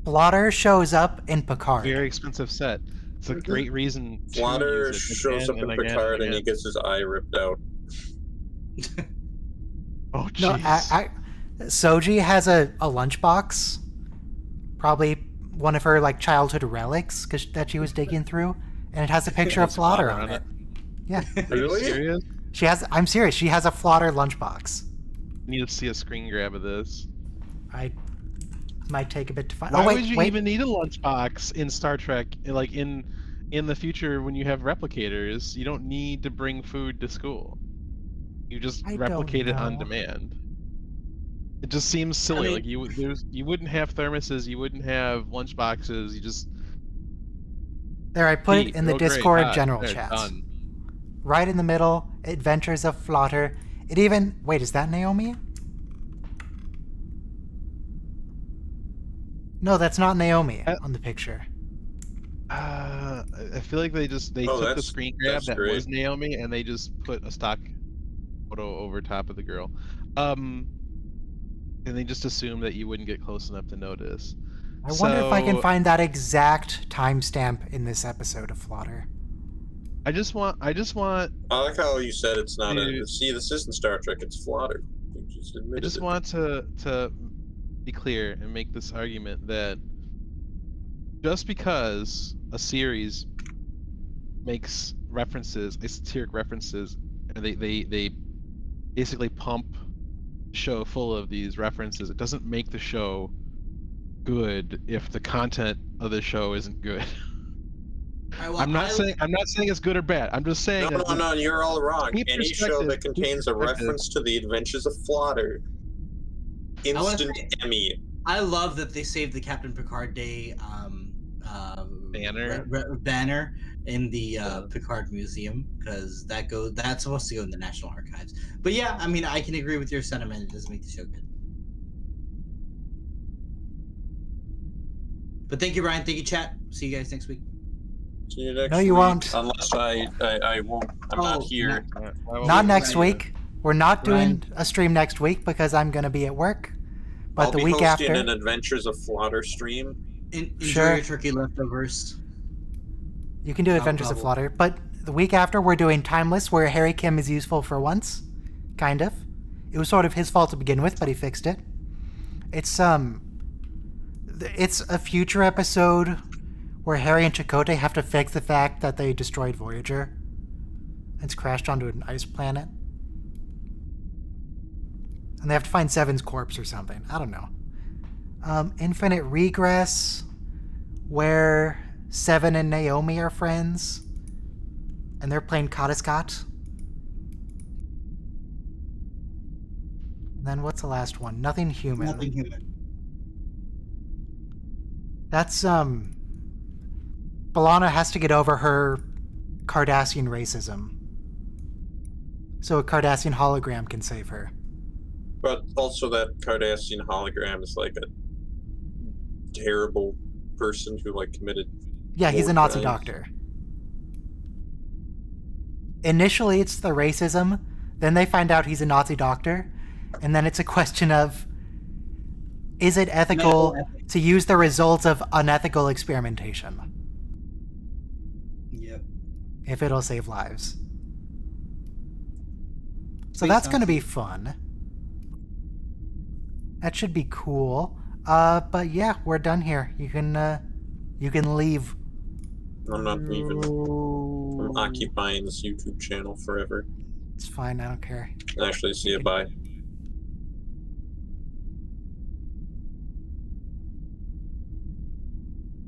Flutter shows up in Picard. Very expensive set. It's a great reason. to Flutter use it shows up again in and again Picard, and he again. gets his eye ripped out. Oh No, jeez. Soji has a lunchbox. Probably one of her like childhood relics that she was digging through, and it has a picture of Has Flutter Flutter on on it. Yeah, Are you Really? serious? she has. I'm serious. She has a Flutter lunchbox. I need to see a screen grab of this. I might take a bit to find. Why Oh wait, would you wait. even need a lunchbox in Star Trek? Like in the future, when you have replicators, you don't need to bring food to school. You just I don't replicate it on know. demand. It just seems silly. mean- Like you wouldn't have thermoses, you wouldn't have lunchboxes. You just There, I put eat. it in the Oh, great, Discord hot, general there, chat. done. Right in the middle, Adventures of Flutter. It even wait, is that Naomi? No, that's not Naomi Uh, on the picture. I feel like they took the that's- screen grab that's that great. was Naomi and they just put a stock photo over top of the girl. And they just assumed that you wouldn't get close enough to notice. I wonder if I can So, find that exact timestamp in this episode of Flaughter. I just want I like how you said it's not Dude. a. See, this isn't Star Trek. It's Flaughter. You just I admitted just it. want to be clear and make this argument that just because a series makes references, esoteric references, and they basically pump the show full of these references, it doesn't make the show good if the content of the show isn't good. I'm not saying it's good or bad. I'm just saying No, you're all wrong. Keep Any show that perspective, contains a perspective. reference to the Adventures of Flaughter, instant Emmy. I love that they saved the Captain Picard Day Banner. banner in the Picard Museum, because that's supposed to go in the National Archives. But yeah, I mean, I can agree with your sentiment. It doesn't make the show good. But thank you, Brian. Thank you, chat. See you guys next week. See you next No, you week, won't. Unless I won't. I'm not here. Not next Right. week. We're not doing a stream next week because I'm going to be at work. But I'll the be week hosting after, an Adventures of Flaughter stream. Enjoy Sure. your turkey leftovers. you can do No Adventures of problem. Flaughter. But the week after, we're doing Timeless, where Harry Kim is useful for once. Kind of. It was sort of his fault to begin with, but he fixed it. It's a future episode where Harry and Chakotay have to fix the fact that they destroyed Voyager. It's crashed onto an ice planet. And they have to find Seven's corpse or something. I don't know. Infinite Regress, where Seven and Naomi are friends. And they're playing Kadiskat. And then what's the last one? Nothing Human. Nothing human. That's, B'Elanna has to get over her Cardassian racism. So a Cardassian hologram can save her. But also that Cardassian hologram is like a terrible person who like committed. Yeah, he's a war Nazi crimes. doctor. Initially, it's the racism. Then they find out he's a Nazi doctor. And then it's a question of, is it ethical to use the results of unethical experimentation? Yep. If it'll save lives. So Sweet, that's sounds going to be good. fun. That should be cool. But yeah, we're done here. You can leave. I'm not leaving. I'm occupying this YouTube channel forever. It's fine. I don't care. Actually, see you. Bye.